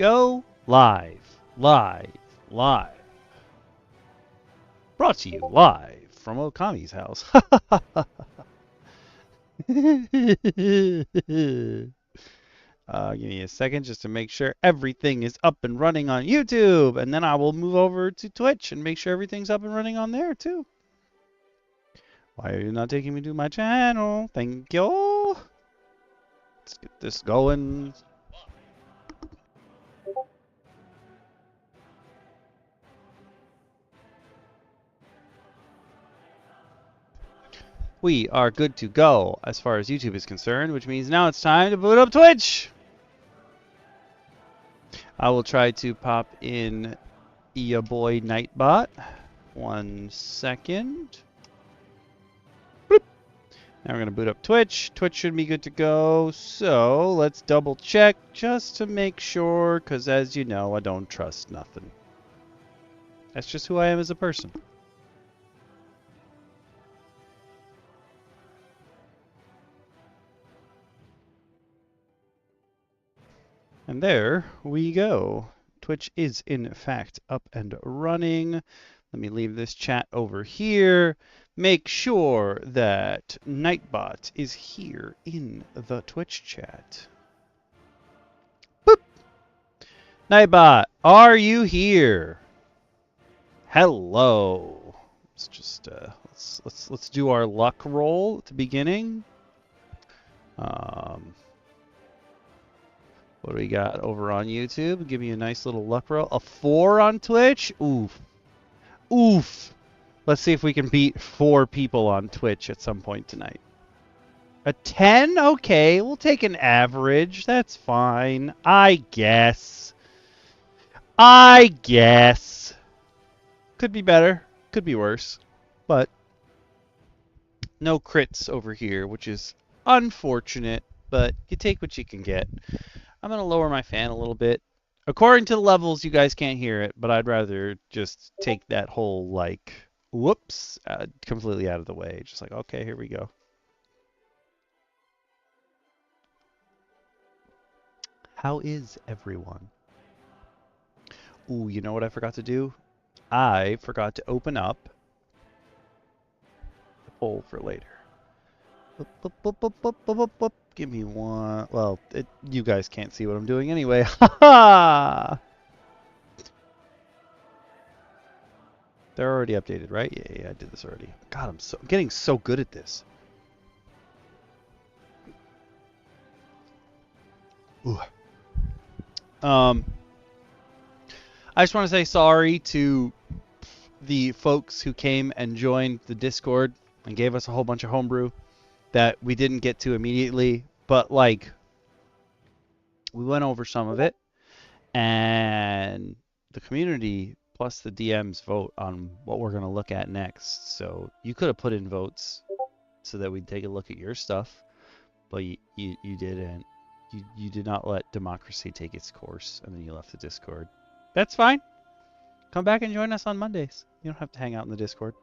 go live. Brought to you live from Okami's house. Give me a second just to make sure everything is up and running on YouTube, and then I will move over to Twitch and make sure everything's up and running on there too. Why are you not taking me to my channel? Thank you. Let's get this going. We are good to go as far as YouTube is concerned, which means now it's time to boot up Twitch. I will try to pop in ya boy Nightbot. 1 second. Bloop. Now we're going to boot up Twitch. Twitch should be good to go. So let's double check just to make sure, because as you know, I don't trust nothing. That's just who I am as a person. And there we go. Twitch is in fact up and running. Let me leave this chat over here. Make sure that Nightbot is here in the Twitch chat. Boop. Nightbot, are you here? Hello. Let's just let's do our luck roll at the beginning. What do we got over on YouTube? Give me a nice little luck roll. A 4 on Twitch? Oof. Oof. Let's see if we can beat 4 people on Twitch at some point tonight. A 10? Okay, we'll take an average. That's fine. I guess. Could be better. Could be worse. But no crits over here, which is unfortunate. But you take what you can get. I'm going to lower my fan a little bit. According to the levels, you guys can't hear it, but I'd rather just take that whole, like, whoops, completely out of the way. Just like, okay, here we go. How is everyone? Ooh, you know what I forgot to do? I forgot to open up the poll for later. Give me one. Well, you guys can't see what I'm doing anyway. Ha! They're already updated, right? Yeah, I did this already. God, I'm getting so good at this. Ooh. I just want to say sorry to the folks who came and joined the Discord and gave us a whole bunch of homebrew that we didn't get to immediately, but like we went over some of it, and the community plus the DMs vote on what we're going to look at next. So you could have put in votes so that we'd take a look at your stuff, but you didn't. You did not let democracy take its course, and then you left the Discord. That's fine. Come back and join us on Mondays. You don't have to hang out in the Discord.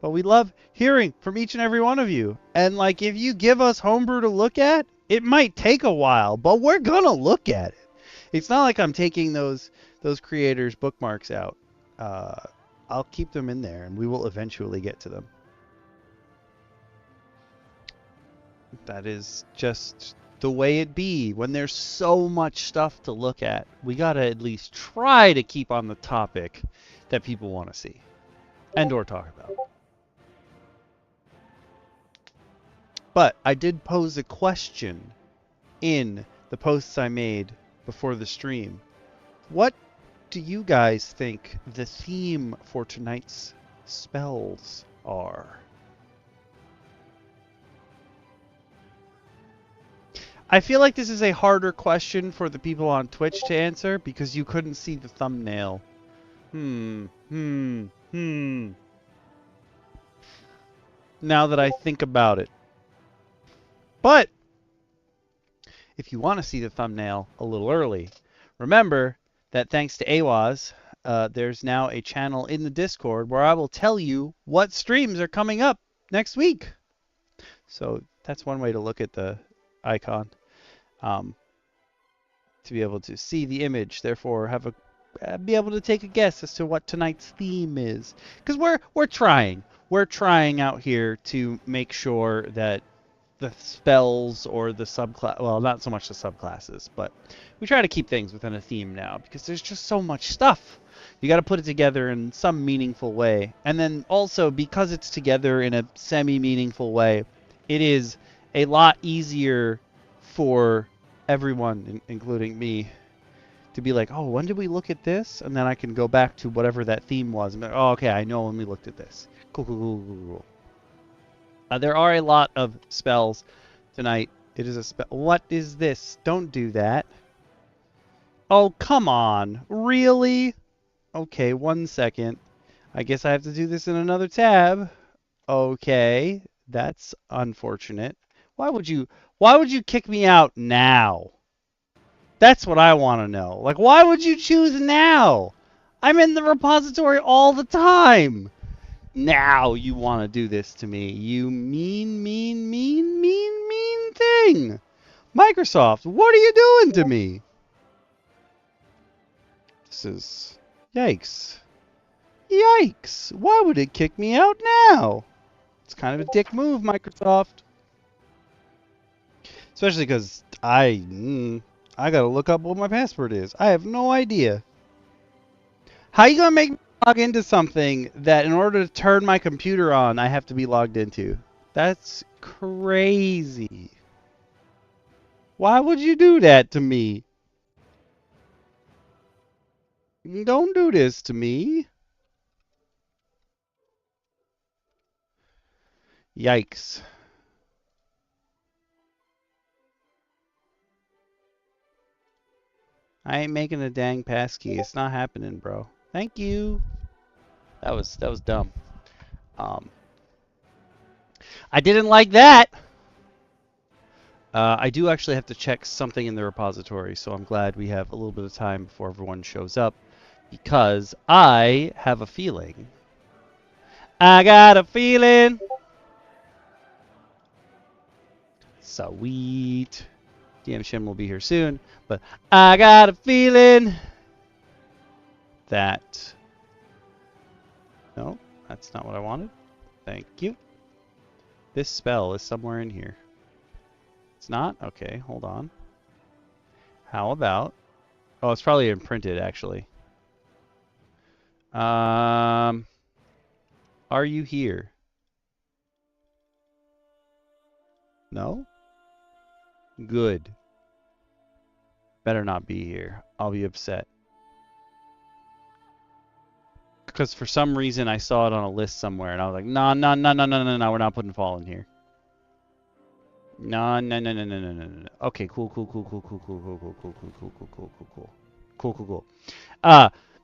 But we love hearing from each and every one of you. And like, if you give us homebrew to look at, it might take a while, but we're gonna look at it. It's not like I'm taking those creators' bookmarks out. I'll keep them in there, and we will eventually get to them. That is just the way it be. When there's so much stuff to look at, we gotta at least try to keep on the topic that people want to see and or talk about. But I did pose a question in the posts I made before the stream. What do you guys think the theme for tonight's spells are? I feel like this is a harder question for the people on Twitch to answer because you couldn't see the thumbnail. Now that I think about it. But if you want to see the thumbnail a little early, remember that thanks to AWAS, there's now a channel in the Discord where I will tell you what streams are coming up next week. So that's one way to look at the icon. to be able to see the image, therefore have a be able to take a guess as to what tonight's theme is. Because we're trying out here to make sure that the spells or the subclass, well, not so much the subclasses, but we try to keep things within a theme now because there's just so much stuff. You got to put it together in some meaningful way. And then also, because it's together in a semi-meaningful way, it is a lot easier for everyone, including me, to be like, oh, when did we look at this? And then I can go back to whatever that theme was and be like, oh, okay, I know when we looked at this. Cool. There are a lot of spells tonight. It is a spell. What is this? Don't do that. Oh, come on. Really? Okay, 1 second. I guess I have to do this in another tab. Okay, that's unfortunate. Why would you kick me out now? That's what I want to know. Like, why would you choose now? I'm in the repository all the time. Now you want to do this to me. You mean thing. Microsoft, what are you doing to me? This is... Yikes. Yikes. Why would it kick me out now? It's kind of a dick move, Microsoft. Especially because I gotta look up what my password is. I have no idea. How you gonna make me log into something that in order to turn my computer on, I have to be logged into? That's crazy. Why would you do that to me? Don't do this to me. Yikes. I ain't making a dang passkey. It's not happening, bro. Thank you. That was dumb. I didn't like that. I do actually have to check something in the repository, so I'm glad we have a little bit of time before everyone shows up, because I have a feeling. I got a feeling. Sweet. DM Shin will be here soon, but I got a feeling that... No, that's not what I wanted. Thank you. This spell is somewhere in here. It's not? Okay, hold on. How about... Oh, it's probably imprinted, actually. Are you here? No? Good. Better not be here. I'll be upset. Because for some reason I saw it on a list somewhere, and I was like, no, we're not putting fall in here. No. Okay, cool.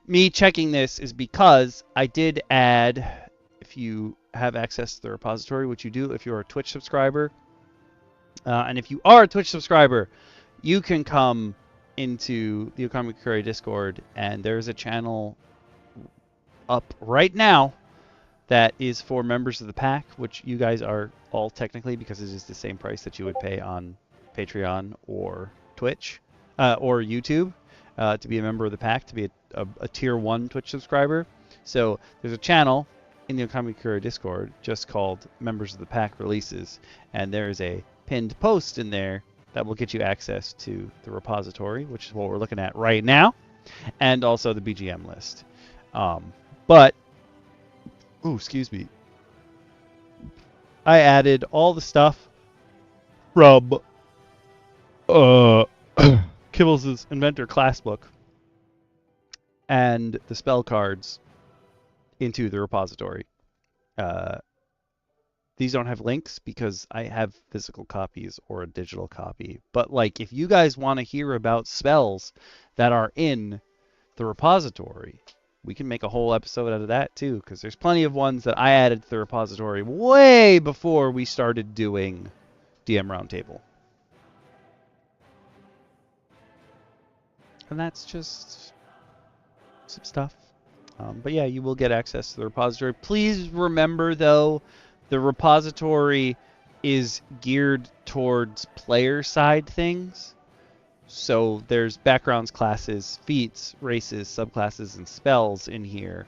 Me checking this is because I did add, if you have access to the repository, which you do if you're a Twitch subscriber, and if you are a Twitch subscriber, you can come into the Okami Curry Discord, and there's a channel up right now that is for members of the pack, which you guys are all technically, because it is the same price that you would pay on Patreon or Twitch or YouTube to be a member of the pack, to be a tier 1 Twitch subscriber. So there's a channel in the Okami Curry Discord just called Members of the Pack Releases, and there's a pinned post in there that will get you access to the repository, which is what we're looking at right now, and also the BGM list. But, ooh, excuse me, I added all the stuff from Kibbles' Inventor class book and the spell cards into the repository. These don't have links because I have physical copies or a digital copy. But like, if you guys want to hear about spells that are in the repository, we can make a whole episode out of that too, because there's plenty of ones that I added to the repository way before we started doing DM Roundtable. And that's just some stuff. But yeah, you will get access to the repository. Please remember, though, the repository is geared towards player side things. So there's backgrounds, classes, feats, races, subclasses, and spells in here.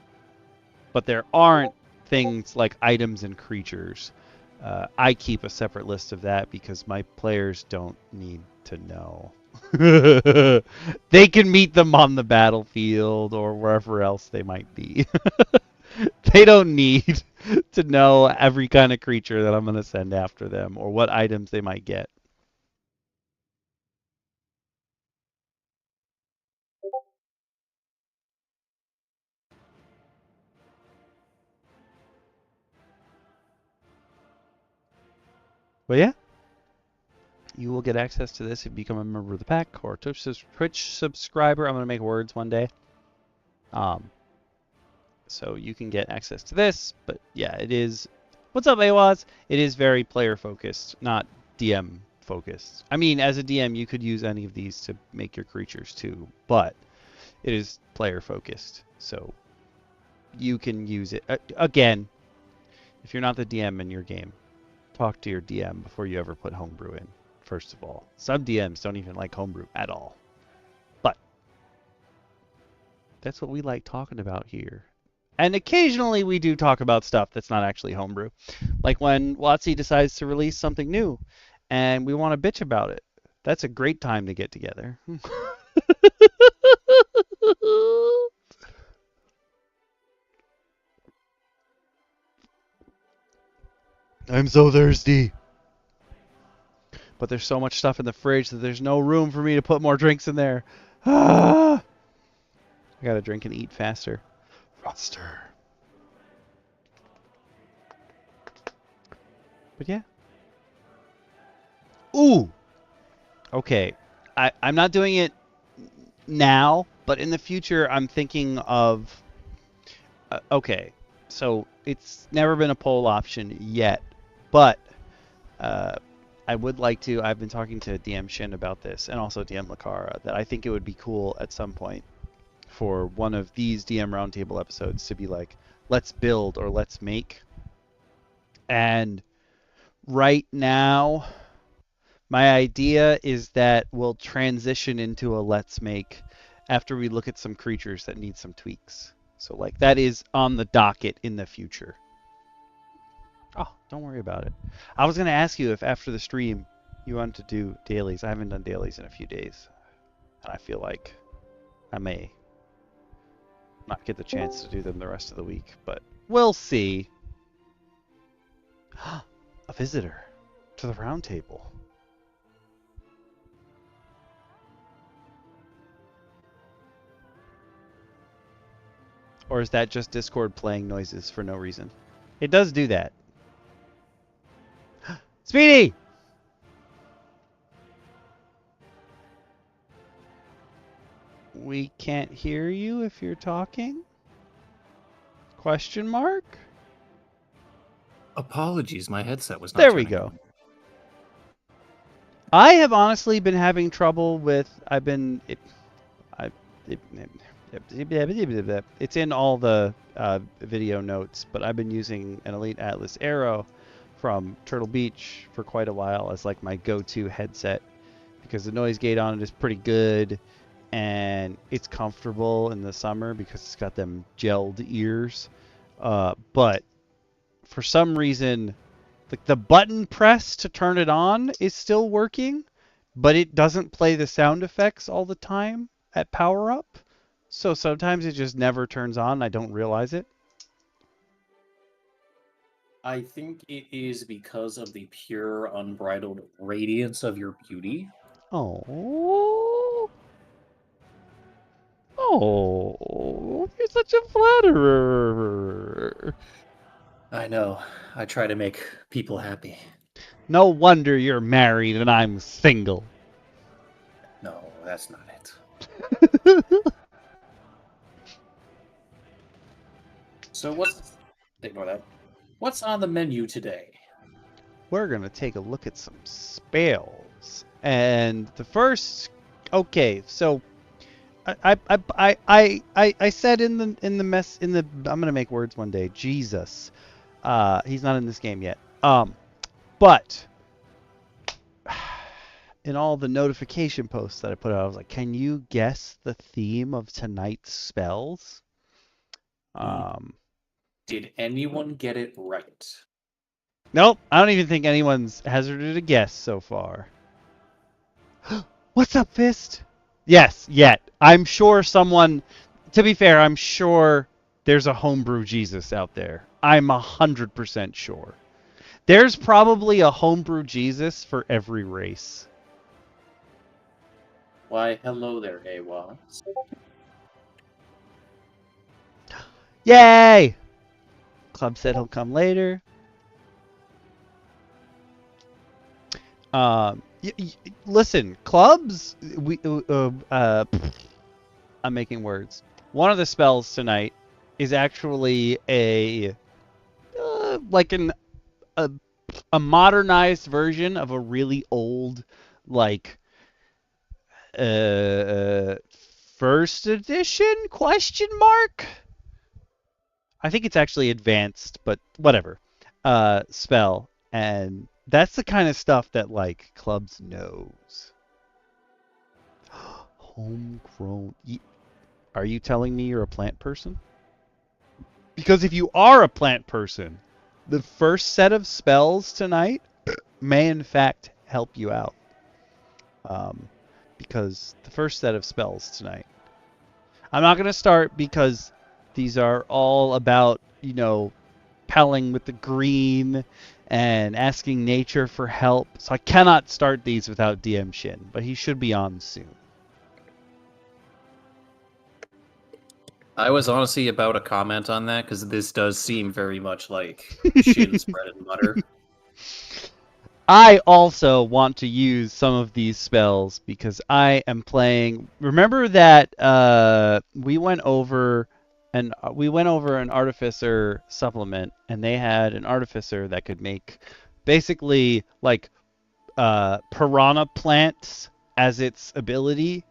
But there aren't things like items and creatures. I keep a separate list of that because my players don't need to know. They can meet them on the battlefield or wherever else they might be. They don't need to know every kind of creature that I'm going to send after them or what items they might get. But yeah, you will get access to this if you become a member of the pack or Twitch subscriber. I'm going to make words one day. So you can get access to this. But yeah, it is. What's up, AWAS? It is very player focused, not DM focused. I mean, as a DM, you could use any of these to make your creatures too, but it is player focused. So you can use it. Again, if you're not the DM in your game, talk to your DM before you ever put homebrew in, first of all. Some DMs don't even like homebrew at all. But that's what we like talking about here. And occasionally we do talk about stuff that's not actually homebrew. Like when WotC decides to release something new and we want to bitch about it. That's a great time to get together. I'm so thirsty. But there's so much stuff in the fridge that there's no room for me to put more drinks in there. I gotta drink and eat faster. Faster. But yeah. Ooh. Okay. I'm not doing it now, but in the future I'm thinking of... okay. So it's never been a poll option yet, but I would like to. I've been talking to DM Shin about this, and also DM Lacara, that I think it would be cool at some point for one of these DM Roundtable episodes to be like, let's build or let's make. And right now, my idea is that we'll transition into a let's make after we look at some creatures that need some tweaks. So like that is on the docket in the future. Oh, don't worry about it. I was going to ask you if after the stream you wanted to do dailies. I haven't done dailies in a few days. And I feel like I may not get the chance to do them the rest of the week, but we'll see. A visitor to the round table. Or is that just Discord playing noises for no reason? It does do that. Speedy! We can't hear you if you're talking? Question mark? Apologies, my headset was not There we turning go. on. I have honestly been having trouble with... it's in all the video notes, but I've been using an Elite Atlas Aero from Turtle Beach for quite a while as like my go-to headset because the noise gate on it is pretty good and it's comfortable in the summer because it's got them gelled ears. But for some reason, like the button press to turn it on is still working, but it doesn't play the sound effects all the time at power up. So sometimes it just never turns on. I don't realize it. I think it is because of the pure, unbridled radiance of your beauty. Oh. Oh, you're such a flatterer. I know. I try to make people happy. No wonder you're married and I'm single. No, that's not it. So ignore that. What's on the menu today? We're going to take a look at some spells. And the first... Okay, so... I said in the I'm gonna make words one day. Jesus, he's not in this game yet. But in all the notification posts that I put out, I was like, can you guess the theme of tonight's spells? Did anyone get it right? Nope, I don't even think anyone's hazarded a guess so far. What's up, Fist? Yes, yet. I'm sure someone, to be fair, I'm sure there's a homebrew Jesus out there. I'm 100% sure. There's probably a homebrew Jesus for every race. Why, hello there, Awa. Yay! Club said he'll come later. Listen, clubs. I'm making words. One of the spells tonight is actually a modernized version of a really old, like, first edition question mark. I think it's actually advanced, but whatever. Spell, and that's the kind of stuff that like clubs knows. Homegrown. Are you telling me you're a plant person? Because if you are a plant person, the first set of spells tonight may in fact help you out. Because the first set of spells tonight. I'm not going to start because these are all about, pelling with the green and asking nature for help. So I cannot start these without DM Shin, but he should be on soon. I was honestly about to comment on that because this does seem very much like Shin's bread and butter. I also want to use some of these spells because I am playing. Remember that we went over an artificer supplement, and they had an artificer that could make basically like piranha plants as its ability,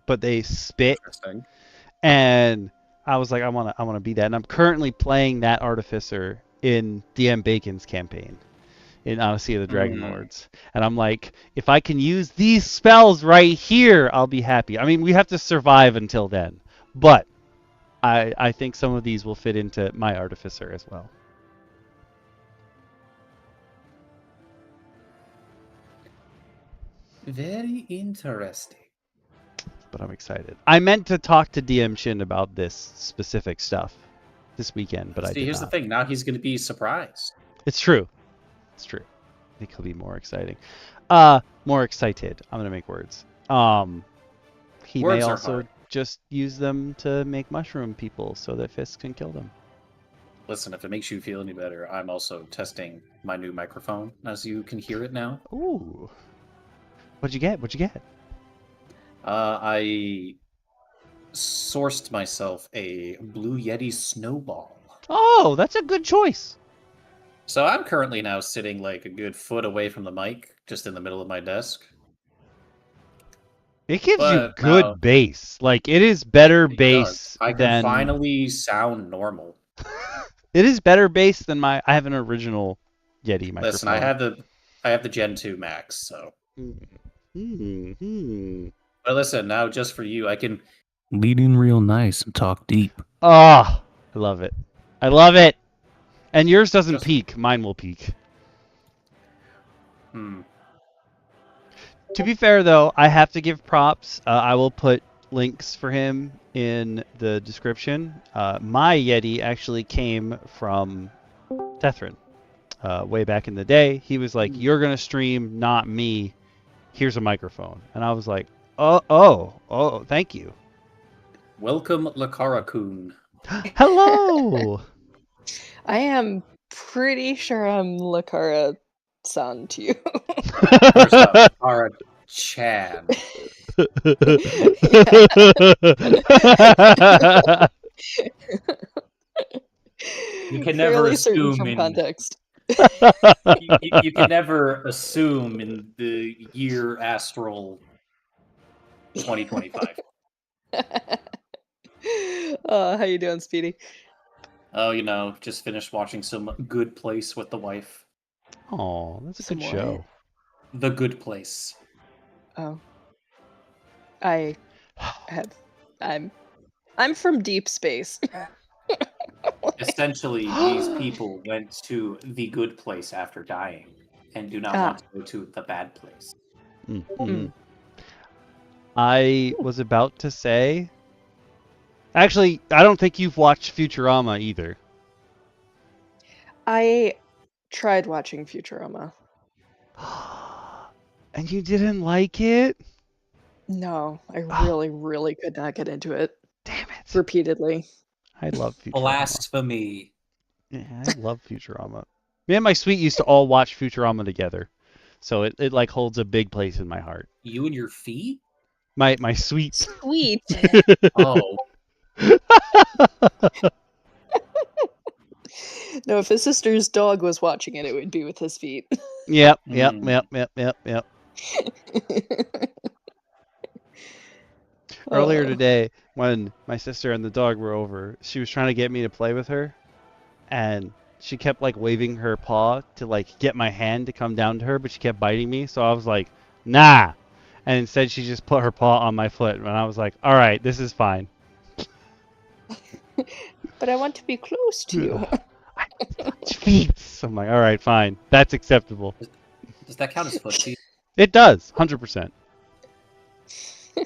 but they spit. Interesting. And I was like, I want to be that, and I'm currently playing that artificer in DM Bacon's campaign in Odyssey of the Dragon Lords. And I'm like, if I can use these spells right here, I'll be happy. I mean, we have to survive until then, but I think some of these will fit into my artificer as well. Very interesting. But I'm excited. I meant to talk to DM Shin about this specific stuff this weekend, but I did here's not. the thing. Now he's going to be surprised. It's true. It's true. I think he'll be more exciting. More excited. I'm going to make words. He Words may are also hard. just use them to make mushroom people so that Fisk can kill them. Listen, if it makes you feel any better, I'm also testing my new microphone, as you can hear it now. Ooh. What'd you get? I sourced myself a Blue Yeti snowball. Oh, that's a good choice. So I'm currently now sitting like a good foot away from the mic, just in the middle of my desk. It gives you good bass. Like, it is better bass I can finally sound normal. It is better bass than I have an original Yeti microphone. Listen, I have the Gen 2 Max, so. But listen, now just for you, I can lead in real nice and talk deep. Oh, I love it. I love it. And yours doesn't peak. Mine will peak. To be fair, though, I have to give props. I will put links for him in the description. My Yeti actually came from Tethrin way back in the day. He was like, "You're going to stream, not me. Here's a microphone." And I was like, oh, thank you. Welcome, Lacara-kun. Hello! I am pretty sure I'm Lacara-san to you. First up, Lacara-chan. You can never assume from context. You can never assume in the year astral 2025. How you doing, Speedy? Oh, just finished watching some Good Place with the wife. Oh, that's a good show. The Good Place. Oh. I have. I'm from deep space. Essentially, these people went to the good place after dying and do not want to go to the bad place. Mm-hmm. I was about to say... Actually, I don't think you've watched Futurama either. I tried watching Futurama. And you didn't like it? No, I really, really could not get into it. Damn it. Repeatedly. I love Futurama. Blasphemy. Yeah, I love Futurama. Me and my sweet used to all watch Futurama together. So it like holds a big place in my heart. You and your feet? My sweet. Sweet. Oh. No, if his sister's dog was watching it, it would be with his feet. Yep. Earlier today, when my sister and the dog were over, she was trying to get me to play with her, and she kept like waving her paw to like get my hand to come down to her, but she kept biting me, so I was like, nah. And instead she just put her paw on my foot, and I was like, all right, this is fine. But I want to be close to you. Feet. I'm like, all right, fine. That's acceptable. Does that count as footsie? It does, 100%. I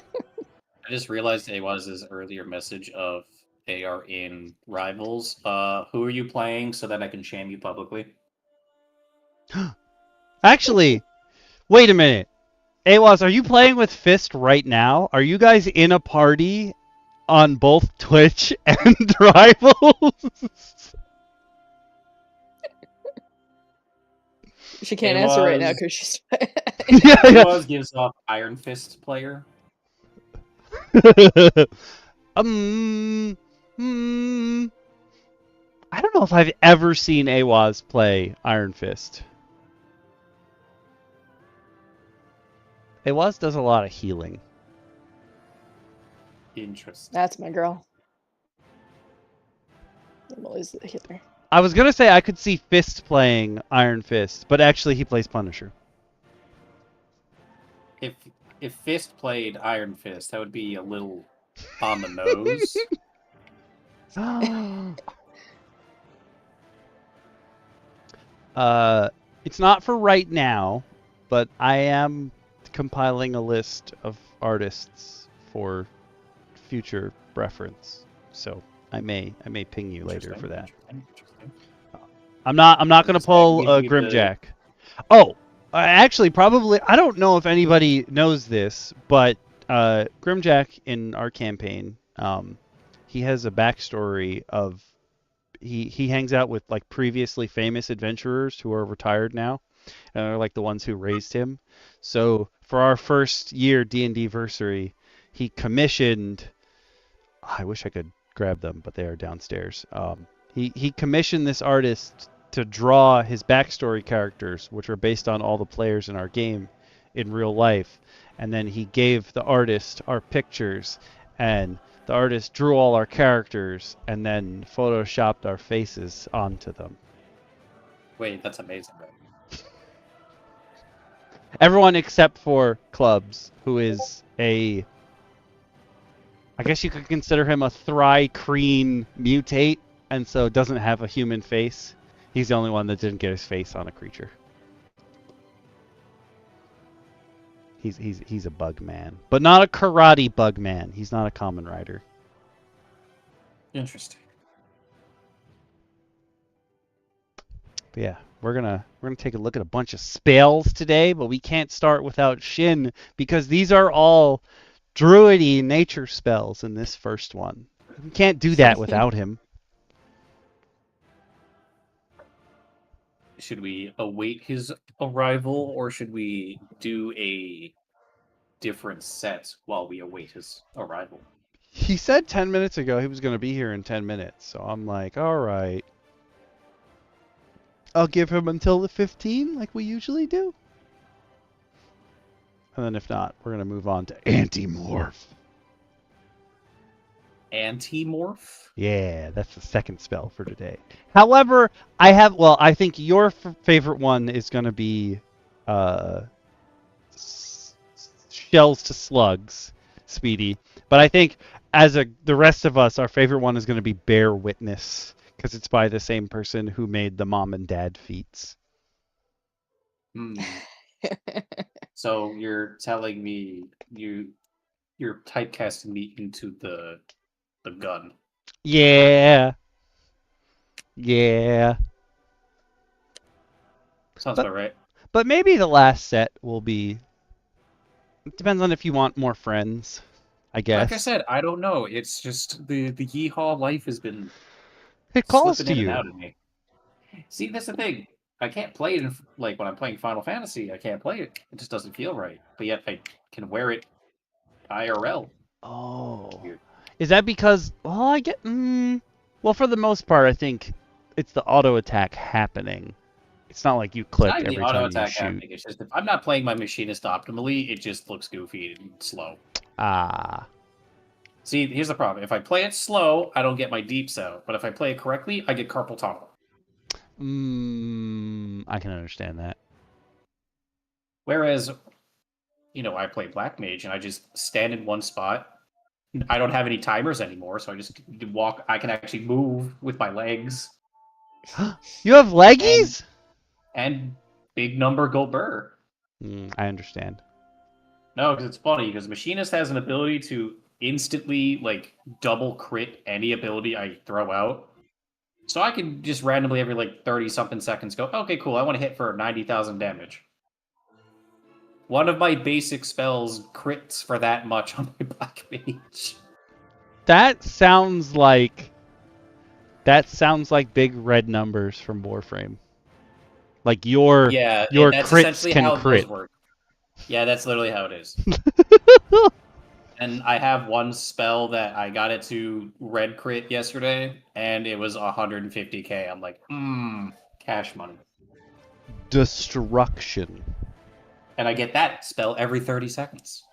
just realized it was his earlier message of they are in Rivals. Who are you playing so that I can shame you publicly? Actually, wait a minute. Awaz, are you playing with Fist right now? Are you guys in a party on both Twitch and Rivals? She can't answer right now because she's... Awaz gives off Iron Fist player. I don't know if I've ever seen Awaz play Iron Fist. Awaz does a lot of healing. Interesting. That's my girl. I'm always the healer. I was gonna say I could see Fist playing Iron Fist, but actually he plays Punisher. If Fist played Iron Fist, that would be a little on the nose. It's not for right now, but I am compiling a list of artists for future reference. So I may ping you later for that. I'm not gonna pull Grimjack. Oh, actually, probably I don't know if anybody knows this, but Grimjack in our campaign, he has a backstory of he hangs out with like previously famous adventurers who are retired now, and are like the ones who raised him. So for our first year D&D versary, he commissioned. I wish I could grab them, but they are downstairs. He commissioned this artist to draw his backstory characters, which are based on all the players in our game in real life, and then he gave the artist our pictures, and the artist drew all our characters and then photoshopped our faces onto them. Wait, that's amazing, though. Everyone except for Clubs, who is I guess you could consider him a Thry-Kreen mutate, and so doesn't have a human face. He's the only one that didn't get his face on a creature. He's a bug man, but not a karate bug man. He's not a common rider. Interesting. But yeah, we're gonna take a look at a bunch of spells today, but we can't start without Shin because these are all druidy nature spells in this first one. We can't do that without him. Should we await his arrival, or should we do a different set while we await his arrival? He said 10 minutes ago he was going to be here in 10 minutes, so I'm like, all right. I'll give him until the 15, like we usually do. And then if not, we're going to move on to Antimorph. Antimorph? Yeah, that's the second spell for today. However, I think your favorite one is going to be shells to slugs, Speedy. But I think the rest of us, our favorite one is going to be Bear Witness because it's by the same person who made the mom and dad feats. Hmm. So you're telling me you're typecasting me into the gun. Yeah. Yeah. Sounds about right. But maybe the last set will be. It depends on if you want more friends, I guess. Like I said, I don't know. It's just the yeehaw life has been It calls slipping to in and you. out of me. See, that's the thing. I can't play it like when I'm playing Final Fantasy. I can't play it. It just doesn't feel right. But yet I can wear it IRL. Oh. Weird. Is that because? Well, I get. Well, for the most part, I think it's the auto attack happening. It's not like you click Not even every the auto time you attack shoot. happening. It's just if I'm not playing my machinist optimally, it just looks goofy and slow. Ah. See, here's the problem. If I play it slow, I don't get my deeps out. But if I play it correctly, I get carpal tunnel. I can understand that. Whereas, I play Black Mage and I just stand in one spot. I don't have any timers anymore, so I just walk. I can actually move with my legs. You have leggies? And big number go burr. I understand. No, because it's funny, because Machinist has an ability to instantly, double crit any ability I throw out. So I can just randomly every, 30-something seconds go, okay, cool, I want to hit for 90,000 damage. One of my basic spells crits for that much on my Black Mage. That sounds like big red numbers from Warframe. Like your that's crits essentially can how crit. those work. Yeah, that's literally how it is. And I have one spell that I got it to red crit yesterday, and it was 150k. I'm like, cash money. Destruction. And I get that spell every 30 seconds.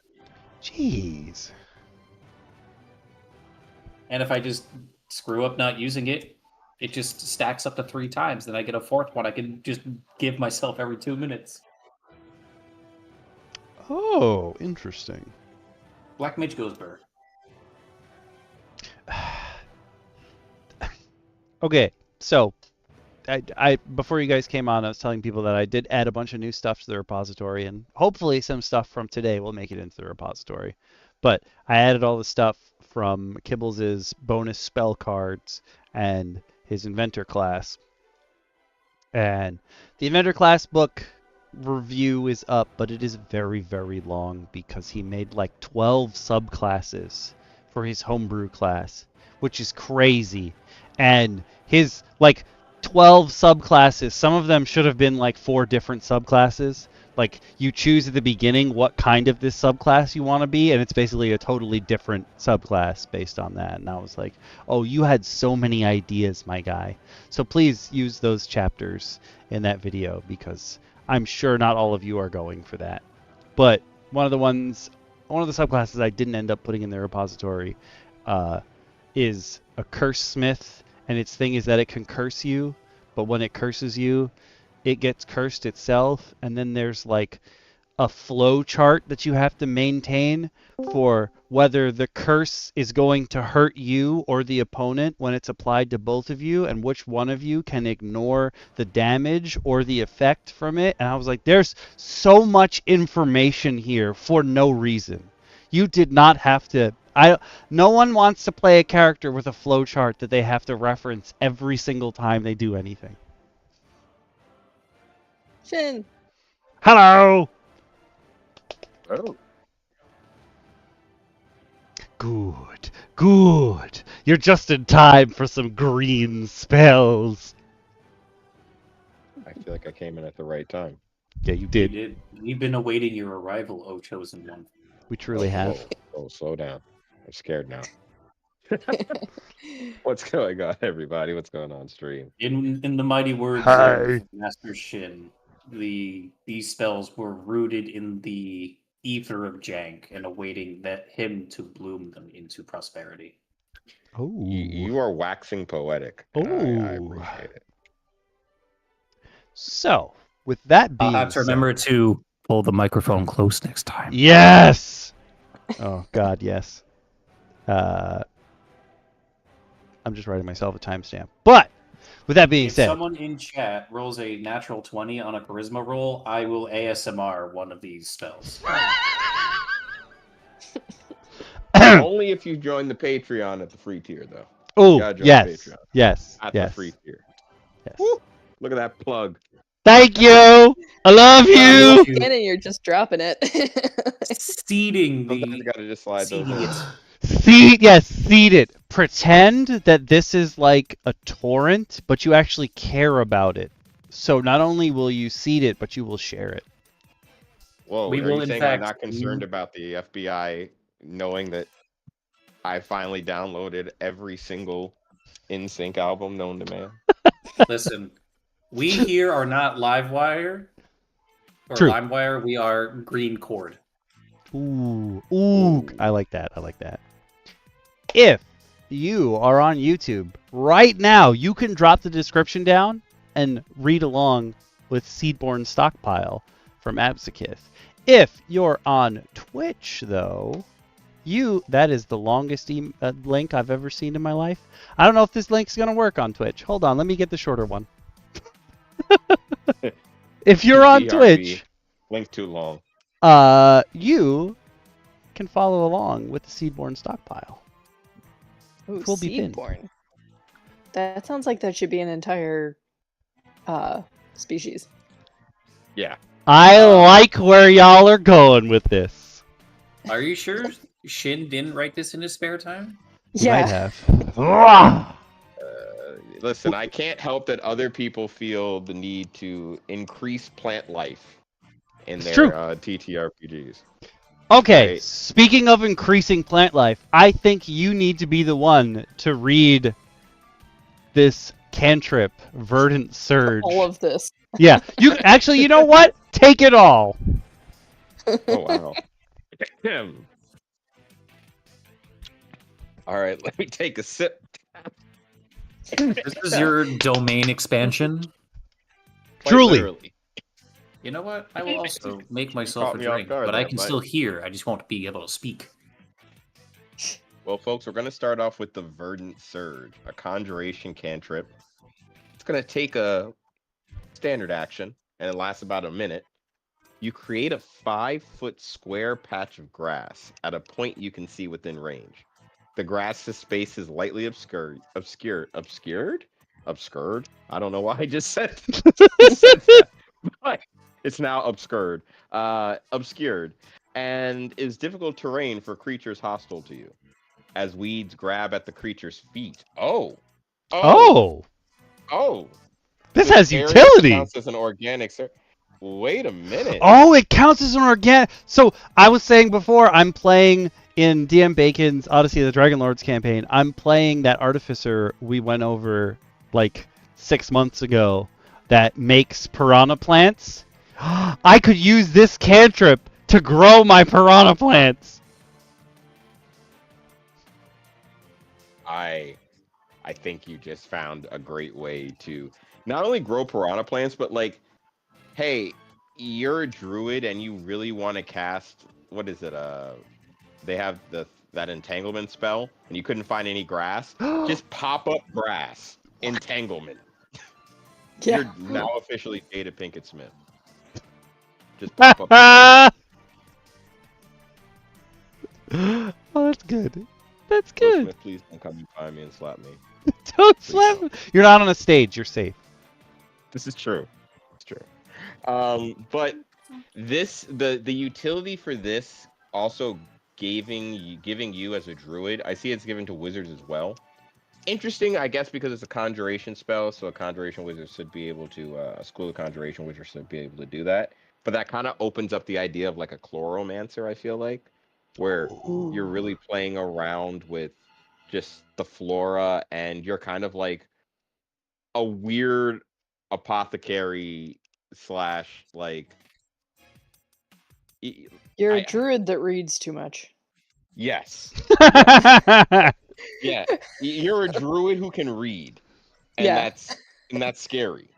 Jeez. And if I just screw up not using it, it just stacks up to 3 times. Then I get a 4th one I can just give myself every 2 minutes. Oh, interesting. Black Mage goes burr. Okay, so I before you guys came on, I was telling people that I did add a bunch of new stuff to the repository, and hopefully some stuff from today will make it into the repository. But I added all the stuff from Kibbles' bonus spell cards and his inventor class. And the inventor class book review is up, but it is very, very long because he made like 12 subclasses for his homebrew class, which is crazy. And his 12 subclasses, some of them should have been like 4 different subclasses. Like you choose at the beginning what kind of this subclass you want to be, and it's basically a totally different subclass based on that. And I was like, oh, you had so many ideas, my guy. So please use those chapters in that video because I'm sure not all of you are going for that. But one of the subclasses I didn't end up putting in the repository is a curse smith, and its thing is that it can curse you, but when it curses you, it gets cursed itself, and then there's like a flow chart that you have to maintain for whether the curse is going to hurt you or the opponent when it's applied to both of you, and which one of you can ignore the damage or the effect from it. And I was like, there's so much information here for no reason. You did not have to. No one wants to play a character with a flow chart that they have to reference every single time they do anything. Shin. Hello. Oh. Good. You're just in time for some green spells. I feel like I came in at the right time. Yeah, you You did. did. We've been awaiting your arrival, O Chosen One. We truly have. Oh, slow down. I'm scared now. What's going on, everybody? What's going on stream? In the mighty words Hi. of Master Shin, these spells were rooted in the ether of Jank and awaiting him to bloom them into prosperity. Oh. You are waxing poetic. And I appreciate it. So, with that being I'll have to said, remember to pull the microphone close next time. Yes. Oh God, yes. I'm just writing myself a timestamp. But with that being If said, someone in chat rolls a natural 20 on a charisma roll, I will ASMR one of these spells. Only if you join the Patreon at the free tier, though. oh gotta join yes, Patreon. yes, At yes, the free tier. yes. Woo! Look at that plug. Thank you. I love you. you. Scanning, you're just dropping it. Seeding Sometimes the you gotta just slide those seeding in. it. Seed it. Pretend that this is like a torrent, but you actually care about it. So not only will you seed it, but you will share it. Whoa, We are will, you in saying fact, I'm not concerned about the FBI knowing that I finally downloaded every single NSYNC album known to man? Listen, we here are not Livewire or True. LimeWire. We are Green Cord. Ooh, I like that. I like that. If you are on YouTube right now, you can drop the description down and read along with Seedborn Stockpile from Absokith. If you're on Twitch, though, that is the longest link I've ever seen in my life. I don't know if this link's going to work on Twitch. Hold on, let me get the shorter one. If you're on TTRPG. Twitch, Link too long. you can follow along with the Seedborn Stockpile. Ooh, Will be pinned. Seedborn. That sounds like that should be an entire species. Yeah. I like where y'all are going with this. Are you sure Shin didn't write this in his spare time? You might Yeah. have. Listen, I can't help that other people feel the need to increase plant life in It's their true. TTRPGs. Okay, Right. speaking of increasing plant life, I think you need to be the one to read this cantrip, Verdant Surge. All of this. Yeah, you actually, you know what? Take it all. Oh, wow. All right, let me take a sip. This is your domain expansion. Quite Truly. literally. You know what? I will also make caught myself a me off drink, guard but I there, can bud. still hear. I just won't be able to speak. Well, folks, we're going to start off with the Verdant Surge, a conjuration cantrip. It's going to take a standard action, and it lasts about a minute. You create a 5-foot square patch of grass at a point you can see within range. The grass's space is lightly obscured? I don't know why I just said that, but it's now obscured. Obscured, and is difficult terrain for creatures hostile to you, as weeds grab at the creature's feet. Oh! This This has area utility. counts as an organic Wait a minute. Oh, it counts as an organic. So I was saying before, I'm playing in DM Bacon's Odyssey of the Dragonlords campaign. I'm playing that artificer we went over like 6 months ago that makes piranha plants. I could use this cantrip to grow my piranha plants. I think you just found a great way to not only grow piranha plants, but like, hey, you're a druid and you really want to cast, what is it? They have that entanglement spell, and you couldn't find any grass. Just pop up grass. Entanglement. Yeah. You're now officially Jada Pinkett Smith. Just pop up. Oh, that's good. That's Will good. Smith, please don't come and find me and slap me. Don't slap me. You're not on a stage. You're safe. This is true. It's true. But the utility for this also giving you as a druid, I see it's given to wizards as well. Interesting, I guess, because it's a conjuration spell, so a conjuration wizard should be able to, a school of conjuration wizards should be able to do that. But that kind of opens up the idea of like a chloromancer, I feel like, where you're really playing around with just the flora, and you're kind of like a weird apothecary slash like. You're a druid that reads too much. Yes. Yeah, you're a druid who can read, and Yeah. that's scary.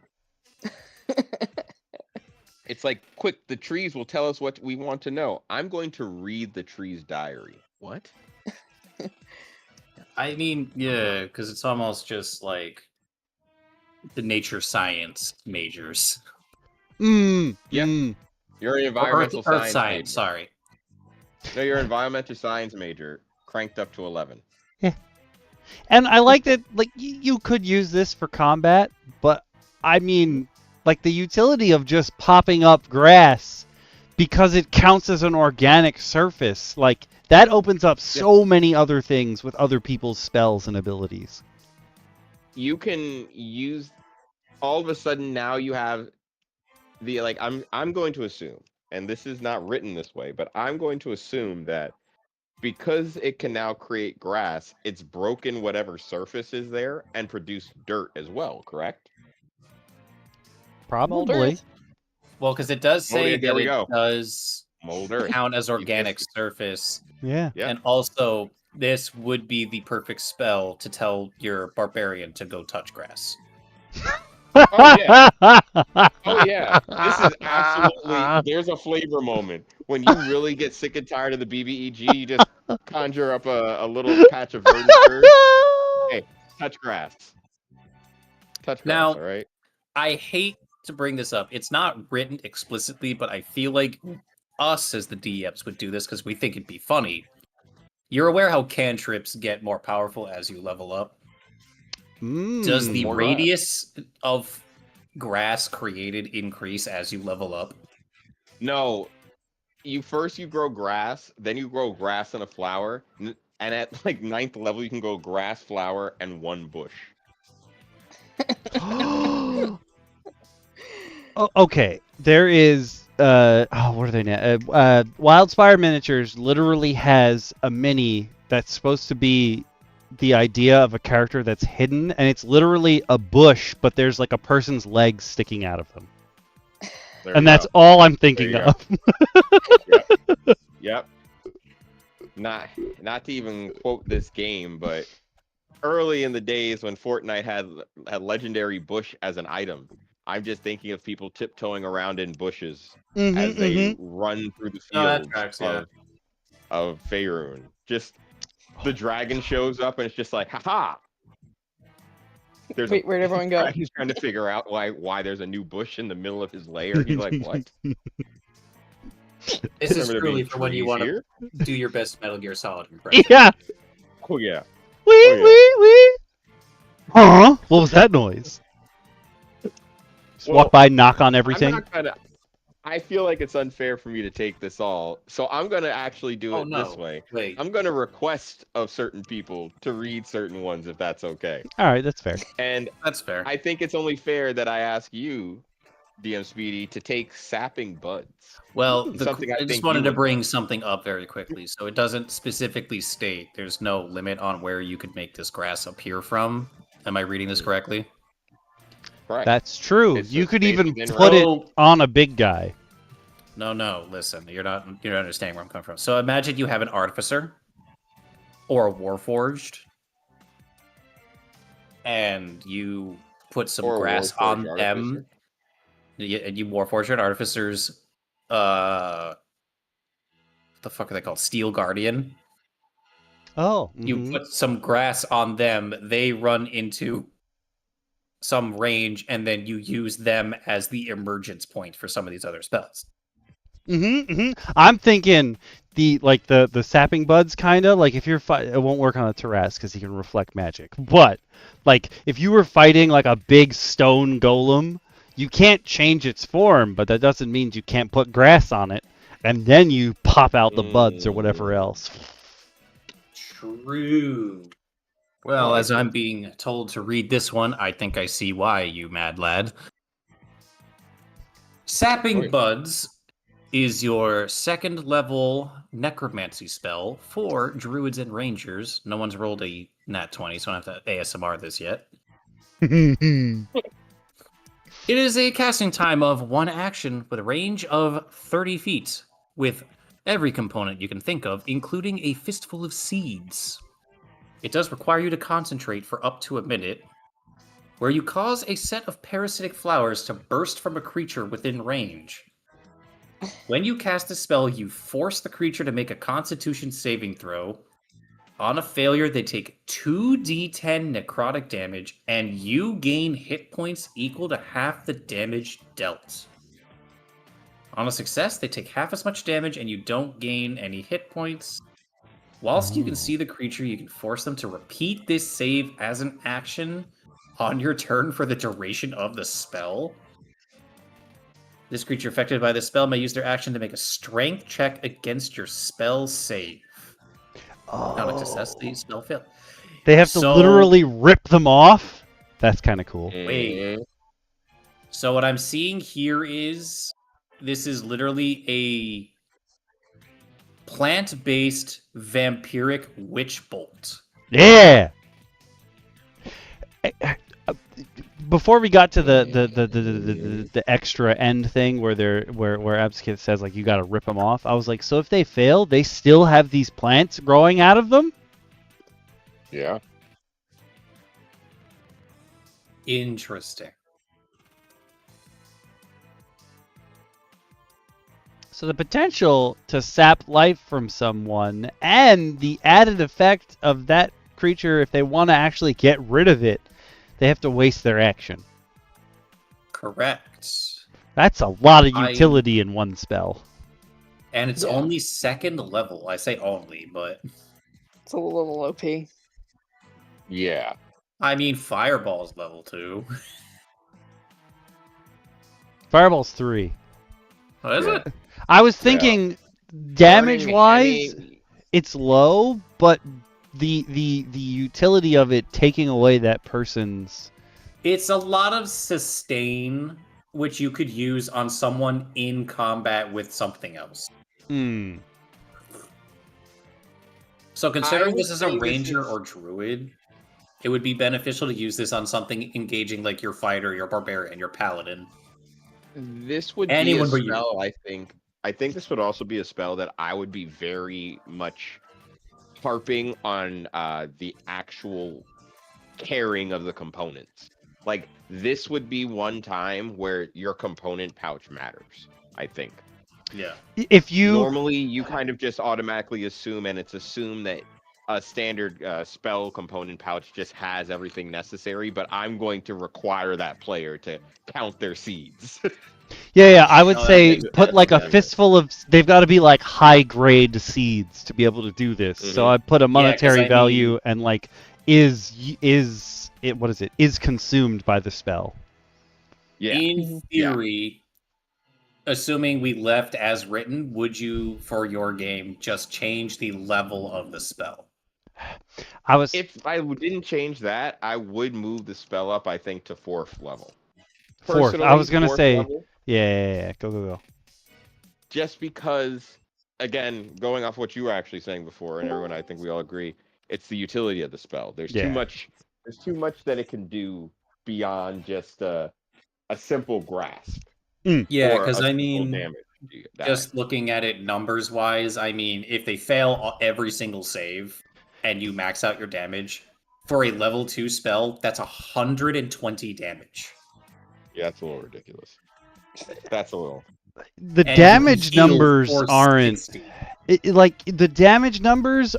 It's like, quick, the trees will tell us what we want to know. I'm going to read the tree's diary. What? I mean, yeah, because it's almost just like the nature science majors. Mm, Yeah. mm. You're an Or environmental Earth science major. sorry. No, you're an environmental science major, cranked up to 11. And I like that, like, you could use this for combat, but I mean, like, the utility of just popping up grass because it counts as an organic surface, like, that opens up so many other things with other people's spells and abilities. You can use, all of a sudden now you have the, like, I'm going to assume, and this is not written this way, but I'm going to assume that because it can now create grass, it's broken whatever surface is there and produced dirt as well, correct? Probably. Mold Well, because it does say there that we it go. does Mold earth. count as You organic just- surface. Yeah. Yeah. And also, this would be the perfect spell to tell your barbarian to go touch grass. Oh yeah. Oh yeah. This is absolutely, there's a flavor moment. When you really get sick and tired of the BBEG, you just conjure up a little patch of verdant turf. Hey, touch grass. Touch grass, Now- all right? I hate to bring this up. It's not written explicitly, but I feel like us as the DMs would do this because we think it'd be funny. You're aware how cantrips get more powerful as you level up? Does the More grass. radius of grass created increase as you level up? No. You grow grass, then you grow grass and a flower, and at like 9th level you can go grass, flower, and 1 bush. Okay, there is what are they now? Wildspire Miniatures literally has a mini that's supposed to be the idea of a character that's hidden, and it's literally a bush, but there's like a person's legs sticking out of them. There And you that's go. all I'm thinking There you of. Yep. Not to even quote this game, but early in the days when Fortnite had legendary bush as an item, I'm just thinking of people tiptoeing around in bushes as they run through the Oh, that fields tracks, yeah. of Faerun. Just the dragon shows up and it's just like, haha. Wait, where'd everyone go? He's trying to figure out why there's a new bush in the middle of his lair. He's like, what? This is Remember there truly being for when you trees want to here? do your best Metal Gear Solid impression. Yeah. Oh yeah. Wee. Huh? What was that noise? Just walk by, knock on everything. I feel like it's unfair for me to take this all, so I'm gonna actually do it this way. Wait. I'm gonna request of certain people to read certain ones if that's okay. All right, that's fair. And That's fair. I think it's only fair that I ask you, DM Speedy, to take Sapping Buds. Well, Something I I just think wanted you to would bring something up very quickly. So it doesn't specifically state there's no limit on where you could make this grass appear from. Am I reading this correctly? Right. That's true. It's You just could based even within put it range. on a big guy. No, listen. You're not understanding where I'm coming from. So imagine you have an artificer or a warforged and you put some Or a grass Warforged on artificer. them. And you warforged an artificer's what the fuck are they called? Steel Guardian. Oh. You put some grass on them, they run into some range, and then you use them as the emergence point for some of these other spells. I'm thinking the sapping buds kind of like if you're it won't work on a Taras because he can reflect magic. But like if you were fighting like a big stone golem, you can't change its form, but that doesn't mean you can't put grass on it, and then you pop out the buds or whatever else. True. Well, as I'm being told to read this one, I think I see why, you mad lad. Sapping Buds is your 2nd level necromancy spell for druids and rangers. No one's rolled a nat 20, so I don't have to ASMR this yet. It is a casting time of 1 action with a range of 30 feet, with every component you can think of, including a fistful of seeds. It does require you to concentrate for up to a minute, where you cause a set of parasitic flowers to burst from a creature within range. When you cast a spell, you force the creature to make a Constitution saving throw. On a failure, they take 2d10 necrotic damage, and you gain hit points equal to half the damage dealt. On a success, they take half as much damage, and you don't gain any hit points. Whilst you can see the creature, you can force them to repeat this save as an action on your turn for the duration of the spell. This creature affected by this spell may use their action to make a strength check against your spell save. Not a success, the spell failed. They have to literally rip them off? That's kind of cool. Wait. So what I'm seeing here is this is literally a plant-based vampiric witch bolt. Yeah. Before we got to the extra end thing where Absokith says like you got to rip them off, I was like, so if they fail, they still have these plants growing out of them? Yeah. Interesting. So the potential to sap life from someone and the added effect of that creature, if they want to actually get rid of it, they have to waste their action. Correct. That's a lot of utility in one spell. And it's only second level. I say only, but It's a little OP. Yeah. I mean Fireball's level 2. Fireball's 3. Oh, is it? I was thinking damage-wise, it's low, but the utility of it taking away that person's... It's a lot of sustain, which you could use on someone in combat with something else. So considering this is a ranger or druid, it would be beneficial to use this on something engaging like your fighter, your barbarian, your paladin. This would Anyone be a but you. spell, I think this would also be a spell that I would be very much harping on the actual caring of the components. Like, this would be one time where your component pouch matters, I think. Yeah. If you... Normally, you kind of just automatically assume, and it's assumed that a standard spell component pouch just has everything necessary, but I'm going to require that player to count their seeds. Yeah, I would say put like a fistful of... They've got to be like high-grade seeds to be able to do this. So I'd put a monetary value and like is consumed by the spell. Yeah. In theory, assuming we left as written, would you, for your game, just change the level of the spell? If I didn't change that, I would move the spell up, I think, to 4th level. 4th. I was gonna say, level, go. Just because, again, going off what you were actually saying before, and everyone, I think we all agree, it's the utility of the spell. There's too much. There's too much that it can do beyond just a simple grasp. Yeah, because I mean, damage. just looking at it numbers-wise, I mean, if they fail every single save and you max out your damage for a level 2 spell, that's 120 damage. Yeah, that's a little ridiculous. That's a little. The damage numbers aren't like the damage numbers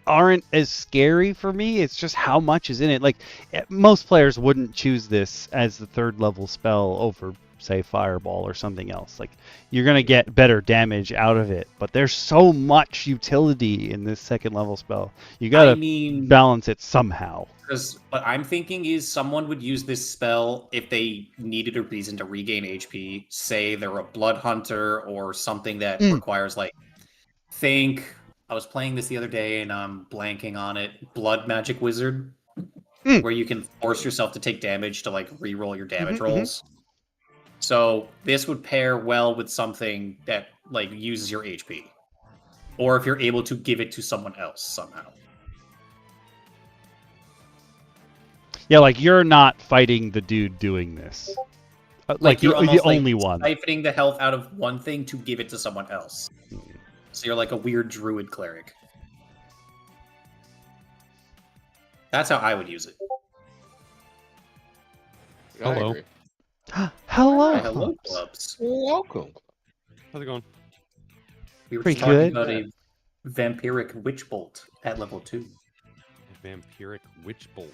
aren't as scary for me. It's just how much is in it. Like most players wouldn't choose this as the 3rd level spell over, say, Fireball or something else. Like you're gonna get better damage out of it, but there's so much utility in this 2nd level spell. You gotta balance it somehow. Because what I'm thinking is someone would use this spell if they needed a reason to regain HP. Say they're a blood hunter or something that requires like I was playing this the other day and I'm blanking on it. Blood Magic Wizard, where you can force yourself to take damage to like re-roll your damage rolls. So this would pair well with something that like uses your HP, or if you're able to give it to someone else somehow. Yeah, like you're not fighting the dude doing this. Like you're the only one. Siphoning the health out of one thing to give it to someone else. So you're like a weird druid cleric. That's how I would use it. Hello. Hello. Hello, clubs. Welcome. How's it going? We were Pretty just talking good. about a vampiric witch bolt at level 2. A vampiric witch bolt.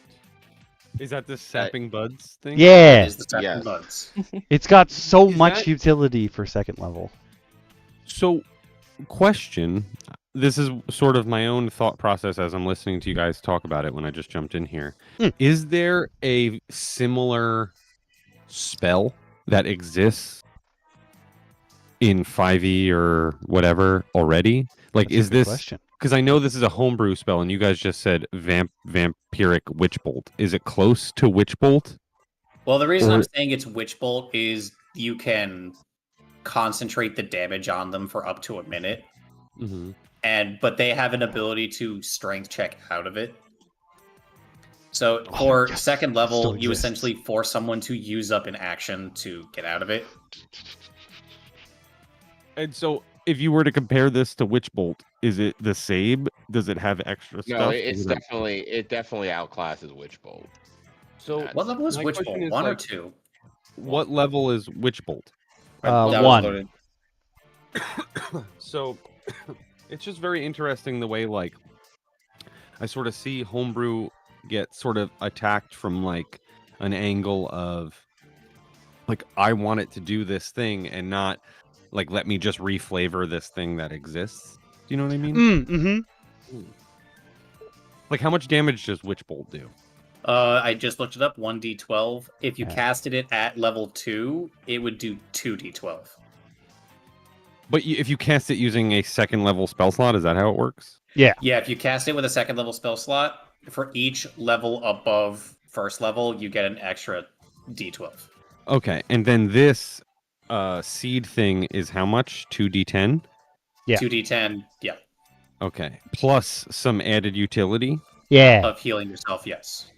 Is that the sapping buds thing? That Yeah, is the second Yes. buds. it's got so Is much that- utility for second level. So, question. This is sort of my own thought process as I'm listening to you guys talk about it when I just jumped in here. Is there a similar spell that exists in 5e or whatever already? Like, That's a is good this... question? Because I know this is a homebrew spell, and you guys just said vampiric witch bolt. Is it close to witch bolt? Well, the reason Or- I'm saying it's witch bolt is you can concentrate the damage on them for up to a minute, Mm-hmm. but they have an ability to strength check out of it. So Oh, for yes, second still level, you exists. essentially force someone to use up an action to get out of it. And so, if you were to compare this to witch bolt, is it the same? Does it have extra stuff? No, it's Is it- definitely outclasses Witch Bolt. So, That's- What level is My witch question bolt? is, 1 or like, 2? what level is witch bolt? That was 1. loaded. So, it's just very interesting the way, like, I sort of see homebrew get sort of attacked from, like, an angle of, like, I want it to do this thing and not, like, let me just reflavor this thing that exists. Do you know what I mean? Mm-hmm. Like, how much damage does witch bolt do? I just looked it up, 1d12. If you Yeah. casted it at level 2, it would do 2d12. But if you cast it using a second level spell slot, is that how it works? Yeah, if you cast it with a second level spell slot, for each level above first level, you get an extra d12. Okay, and then this seed thing is how much? 2d10? Yeah. 2d10, yeah, Okay, plus some added utility Yeah. of healing yourself, yes.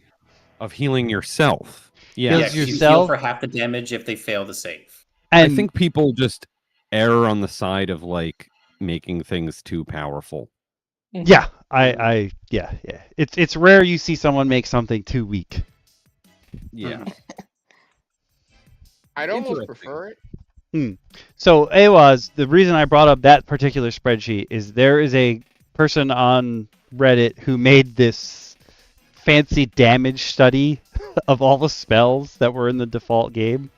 of healing yourself. Yeah, Heals Yeah, 'cause you heal yourself. for half the damage if they fail to save. I And think people just err on the side of like making things too powerful. yeah, yeah. It's rare you see someone make something too weak. Yeah. I'd almost Interesting. prefer it. So AWAS, the reason I brought up that particular spreadsheet is there is a person on Reddit who made this fancy damage study of all the spells that were in the default game,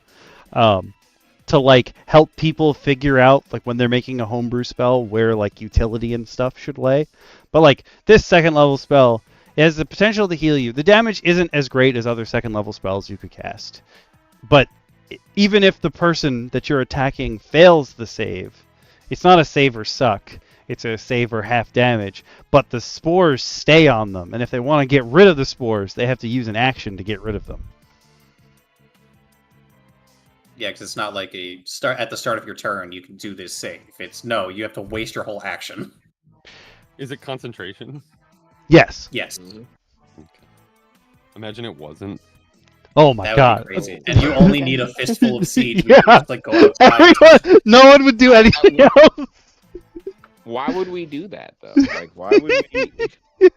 to like help people figure out like when they're making a homebrew spell where like utility and stuff should lay. But like this second level spell, it has the potential to heal you. The damage isn't as great as other second level spells you could cast, but even if the person that you're attacking fails the save, it's not a save or suck. It's a save or half damage, but the spores stay on them, and if they want to get rid of the spores, they have to use an action to get rid of them. Yeah, because it's not like at the start of your turn, you can do this save. It's no, you have to waste your whole action. Is it concentration? Yes. Yes, Imagine it wasn't. Oh my that god. would be crazy. And you only need a fistful of seeds. Yeah. You just like go outside. Everyone, no one would do anything else. Why would we do that though? Like, why would we?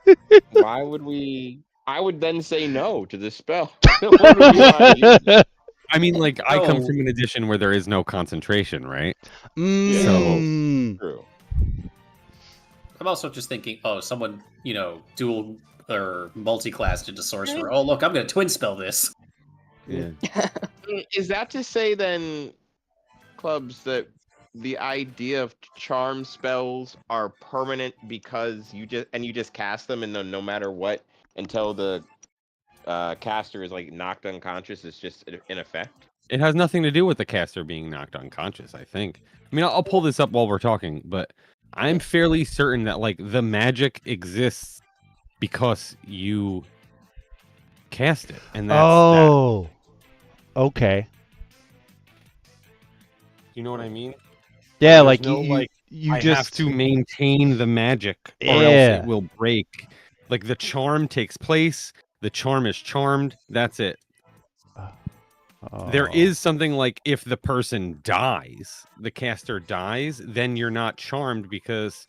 Why would we? I would then say no to this spell. What would be my use? I mean, like, I come No. from an edition where there is no concentration, right? Mm. True. I'm also just thinking, someone, dual or multi-classed into sorcerer. Oh, look, I'm going to twin spell this. Yeah. Is that to say then, Clubs, that the idea of charm spells are permanent because you just cast them and no matter what until the caster is like knocked unconscious, it's just in effect? It has nothing to do with the caster being knocked unconscious, I think. I mean, I'll pull this up while we're talking, but I'm fairly certain that like the magic exists because you cast it, and that's that. Oh. Okay. You know what I mean? Yeah, There's like no, you like, you I just have to maintain the magic, or Yeah. else it will break. Like the charm takes place, the charm is charmed. That's it. There Oh. is something like if the person dies, the caster dies, then you're not charmed because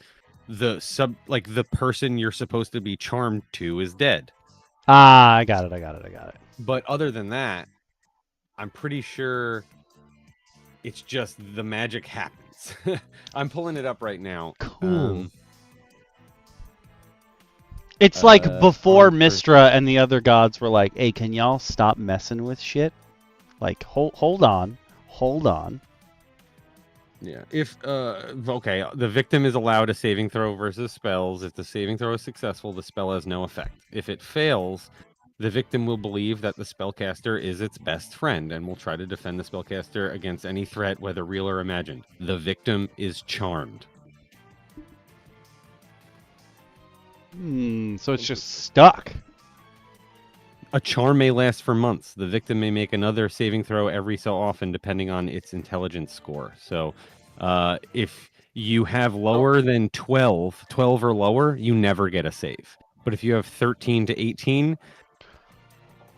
the person you're supposed to be charmed to is dead. Ah, I got it. But other than that, I'm pretty sure it's just the magic happens. I'm pulling it up right now. Cool. It's like before on Mistra and the other gods were like, "Hey, can y'all stop messing with shit? Like, hold on. Yeah. If okay, the victim is allowed a saving throw versus spells. If the saving throw is successful, the spell has no effect. If it fails, the victim will believe that the spellcaster is its best friend and will try to defend the spellcaster against any threat, whether real or imagined. The victim is charmed. So it's just stuck. A charm may last for months. The victim may make another saving throw every so often, depending on its intelligence score. So, if you have lower than 12 or lower, you never get a save. But if you have 13 to 18...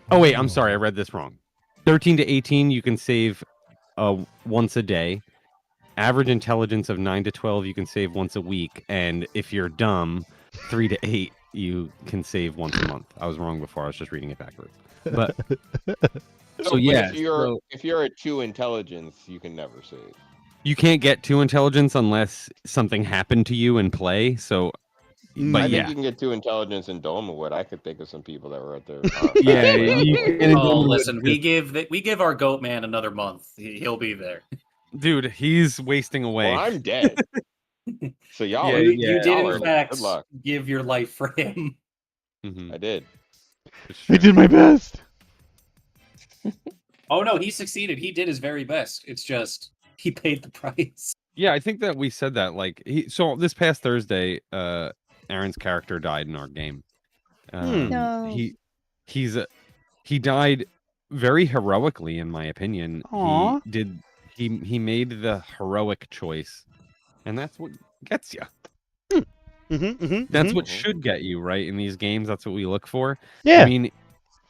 Oh, wait, I'm sorry. I read this wrong. 13 to 18, you can save once a day. Average intelligence of 9 to 12, you can save once a week. And if you're dumb, 3 to 8, you can save once a month. I was wrong before. I was just reading it backwards. But so yeah, if you're at 2 intelligence, you can never save. You can't get 2 intelligence unless something happened to you in play. So, but I yeah, think you can get 2 intelligence in Domawood. I could think of some people that were at their. yeah. You can Oh, listen, we give our goat man another month. He'll be there. Dude, he's wasting away. Well, I'm dead. So y'all, Yeah, You did y'all in are- fact good luck. give your life for him. Mhm. I did. I did my best. Oh no, he succeeded. He did his very best. It's just he paid the price. Yeah, I think that we said that. Like, so this past Thursday, Aaron's character died in our game. No. He died very heroically, in my opinion. Aw. He made the heroic choice, and that's what gets you. That's what should get you, right? In these games, that's what we look for. Yeah. I mean,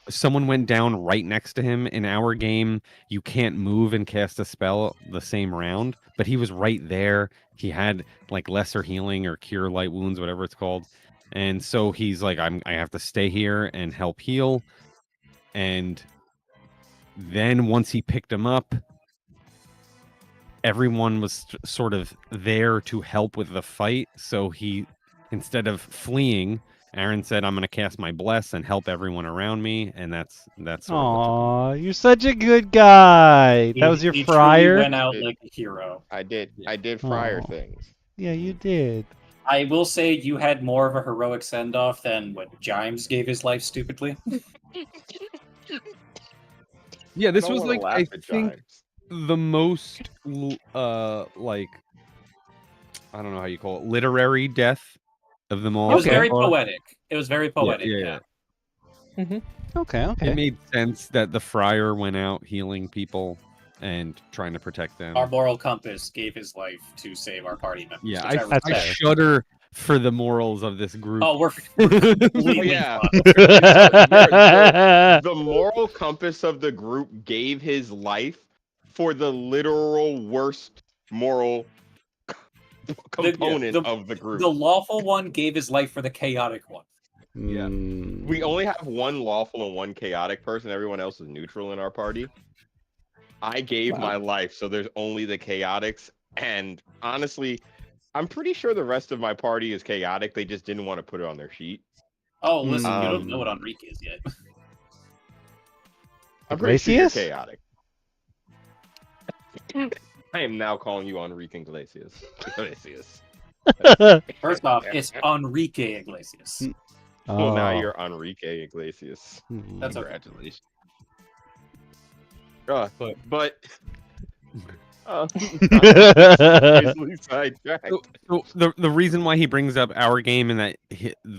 someone went down right next to him. In our game, you can't move and cast a spell the same round, but he was right there. He had like lesser healing or cure light wounds, whatever it's called. And so he's like, I have to stay here and help heal. And then once he picked him up, everyone was sort of there to help with the fight. So he, instead of fleeing, Aaron said, "I'm going to cast my bless and help everyone around me," and that's sort of Aw, you're such a good guy. That was your He truly friar? went out like a hero. I did. I did friar Aw. things. Yeah, you did. I will say you had more of a heroic send off than what Jimes gave his life stupidly. Yeah, this I don't was wanna like, laugh I at think, Jimes. the most like, I don't know how you call it, literary death of them all. It was so very far. poetic. It was very poetic. yeah. Okay. It made sense that the friar went out healing people and trying to protect them. Our moral compass gave his life to save our party members. Yeah, which I That's respect. fair. shudder for the morals of this group. Oh, we're completely yeah. fucked. The moral compass of the group gave his life for the literal worst moral component of the group. The lawful one gave his life for the chaotic one. Yeah. We only have one lawful and one chaotic person. Everyone else is neutral in our party. I gave my life, so there's only the chaotics. And honestly, I'm pretty sure the rest of my party is chaotic. They just didn't want to put it on their sheet. Oh, listen, you don't know what Enrique is yet. I'm pretty sure you're Iglesias? chaotic. I am now calling you Enrique Iglesias. Iglesias. First off, it's Enrique Iglesias. Well, now you're Enrique Iglesias. That's okay. Congratulations. But easily sidetracked. So the reason why he brings up our game and that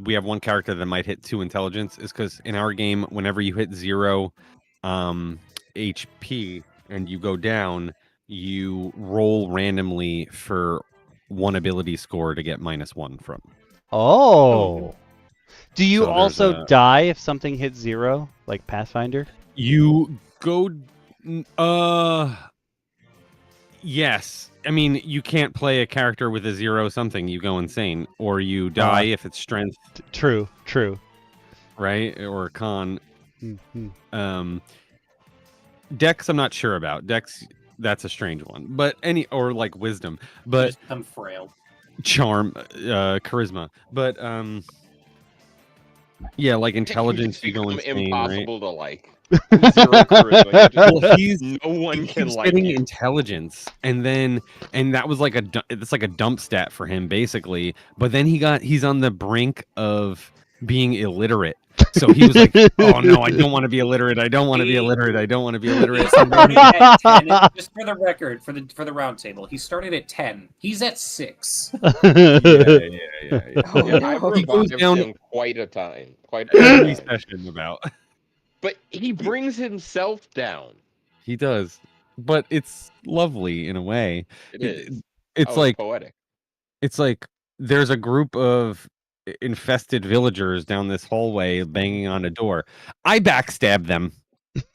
we have one character that might hit 2 intelligence is because in our game, whenever you hit 0 HP and you go down, you roll randomly for 1 ability score to get -1 from. Oh. Do you So there's also die if something hits 0, like Pathfinder? You go yes. I mean, you can't play a character with a 0 something, you go insane, or you die if it's strength, True. right? Or con. Mhm. Dex I'm not sure about. Dex that's a strange one. But or like wisdom, but Just become frail. charm, charisma, but yeah, like intelligence, you go become insane, right? impossible to like. Zero charisma. You just- Well, no one he can keeps like getting you. intelligence, and that was like it's like a dump stat for him basically. But then he's on the brink of being illiterate, so he was like, "Oh no, I don't want to be illiterate. I don't want to be illiterate. I don't want to be He illiterate." started at 10. Just for the record, for the round table, he started at 10. He's at 6. yeah. Oh, Yeah, no. I've He goes revived down him quite a time. Every session about. But he brings himself down. He does, but it's lovely in a way. It is. It's Oh, like poetic. it's like there's a group of infested villagers down this hallway banging on a door. I backstab them.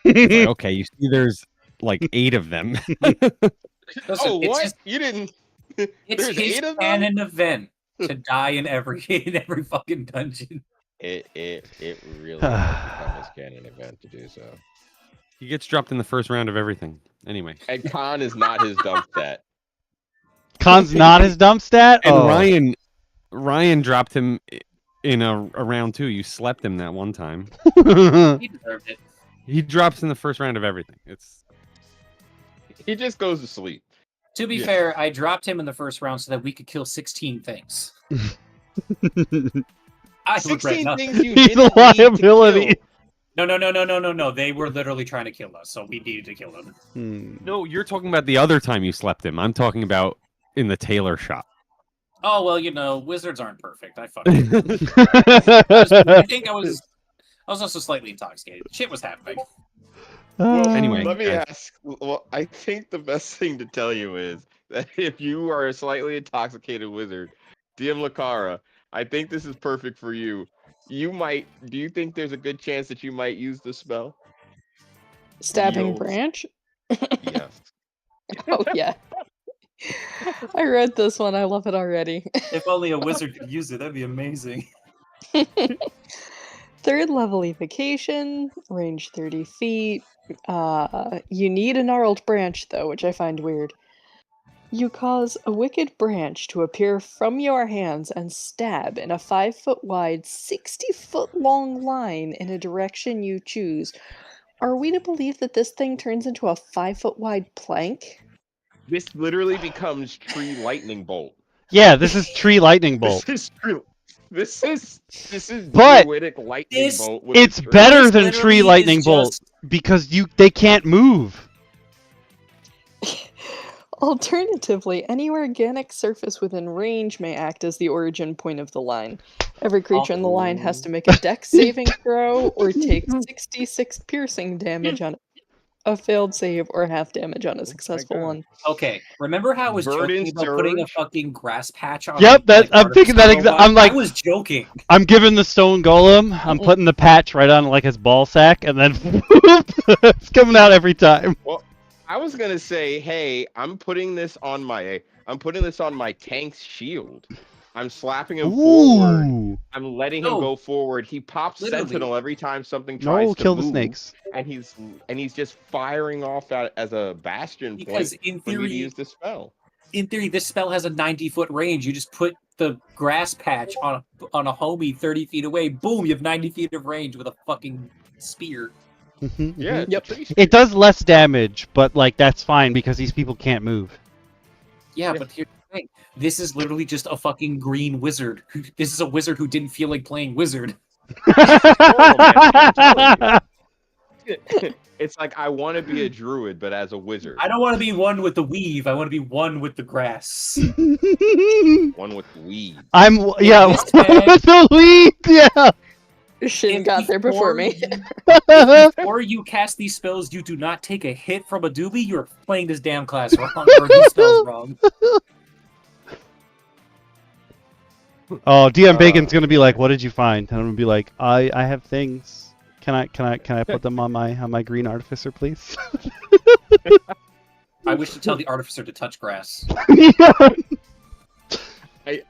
It's like, okay, you see, there's like 8 of them. Listen, Oh, it's what? his, You didn't. it's There's his 8 of them? canon event to die in every fucking dungeon. It really has become his canon event to do so. He gets dropped in the first round of everything. Anyway, And Khan is not his dump stat. Khan's not his dump stat? and Oh. Ryan dropped him in a round 2. You slept him that one time. He deserved it. He drops in the first round of everything. It's He just goes to sleep. To be Yeah. fair, I dropped him in the first round so that we could kill 16 things. I regret 16 nothing. things you He's didn't a need to liability. kill. No. They were literally trying to kill us, so we needed to kill them. no, you're talking about the other time you slept him. I'm talking about in the tailor shop. Oh well, wizards aren't perfect. I fucking. I think I was also slightly intoxicated. Shit was happening. Well, Anyway, let me guys. ask. Well, I think the best thing to tell you is that if you are a slightly intoxicated wizard, DM Lacara, I think this is perfect for you. You might. Do you think there's a good chance that you might use the spell? Stabbing Yields. branch? Yes. Oh, yeah. I read this one. I love it already. If only a wizard could use it, that'd be amazing. 3rd level evocation, range 30 feet. You need a gnarled branch, though, which I find weird. You cause a wicked branch to appear from your hands and stab in a 5-foot wide, 60-foot long line in a direction you choose. Are we to believe that this thing turns into a 5-foot wide plank? This literally becomes tree lightning bolt. Yeah, this is tree lightning bolt. This is true. This is But druidic lightning this- bolt. With It's a tree. better This than literally tree is lightning bolt just- because they can't move. Alternatively, any organic surface within range may act as the origin point of the line. Every creature in the line has to make a dex saving throw or take 66 piercing damage on a failed save or half damage on a successful God. one. Okay, remember how I was Verdant joking about putting a surge? fucking grass patch on? Yep, like, I'm thinking that artificial I'm like, I was joking. I'm giving the stone golem, I'm putting the patch right on like his ball sack, and then it's coming out every time. I was gonna say, hey, I'm putting this on my tank's shield. I'm slapping him forward. Ooh. I'm letting him No. go forward. He pops Literally. sentinel every time something tries No, to kill move, the snakes. and he's just firing off as a bastion Because point in for me to theory, use the spell. this spell has a 90-foot range. You just put the grass patch on a homie 30 feet away. Boom, you have 90 feet of range with a fucking spear. Yeah, it's a Yep. tree spear. It does less damage, but like that's fine because these people can't move. Yeah, Yeah. but here's the thing. This is literally just a fucking green wizard. This is a wizard who didn't feel like playing wizard. It's like I want to be a druid, but as a wizard. I don't want to be one with the weave. I want to be one with the grass. One with weed. Yeah, This man- with the lead, yeah. Shin got there before me. Before you cast these spells, you do not take a hit from a doobie. You're playing this damn class wrong, or these spells wrong. Oh, DM Bacon's gonna be like, "What did you find?" And I'm gonna be like, "I have things. Can I put them on my green artificer, please?" I wish to tell the artificer to touch grass. Yeah.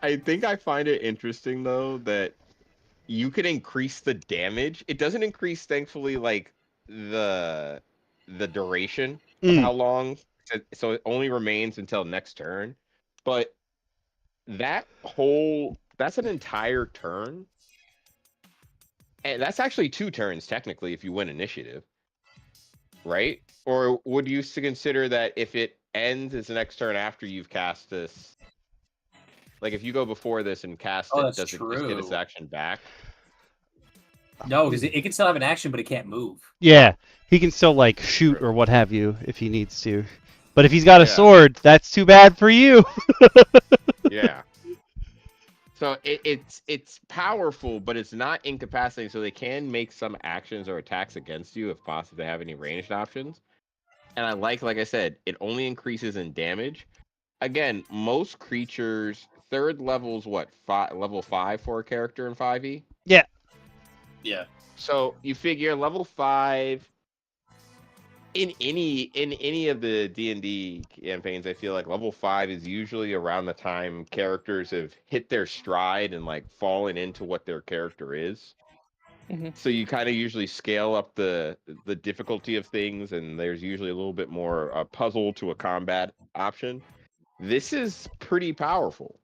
I think I find it interesting though that you can increase the damage. It doesn't increase, thankfully, like the duration of Mm. how long so it only remains until next turn. But that's an entire turn. And that's actually 2 turns technically if you win initiative. Right? Or would you consider that if it ends as the next turn after you've cast this? Like if you go before this and cast it, that's does it just get its true. action back? No, because it can still have an action, but it can't move. Yeah, he can still like shoot or what have you if he needs to. But if he's got a sword, that's too bad for you. Yeah. So it's powerful, but it's not incapacitating. So they can make some actions or attacks against you if possible. They have any ranged options. And I like I said, it only increases in damage. Again, most creatures, 3rd level's what? Level 5 for a character in 5e? Yeah. Yeah. So you figure level 5 in any of the D&D campaigns, I feel like level 5 is usually around the time characters have hit their stride and like fallen into what their character is. Mhm. So you kind of usually scale up the difficulty of things, and there's usually a little bit more a puzzle to a combat option. This is pretty powerful.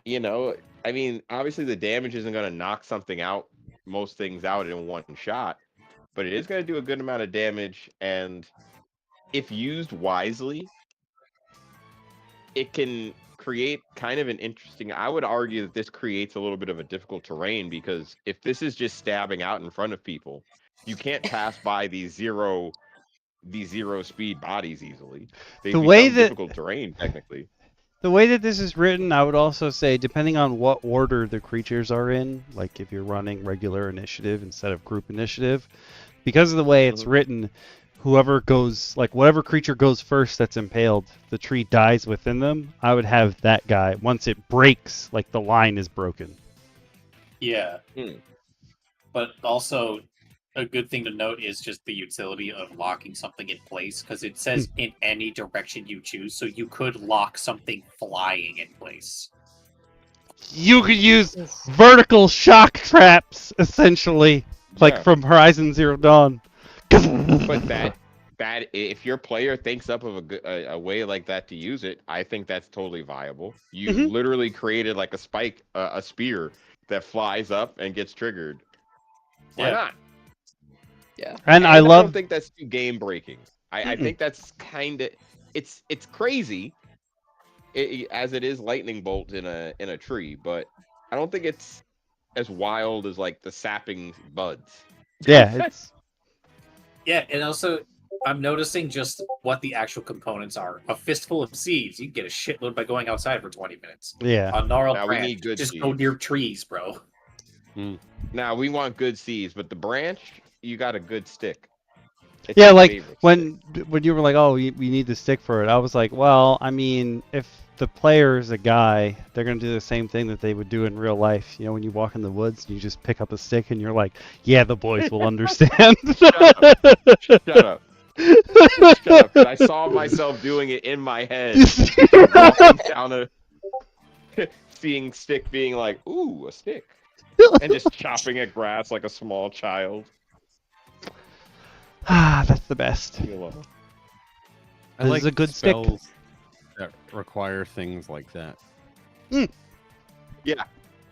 You know, I mean, obviously the damage isn't going to knock most things out in one shot, but it is going to do a good amount of damage, and if used wisely, it can create kind of an interesting. I would argue that this creates a little bit of a difficult terrain, because if this is just stabbing out in front of people, you can't pass by these zero speed bodies easily. They become difficult terrain technically. The way that this is written, I would also say, depending on what order the creatures are in, like if you're running regular initiative instead of group initiative, because of the way it's written, whatever creature goes first that's impaled, the tree dies within them. I would have that guy. Once it breaks, like the line is broken. Yeah. But also, a good thing to note is just the utility of locking something in place, because it says in any direction you choose, so you could lock something flying in place. You could use vertical shock traps, essentially, like from Horizon Zero Dawn. But that if your player thinks up of a way like that to use it, I think that's totally viable. You literally created like a spear that flies up and gets triggered. Why not? Yeah. And I don't think that's too game breaking. I think that's kind of it's crazy, as it is lightning bolt in a tree, but I don't think it's as wild as like the sapping buds. Yeah, it's Yeah, and also I'm noticing just what the actual components are. A fistful of seeds, you can get a shitload by going outside for 20 minutes. Yeah. A gnarled Now we branch, need good just seeds. go near trees, bro. Now we want good seeds, but the branch, you got a good stick. It's yeah, my like favorite when you were like, "Oh, we need the stick for it," I was like, "Well, I mean, if the player is a guy, they're gonna do the same thing that they would do in real life. You know, when you walk in the woods, and you just pick up a stick, and you're like, yeah, the boys will understand." Shut up. Shut up. Shut up. 'Cause I saw myself doing it in my head. Walking down seeing stick being like, ooh, a stick. And just chopping at grass like a small child. Ah, that's the best. I This like is a good stick. spells that require things like that. Yeah.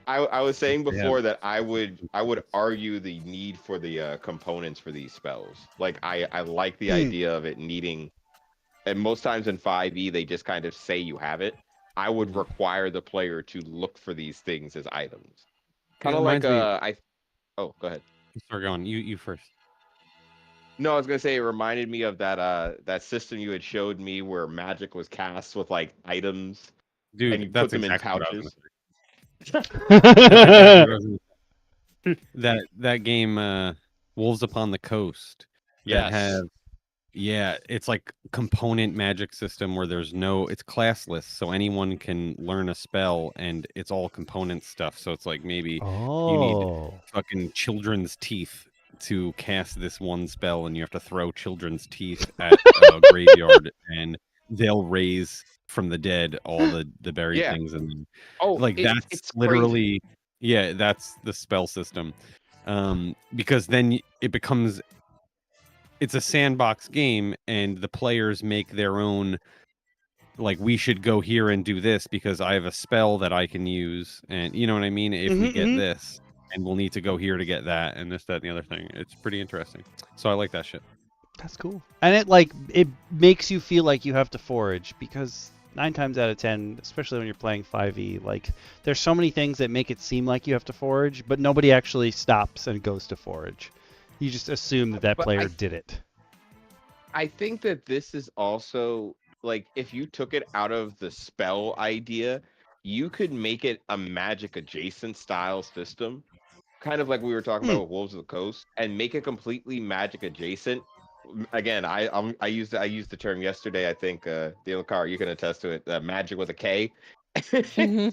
I was saying before that I would argue the need for the components for these spells. Like I like the idea of it needing, and most times in 5e they just kind of say you have it. I would require the player to look for these things as items. Kind of like oh, go ahead. Start going. You first. No, I was gonna say it reminded me of that system you had showed me where magic was cast with like items, Dude, and you that's put them exactly in what I was pouches. that game, Wolves Upon the Coast. Yes. It's like component magic system where it's classless, so anyone can learn a spell, and it's all component stuff. So it's like maybe you need fucking children's teeth to cast this one spell, and you have to throw children's teeth at a graveyard, and they'll raise from the dead all the buried things, and that's literally crazy. That's the spell system. Because then it becomes it's a sandbox game, and the players make their own. Like, we should go here and do this because I have a spell that I can use, and you know what I mean. If we get this, and we'll need to go here to get that, and this, that, and the other thing. It's pretty interesting. So I like that shit. That's cool. And it makes you feel like you have to forage, because 9 times out of 10, especially when you're playing 5e, like, there's so many things that make it seem like you have to forage, but nobody actually stops and goes to forage. You just assume that But player did it. I think that this is also, like, if you took it out of the spell idea, you could make it a magic adjacent style system, kind of like we were talking about with Wolves of the Coast, and make it completely magic adjacent. Again, I used the term yesterday. I think DM Lacara, you can attest to it. Magic with a K. We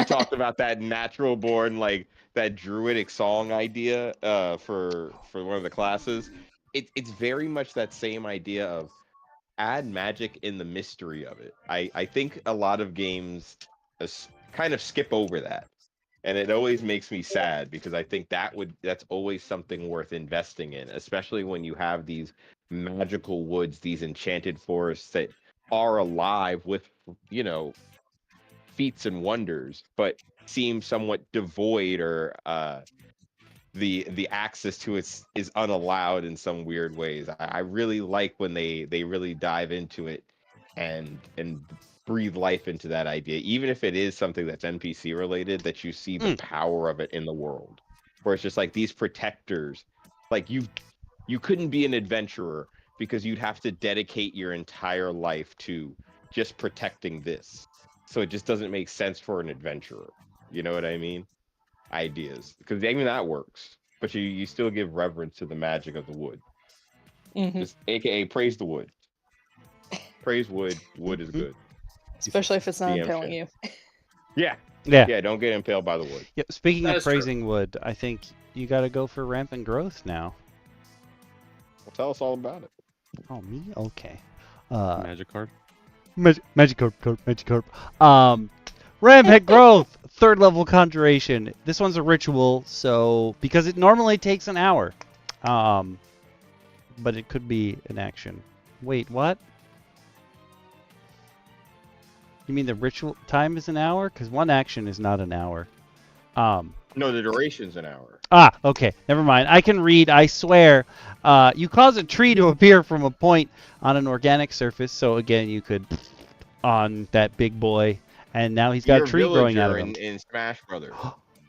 talked about that natural born, like that druidic song idea for one of the classes. It's very much that same idea of add magic in the mystery of it. I think a lot of games kind of skip over that, and it always makes me sad, because I think that's always something worth investing in, especially when you have these magical woods, these enchanted forests that are alive with, you know, feats and wonders, but seem somewhat devoid, or the access to it is unallowed in some weird ways. I really like when they really dive into it and breathe life into that idea, even if it is something that's NPC related, that you see the power of it in the world, where it's just like these protectors, like you couldn't be an adventurer because you'd have to dedicate your entire life to just protecting this. So it just doesn't make sense for an adventurer. You know what I mean? Ideas, because even that works, but you still give reverence to the magic of the wood. Just AKA praise the wood. Praise wood. Wood is good. Especially if it's not DM impaling Shin. you. Yeah, don't get impaled by the wood. Yeah, speaking That of is true. praising wood, I think you got to go for rampant growth now. Well, tell us all about it. Oh, me? Okay. Magic card. Magikarp. Rampant growth, 3rd level conjuration. This one's a ritual, so because it normally takes an hour, but it could be an action. Wait, what? You mean the ritual time is an hour? Because one action is not an hour. No, the duration's an hour. Okay. Never mind. I can read, I swear. You cause a tree to appear from a point on an organic surface. So, again, you could on that big boy. And now he's got You're a tree growing out of him. in Smash Brothers.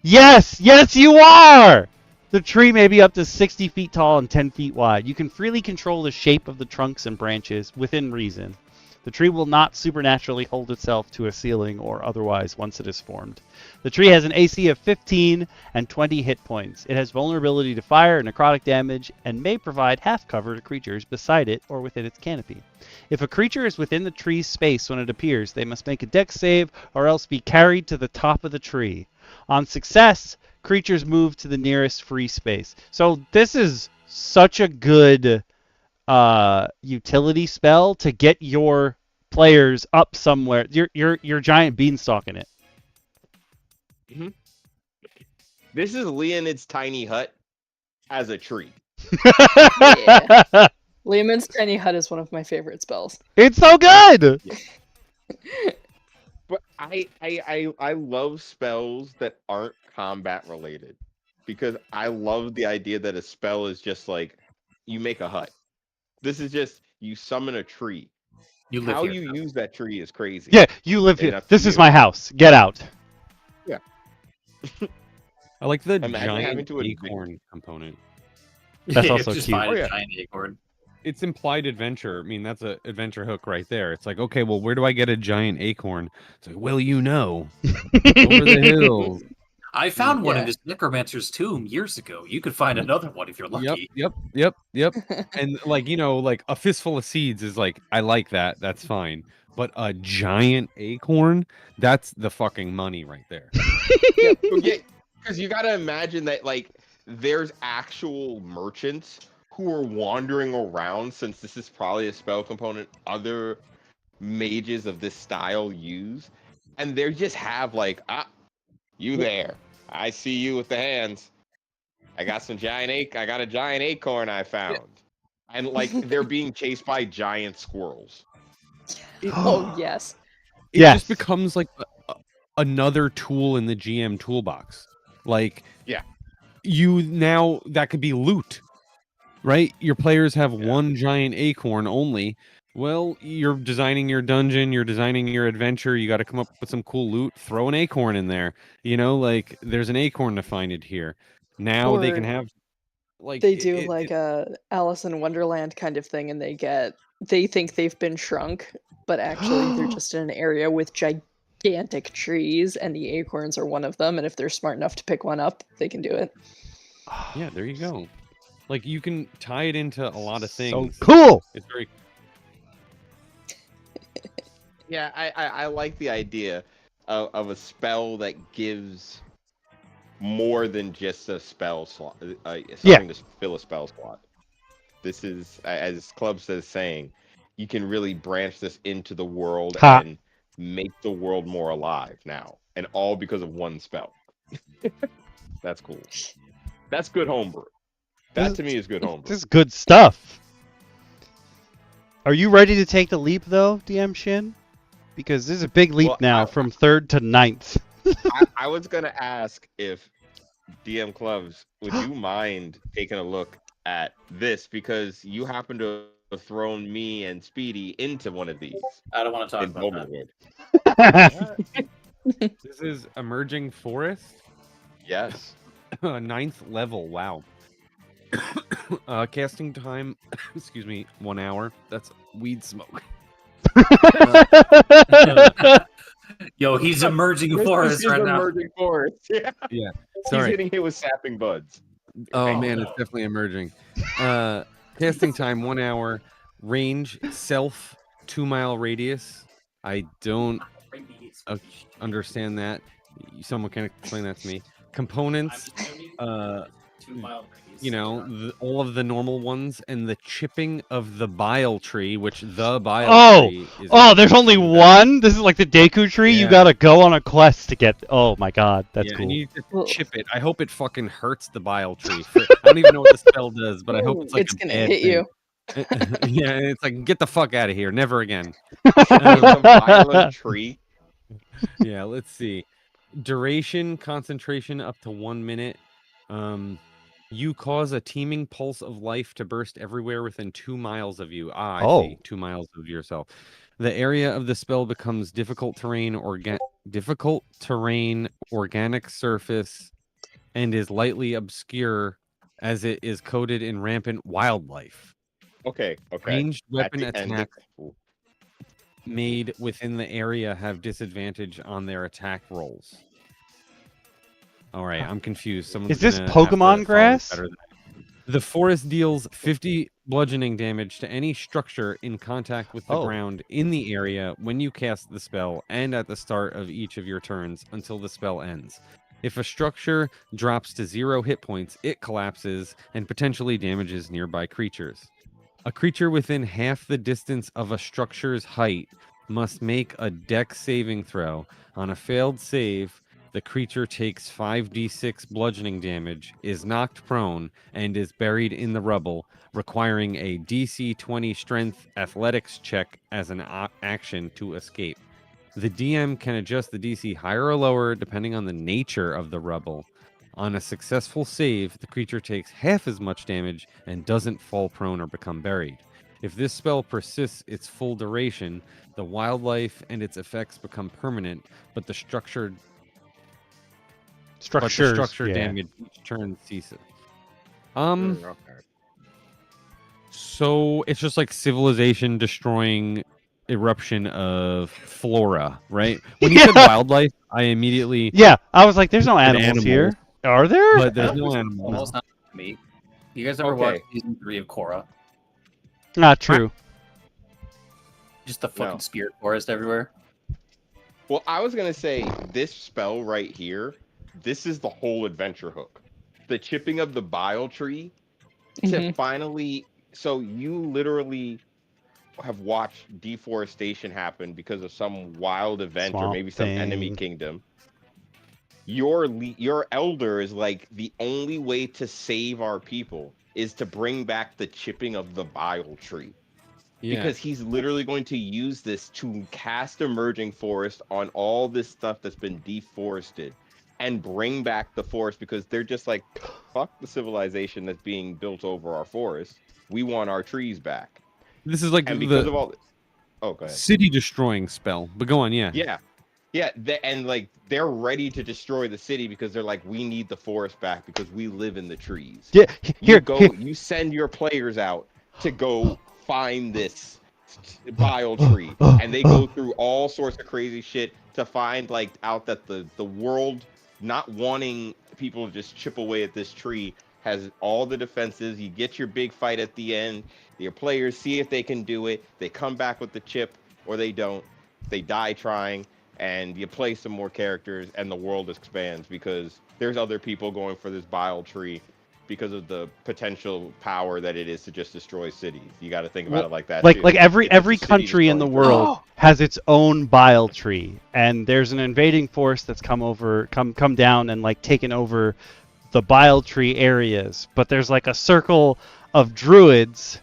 Yes! Yes, you are! The tree may be up to 60 feet tall and 10 feet wide. You can freely control the shape of the trunks and branches within reason. The tree will not supernaturally hold itself to a ceiling or otherwise once it is formed. The tree has an AC of 15 and 20 hit points. It has vulnerability to fire and necrotic damage, and may provide half cover to creatures beside it or within its canopy. If a creature is within the tree's space when it appears, they must make a dex save or else be carried to the top of the tree. On success, creatures move to the nearest free space. So this is such a good utility spell to get your players up somewhere. Your giant beanstalk in it. This is Leonid's tiny hut as a tree. Yeah. Lehman's Tiny Hut is one of my favorite spells. It's so good. But I love spells that aren't combat related, because I love the idea that a spell is just like you make a hut. This is just you summon a tree. You live How here. you use that tree is crazy. Yeah, you live here. Enough This to is you. my house. Get out. I like the Imagine having giant to admit- acorn component. That's Yeah, also just cute. find Oh, a yeah. giant acorn. It's implied adventure. I mean, that's an adventure hook right there. It's like, okay, well, where do I get a giant acorn? It's like, well, you know, over the hills. I found one in Yeah. this necromancer's tomb years ago. You could find another one if you're lucky. Yep. And like, you know, like a fistful of seeds is like, I like that. That's fine. But a giant acorn, that's the fucking money right there. Yeah, because you got to imagine that, like, there's actual merchants who are wandering around, since this is probably a spell component other mages of this style use, and they just have like, you there? I see you with the hands. I got a giant acorn I found. And like they're being chased by giant squirrels. Oh yes. It Yes. just becomes like another tool in the GM toolbox. Like, Yeah. you now that could be loot, right? Your players have Yeah. one giant acorn only. Well, you're designing your dungeon, you're designing your adventure, you got to come up with some cool loot, throw an acorn in there. You know, like there's an acorn to find it here. Now they can Or have like they do like a Alice in Wonderland kind of thing, and they think they've been shrunk, but actually they're just in an area with gigantic trees, and the acorns are one of them. And if they're smart enough to pick one up, they can do it. yeah, there you go. Like you can tie it into a lot of things. So cool. It's very Yeah, I like the idea of a spell that gives more than just a spell slot, something to fill a spell slot. This is, as Club says, saying you can really branch this into the world and make the world more alive now, and all because of one spell. That's cool. That's good homebrew. That to me is good homebrew. This is good stuff. Are you ready to take the leap though, DM Shin? Because there's a big leap now from 3rd to 9th. I was gonna ask if DM Clubs, would you mind taking a look at this, because you happen to have thrown me and Speedy into one of these. I don't want to talk in about that. This is Emerging Forest. Yes. 9th level. Wow. Casting time, excuse me, 1 hour. That's weed smoke. Yo, he's emerging forest right now. Emerging forest. Yeah. Yeah. He's Sorry. hitting it with sapping buds. Oh man, it's definitely emerging. Casting time 1 hour. Range self 2 mile radius. I don't understand that. Someone can explain that to me. Components. You know, all of the normal ones, and the chipping of the bile tree, which the bile tree is. Oh, there's only one? This is like the Deku tree? Yeah. You gotta go on a quest to get... Oh my god, that's yeah, cool. And you just chip it. I hope it fucking hurts the bile tree. I don't even know what the spell does, but I hope it's like it's a gonna bad hit thing. you. Yeah, and it's like, get the fuck out of here. Never again. It's a violent tree. Yeah, let's see. Duration, concentration up to 1 minute. You cause a teeming pulse of life to burst everywhere within 2 miles of you. I see. 2 miles of yourself. The area of the spell becomes difficult terrain, organic surface, and is lightly obscure as it is coated in rampant wildlife. Okay. Ranged weapon At the end, attacks made within the area have disadvantage on their attack rolls. All right, I'm confused. Someone's Is this gonna have to Pokemon follow this grass? better than I do. The forest deals 50 bludgeoning damage to any structure in contact with the ground in the area when you cast the spell and at the start of each of your turns until the spell ends. If a structure drops to 0 hit points, it collapses and potentially damages nearby creatures. A creature within half the distance of a structure's height must make a dex saving throw. On a failed save, the creature takes 5d6 bludgeoning damage, is knocked prone, and is buried in the rubble, requiring a DC 20 strength athletics check as an action to escape. The DM can adjust the DC higher or lower depending on the nature of the rubble. On a successful save, the creature takes half as much damage and doesn't fall prone or become buried. If this spell persists its full duration, the wildlife and its effects become permanent, but the structure damage each turn ceases. So it's just like civilization destroying eruption of flora, right? When you said wildlife, I immediately I was like, there's no animals here. Are there? But there's no animals. Almost not me. You guys ever watch season 3 of Korra? Not true. Just the fucking spirit forest everywhere. Well, I was gonna say this spell right here. This is the whole adventure hook. The chipping of the bile tree to finally. So you literally have watched deforestation happen because of some wild event or maybe some enemy kingdom. Your elder is like, the only way to save our people is to bring back the chipping of the bile tree. Yeah. Because he's literally going to use this to cast emerging forest on all this stuff that's been deforested and bring back the forest, because they're just like, fuck the civilization that's being built over our forest. We want our trees back. This is like And because the of all oh, go ahead. city destroying spell. But go on, yeah. Yeah, and like they're ready to destroy the city because they're like, we need the forest back because we live in the trees. Yeah, You send your players out to go find this bile tree, and they go through all sorts of crazy shit to find like out that the world not wanting people to just chip away at this tree has all the defenses. You get your big fight at the end. Your players see if they can do it. They come back with the chip, or they don't. They die trying, and you play some more characters, and the world expands because there's other people going for this bile tree because of the potential power that it is to just destroy cities. You got to think about it like that. Like too. like every It's a every city country in the destroying thing. world has its own bile tree, and there's an invading force that's come down and like taken over the bile tree areas. But there's like a circle of druids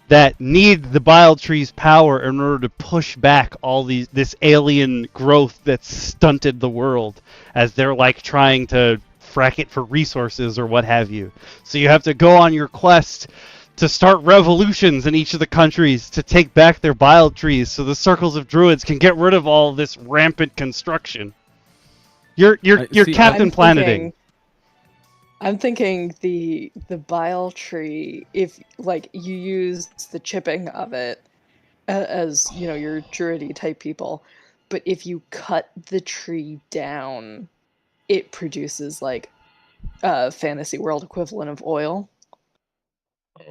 that need the bile tree's power in order to push back all this alien growth that's stunted the world, as they're like trying to frack it for resources or what have you. So you have to go on your quest to start revolutions in each of the countries to take back their bile trees so the circles of druids can get rid of all this rampant construction. You're see, Captain Planeting. I'm thinking the bile tree, if like you use the chipping of it as you know your druidy type people, but if you cut the tree down, it produces like a fantasy world equivalent of oil.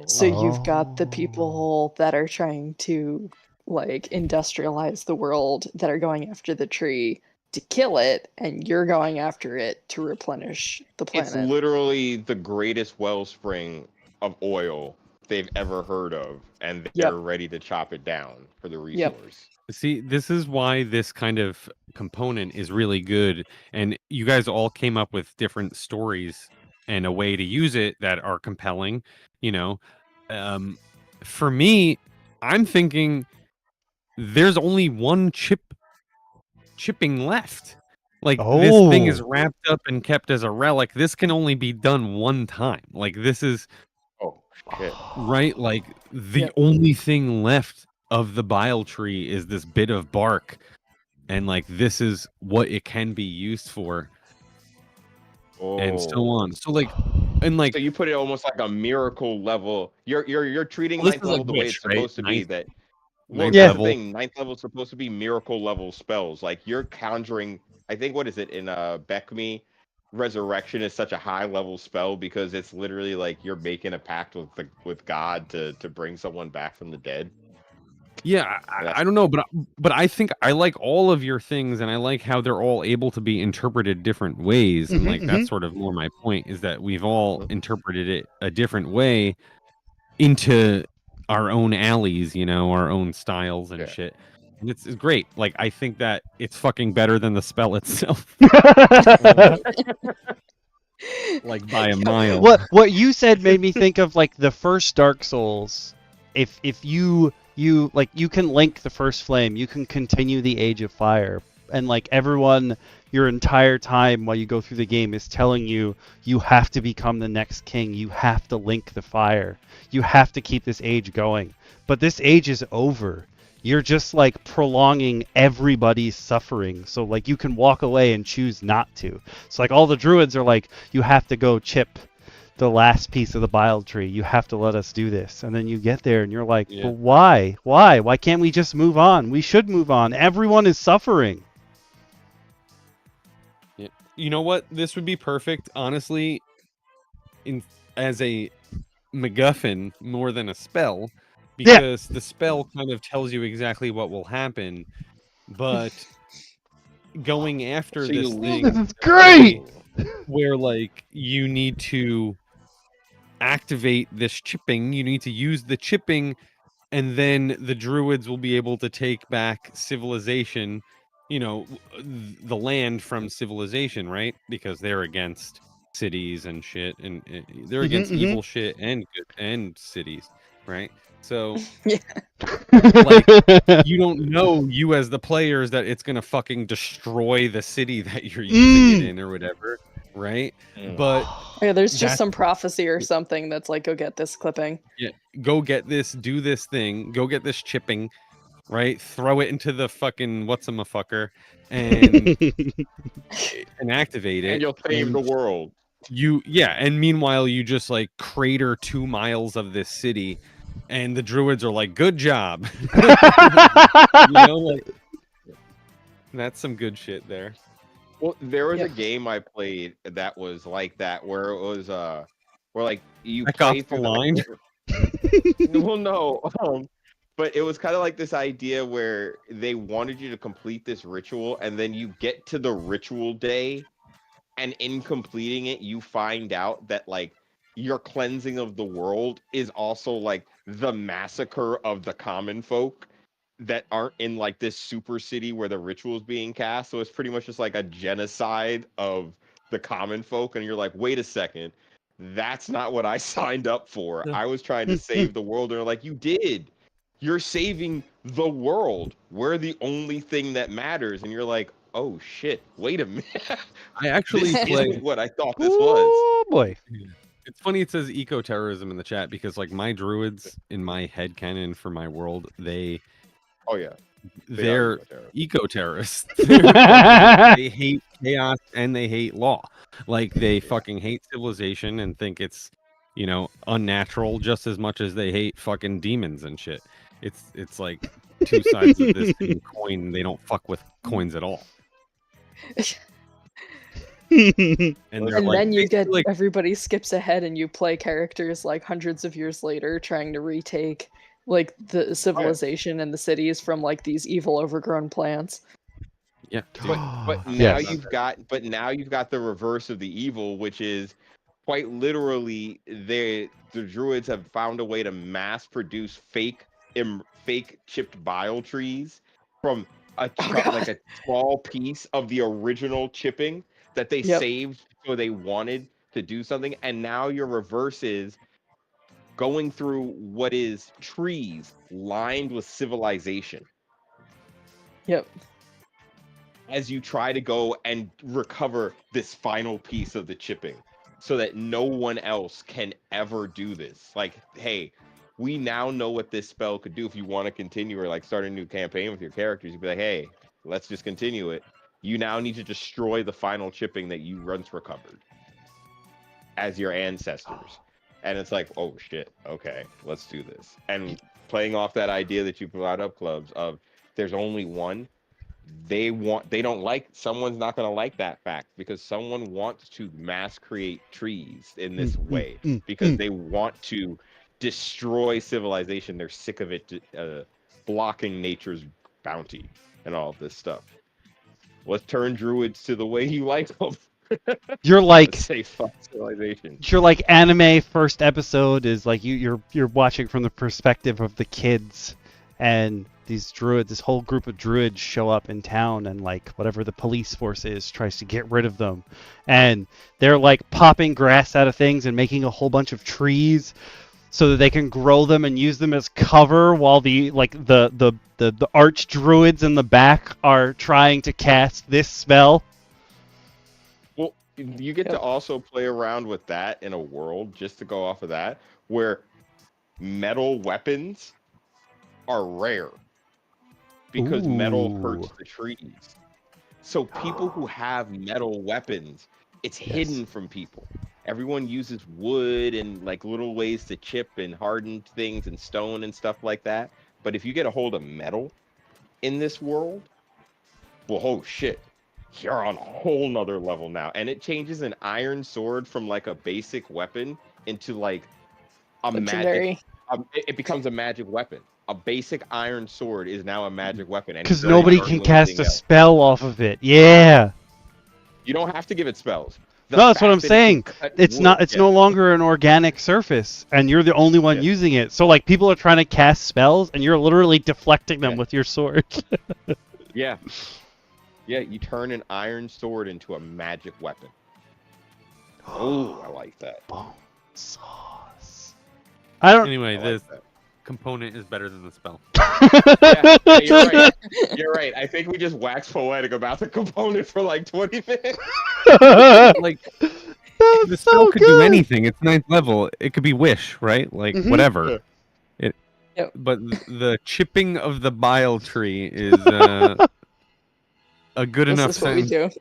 So you've got the people that are trying to like industrialize the world that are going after the tree to kill it, and you're going after it to replenish the planet. It's literally the greatest wellspring of oil they've ever heard of, and they're ready to chop it down for the resource. See, this is why this kind of component is really good, and you guys all came up with different stories and a way to use it that are compelling. You know, for me, I'm thinking there's only one chipping left. Like this thing is wrapped up and kept as a relic. This can only be done one time. Like this is Shit. right. Like the only thing left of the bile tree is this bit of bark, and like this is what it can be used for, and so on. So like, and like, so you put it almost like a miracle level. You're treating Well, this ninth is level like the way Wish, it's supposed to be. right? That Ninth that's level. the thing. Ninth level is supposed to be miracle level spells. Like you're conjuring. I think what is it in Beckme? Resurrection is such a high level spell because it's literally like you're making a pact with God to bring someone back from the dead. Yeah, I don't know, but I think I like all of your things, and I like how they're all able to be interpreted different ways, and like that's sort of more my point, is that we've all interpreted it a different way into our own alleys, you know, our own styles and shit. And it's great. Like I think that it's fucking better than the spell itself. Like by a mile. What you said made me think of like the first Dark Souls. If you like, you can link the first flame, you can continue the Age of Fire, and like everyone your entire time while you go through the game is telling you have to become the next king, you have to link the fire, you have to keep this age going. But this age is over. You're just like prolonging everybody's suffering. So like you can walk away and choose not to. So like all the druids are like, you have to go chip the last piece of the bile tree. You have to let us do this. And then you get there and you're like, but why? Why can't we just move on? We should move on. Everyone is suffering. Yeah. You know what? This would be perfect, honestly, as a MacGuffin more than a spell, because the spell kind of tells you exactly what will happen, but going after this thing, this is great, where like you need to activate this chipping, you need to use the chipping, and then the druids will be able to take back civilization, you know, the land from civilization, right? Because they're against cities and shit, and they're against evil shit and good and cities, right? So like you don't know, you as the players, that it's gonna fucking destroy the city that you're using it in or whatever, right? But Yeah, there's just that's- some prophecy or something that's like, go get this clipping. yeah, go get this, do this thing, go get this chipping, right? Throw it into the fucking what's-a-fucker and activate it, And you'll save the world. And meanwhile you just like crater 2 miles of this city, and the druids are like, good job. You know, like that's some good shit there. Well, there was a game I played that was like that, where it was where like you Back play off the through line. well, no, but it was kind of like this idea where they wanted you to complete this ritual, and then you get to the ritual day, and in completing it, you find out that like your cleansing of the world is also like the massacre of the common folk that aren't in like this super city where the ritual is being cast. So it's pretty much just like a genocide of the common folk, and you're like, wait a second, that's not what I signed up for. I was trying to save the world. And they're like, you did. You're saving the world. We're the only thing that matters. And you're like, oh shit, wait a minute. I actually This played isn't what I thought this was. Oh boy. It's funny it says eco-terrorism in the chat, because like my druids in my head canon for my world, Oh yeah. they're eco-terrorists. eco-terrorists. They hate chaos and they hate law. Like they fucking hate civilization and think it's, you know, unnatural just as much as they hate fucking demons and shit. It's like two sides of this same coin. They don't fuck with coins at all. And Then you get everybody skips ahead and you play characters like hundreds of years later trying to retake like the civilization and the cities from like these evil overgrown plants. Yeah. But now you've got the reverse of the evil, which is quite literally the druids have found a way to mass produce fake chipped bile trees from like a small piece of the original chipping that they saved, so they wanted to do something. And now your reverse is going through what is trees lined with civilization. Yep. As you try to go and recover this final piece of the chipping, so that no one else can ever do this. Like, hey, we now know what this spell could do. If you want to continue or like start a new campaign with your characters, you'd be like, hey, let's just continue it. You now need to destroy the final chipping that you once recovered as your ancestors. And it's like, oh shit, okay, let's do this. And playing off that idea that you brought up, Clubs, of there's only one, someone's not going to like that fact, because someone wants to mass create trees in this way because they want to destroy civilization. They're sick of it blocking nature's bounty and all of this stuff. Let's turn druids to the way you like them. You're like say fuck civilization. You're like anime first episode is like you're watching from the perspective of the kids, and these druids, this whole group of druids show up in town, and like whatever the police force is tries to get rid of them, and they're like popping grass out of things and making a whole bunch of trees so that they can grow them and use them as cover, while the arch druids in the back are trying to cast this spell. Well, you get to also play around with that in a world, just to go off of that, where metal weapons are rare because metal hurts the trees. So people who have metal weapons, it's hidden from people. Everyone uses wood and like little ways to chip and harden things and stone and stuff like that. But if you get a hold of metal in this world, well, oh shit, you're on a whole nother level now. And it changes an iron sword from like a basic weapon into like a magic. It becomes a magic weapon. A basic iron sword is now a magic weapon. Because nobody can cast a spell off of it. Yeah. You don't have to give it spells. No, that's what I'm saying. It's not. It's no longer an organic surface, and you're the only one using it. So like people are trying to cast spells, and you're literally deflecting them with your sword. Yeah. You turn an iron sword into a magic weapon. Oh, I like that. Bone sauce. I don't. Anyway, I this like that. component is better than the spell. Yeah, you're right. You're right. I think we just waxed poetic about the component for like 20 minutes. Like, That's the spell so could good. do anything. It's 9th level. It could be wish, right? Like Mhm. whatever. Yep. But the chipping of the bile tree is a good This enough is what we sentence. do.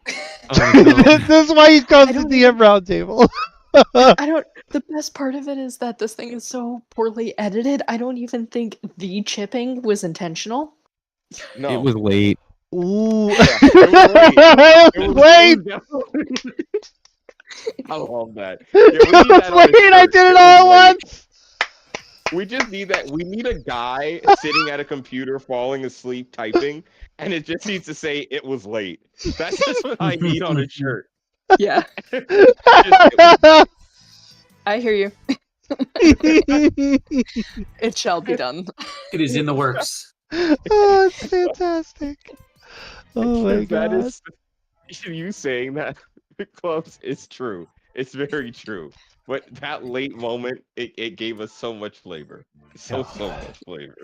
on its own. This is why he comes I to don't DM Roundtable. I don't. The best part of it is that this thing is so poorly edited. I don't even think the chipping was intentional. No, It was late. Ooh. Yeah, it was late. It was Wait. definitely- I love that. Yeah, we need that on a Wait, I shirt. did it was all at late. once. We just need that. We need a guy sitting at a computer, falling asleep, typing, and it just needs to say "it was late." That's just what I need on a shirt. Yeah, Just, I hear you. It shall be done. It is in the works. Oh, it's fantastic. Oh my that god. is you saying that, Clubs, it's true. It's very true. But that late moment, it gave us so much flavor. So much flavor.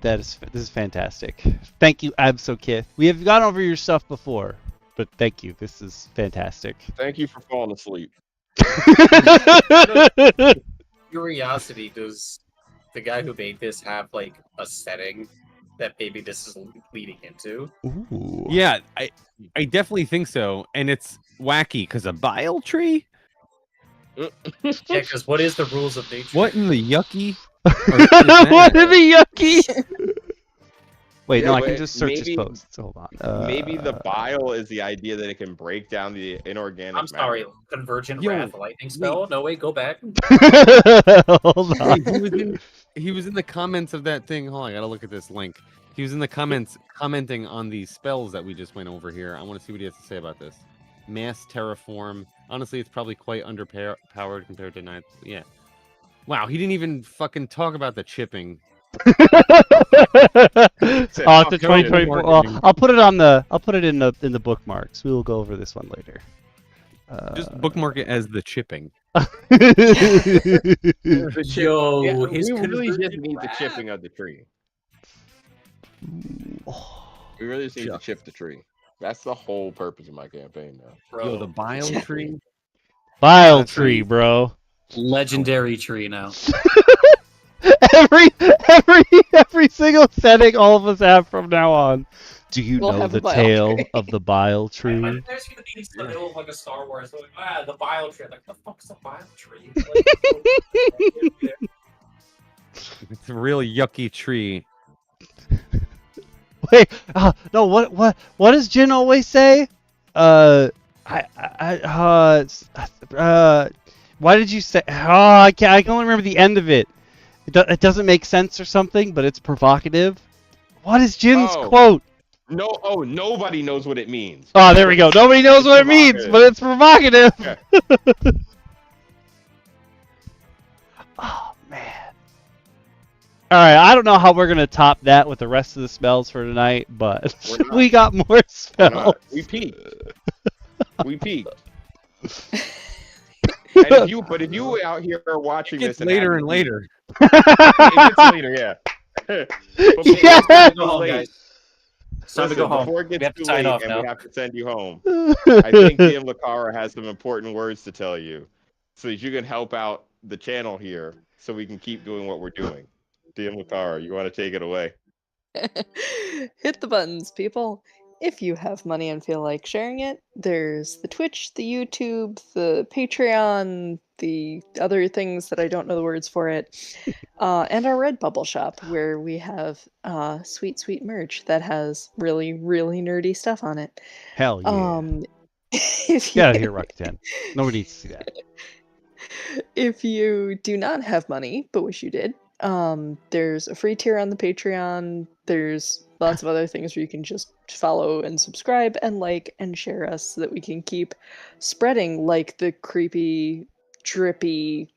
This is fantastic. Thank you, Absokith. We have gone over your stuff before, but thank you. This is fantastic. Thank you for falling asleep. Curiosity, does the guy who made this have like a setting that maybe this is leading into? Ooh. Yeah, I definitely think so. And it's wacky because a bile tree? Yeah, because what is the rules of nature? What in the yucky? What in the yucky? Wait, Yeah, no, I can but just search maybe- his posts. Hold on. Maybe the bile is the idea that it can break down the inorganic I'm sorry, matter. convergent Yo, wrath lightning spell? No, wait, go back. Hold on. He was in the comments of that thing. Hold on, I gotta look at this link. He was in the comments commenting on these spells that we just went over here. I want to see what he has to say about this. Mass terraform. Honestly, it's probably quite underpowered compared to 9th. Yeah. Wow, he didn't even fucking talk about the chipping. After 2024. Well, I'll put it on the. I'll put it in the bookmarks. We will go over this one later. Just bookmark it as the chipping. Yo, Yeah, his we really just convergent need the wrath. chipping of the tree. We really just need to chip the tree. That's the whole purpose of my campaign now. Bro, Yo, the bile Yeah. tree. Bile tree, bro. Legendary tree now. every single setting all of us have from now on. Do you We'll know have the a bile tale tree. of the bile tree? There's gonna be some middle of like a Star Wars, like, the bile tree. Like, the fuck's a bile tree? Like, It's a real yucky tree. Wait, no. What does Jin always say? Why did you say? I can only remember the end of it. It doesn't make sense or something, but it's provocative. What is Jin's Oh. quote? No, nobody knows what it means. Oh, there we go. Nobody knows what it means, provocative. but it's provocative. Yeah. Oh man. All right, I don't know how we're gonna top that with the rest of the spells for tonight, but We're not. we got more Why spells. not? We peaked. We peaked. And if you out here are watching It gets this later haven't and later. it gets later, yeah. But before Yeah. it gets Go home, late, guys. It's time to listen, go home. before it We gets have to too sign late off and now. we have to send you home, I think DM Lacara has some important words to tell you, so that you can help out the channel here, so we can keep doing what we're doing. DM Lacara, you want to take it away? Hit the buttons, people. If you have money and feel like sharing it, there's the Twitch, the YouTube, the Patreon, the other things that I don't know the words for it, and our Redbubble shop, where we have sweet, sweet merch that has really, really nerdy stuff on it. Hell yeah. If Get out of here, Rakuten. Nobody needs to see that. If you do not have money but wish you did, there's a free tier on the Patreon. There's lots of other things where you can just follow and subscribe and like and share us so that we can keep spreading like the creepy, drippy,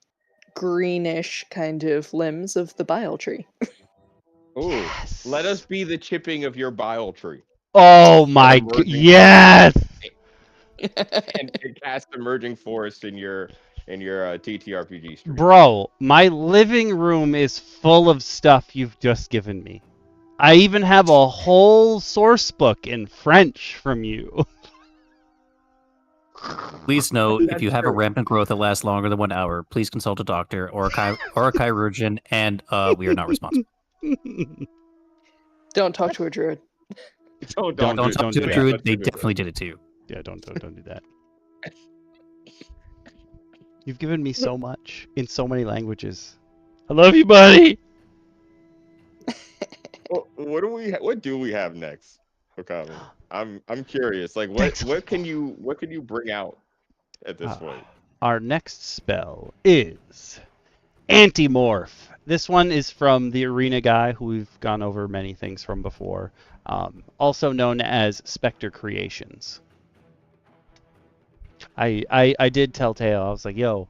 greenish kind of limbs of the bile tree. Ooh, Yes. let us be the chipping of your bile tree. Oh my Emerging. yes. and cast Emerging Forest in your TTRPG stream. Bro, my living room is full of stuff you've just given me. I even have a whole source book in French from you. Please note, if That's you have a true. rampant growth that lasts longer than 1 hour, please consult a doctor or a chirurgeon, and we are not responsible. Don't talk to a druid. Don't Don't do talk that. to a druid. Don't They do that. definitely did it to you. Yeah, don't do that. You've given me so much in so many languages. I love you, buddy. What do we have next, Hokami? I'm curious. Like what can you bring out at this point? Our next spell is Antimorph. This one is from TheArenaGuy, who we've gone over many things from before, also known as Spectre Creations. I did tell Teo, I was like, yo,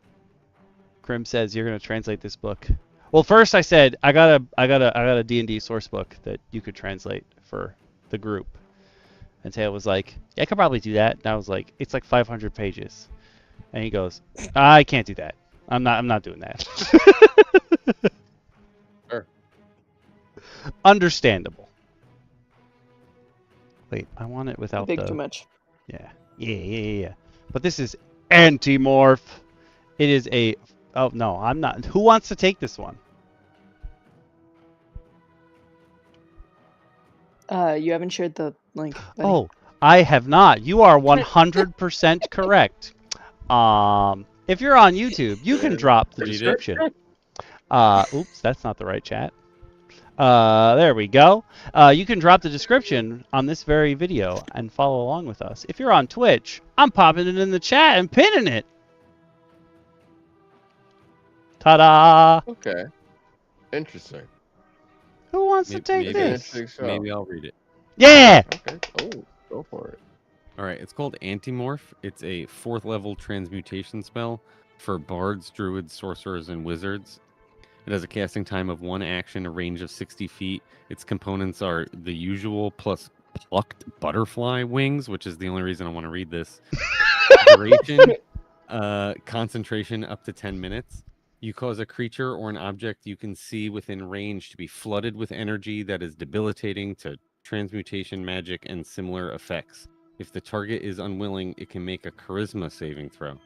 Krim says you're gonna translate this book. Well, first I said I got a D&D source book that you could translate for the group. And Teo was like, yeah, I could probably do that. And I was like, it's like 500 pages. And he goes, I can't do that. I'm not doing that. Sure. Understandable. Wait, I want it without Big the... too much. Yeah. But this is Antimorph. It is a... Oh, no, I'm not. Who wants to take this one? You haven't shared the link. Buddy. Oh, I have not. You are 100% correct. If you're on YouTube, you can drop the Read it. description. Oops, that's not the right chat. There we go. You can drop the description on this very video and follow along with us. If you're on Twitch, I'm popping it in the chat and pinning it. Ta-da! Okay. Interesting. Who wants to take Maybe, this? Interesting show. maybe I'll read it. Yeah! Okay. Oh, go for it. All right, it's called Antimorph. It's a 4th level transmutation spell for bards, druids, sorcerers, and wizards. It has a casting time of 1 action, a range of 60 feet. Its components are the usual plus plucked butterfly wings, which is the only reason I want to read this. Duration, concentration up to 10 minutes. You cause a creature or an object you can see within range to be flooded with energy that is debilitating to transmutation magic and similar effects. If the target is unwilling, it can make a charisma saving throw.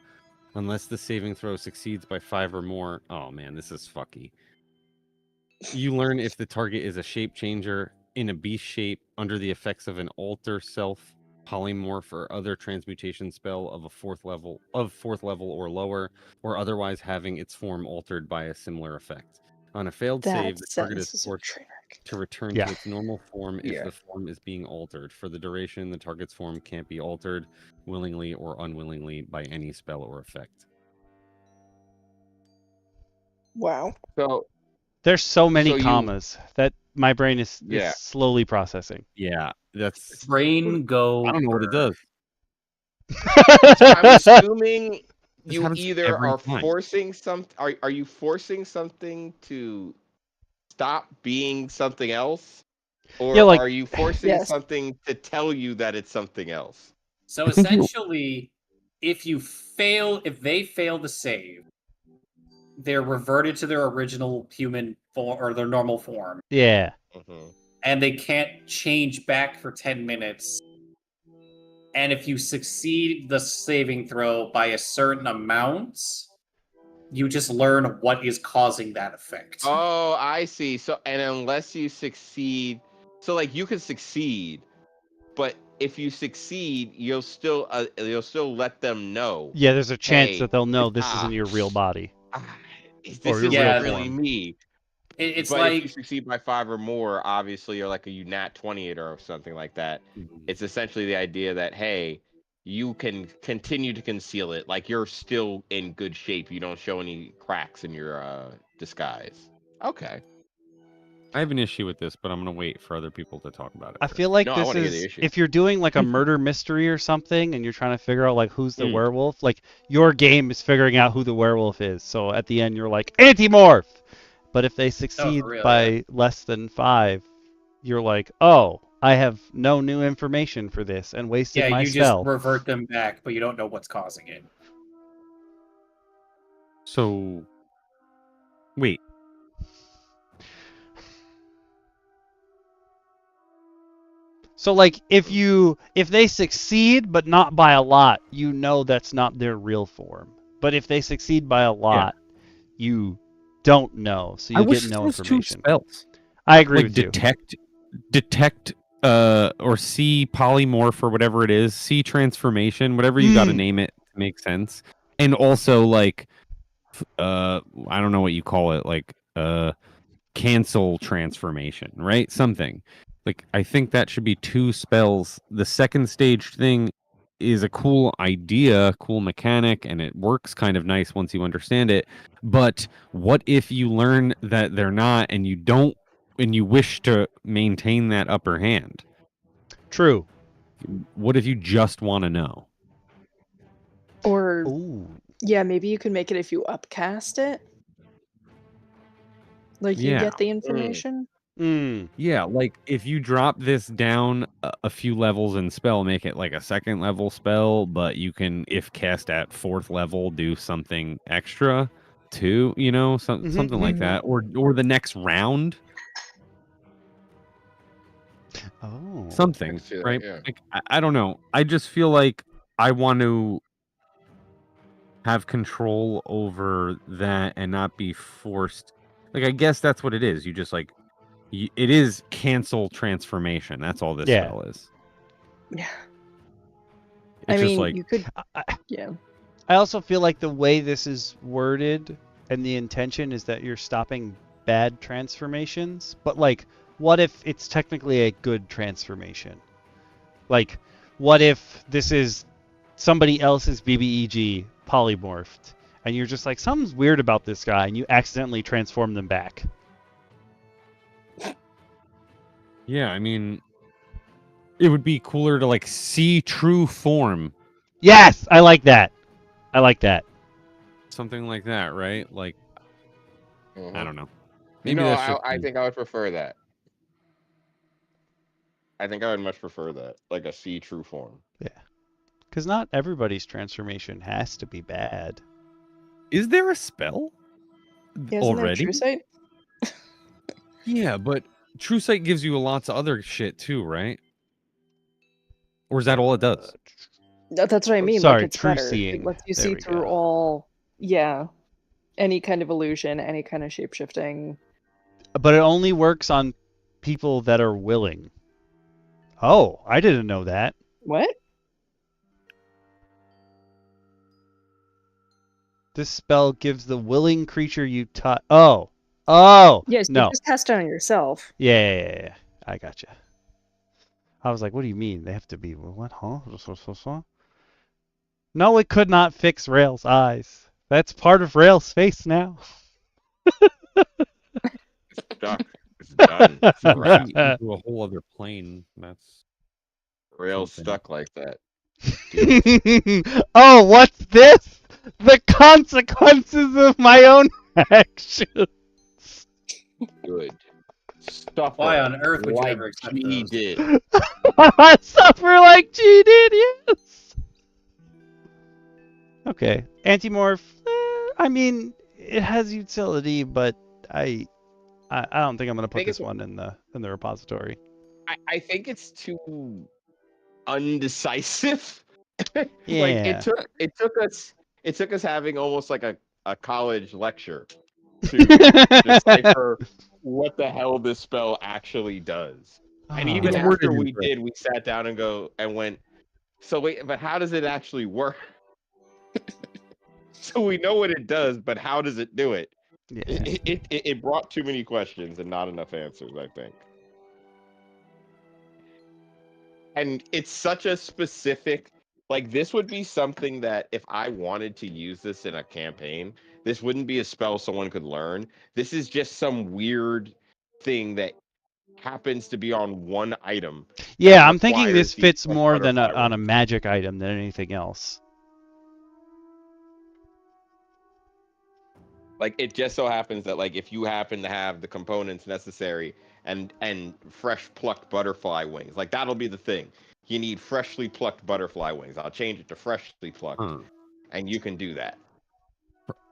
Unless the saving throw succeeds by 5 or more... Oh man, this is fucky. You learn if the target is a shape changer in a beast shape under the effects of an alter self, polymorph, or other transmutation spell of a 4th level or lower, or otherwise having its form altered by a similar effect. On a failed save, the target is forced to return to its normal form if the form is being altered. For the duration, the target's form can't be altered willingly or unwillingly by any spell or effect. Wow. So There's so many So you- commas that my brain is slowly processing. Yeah, that's... Brain go. I don't know what it does. I'm assuming This you happens either every are time. forcing are you forcing something to stop being something else? Or Yeah, like- are you forcing Yes. something to tell you that it's something else? So I think you- essentially, if they fail to save, they're reverted to their original human form or their normal form, Yeah. and they can't change back for 10 minutes. And if you succeed the saving throw by a certain amount, you just learn what is causing that effect. Oh, I see. So, and unless you succeed, so like you can succeed, but if you succeed, you'll still let them know. Yeah, there's a chance Hey, that they'll know this isn't your real body. This Or your isn't real really form. me. It's But like if you succeed by 5 or more, obviously you're like a nat 20 or something like that. It's essentially the idea that, hey, you can continue to conceal it. Like you're still in good shape. You don't show any cracks in your disguise. Okay. I have an issue with this, but I'm going to wait for other people to talk about it. I first. feel like No, I this wanna hear the is issue. if you're doing like a murder mystery or something and you're trying to figure out like who's the Mm. werewolf, like your game is figuring out who the werewolf is. So at the end you're like Antimorph. But if they succeed real, by less than 5, you're like, "Oh, I have no new information for this and wasted Yeah, my you spell. just revert them back, but you don't know what's causing it. So, wait. So like if they succeed but not by a lot, you know that's not their real form. But if they succeed by a lot, you don't know, so I you wish get there no was 2 information. spells. I agree Like with you. detect, or see polymorph or whatever it is, see transformation, whatever you got to name it to make sense. And also like, I don't know what you call it, like cancel transformation, right? Something. Like I think that should be 2 spells. The second stage thing is a cool idea, cool mechanic, and it works kind of nice once you understand it. But what if you learn that they're not and you don't and you wish to maintain that upper hand? True. What if you just want to know? Or Ooh. yeah, maybe you could make it if you upcast it. Like you Yeah. get the information. Yeah, like if you drop this down a few levels in spell, make it like a 2nd level spell, but you can, if cast at 4th level, do something extra too, you know, something like that, or the next round, Oh. something, see that, right? yeah. Like I don't know. I just feel like I want to have control over that and not be forced. Like I guess that's what it is. You just like. It is cancel transformation. That's all this spell is. Yeah. It's I just mean, like you could. I Yeah. also feel like the way this is worded and the intention is that you're stopping bad transformations, but like what if it's technically a good transformation? Like what if this is somebody else's BBEG polymorphed and you're just like something's weird about this guy and you accidentally transform them back? yeah, I mean, it would be cooler to like see true form, Yes, I like that. I like that. something like that, right? Like I don't know. Maybe No, that's just I me. think I would prefer that. I think I would much prefer that, like a see true form. Yeah. Because not everybody's transformation has to be bad. Is there a spell Yeah, isn't there already? True Sight? Yeah, but True Sight gives you lots of other shit too, right? Or is that all it does? That's what I mean. Sorry, like it's true better. seeing. It lets you There see we through go. all. Yeah. Any kind of illusion, any kind of shapeshifting. But it only works on people that are willing. Oh, I didn't know that. What? This spell gives the willing creature you touch. Oh. Oh. Yes, you No. just cast it on yourself. Yeah. I gotcha. I was like, what do you mean? They have to be. What? Huh? No, it could not fix Rail's eyes. That's part of Rail's face now. It's stuck. It's done. It's If wrapped. you into a whole other plane. That's Rail something. stuck like that. Oh, what's this? The consequences of my own actions. Good. Suffer Why on earth would you like ever accept he those? did. I suffer like G did, yes. Okay, Antimorph. I mean, it has utility, but I don't think I'm gonna put think this it's- one in the repository. I think it's too undecisive. Yeah. Like it took us having almost like a college lecture to decipher what the hell this spell actually does. And even Yeah. after Worded we incorrect. did, we sat down and went, so wait, but how does it actually work? So we know what it does, but how does it do it? Yeah. It brought too many questions and not enough answers, I think. And it's such a specific, like this would be something that if I wanted to use this in a campaign, this wouldn't be a spell someone could learn. This is just some weird thing that happens to be on one item. Yeah, I'm thinking this requires the fits plus more than butterfly on a wings. magic item than anything else. Like it just so happens that like if you happen to have the components necessary and fresh plucked butterfly wings, like that'll be the thing. You need freshly plucked butterfly wings. I'll change it to freshly plucked, Huh. and you can do that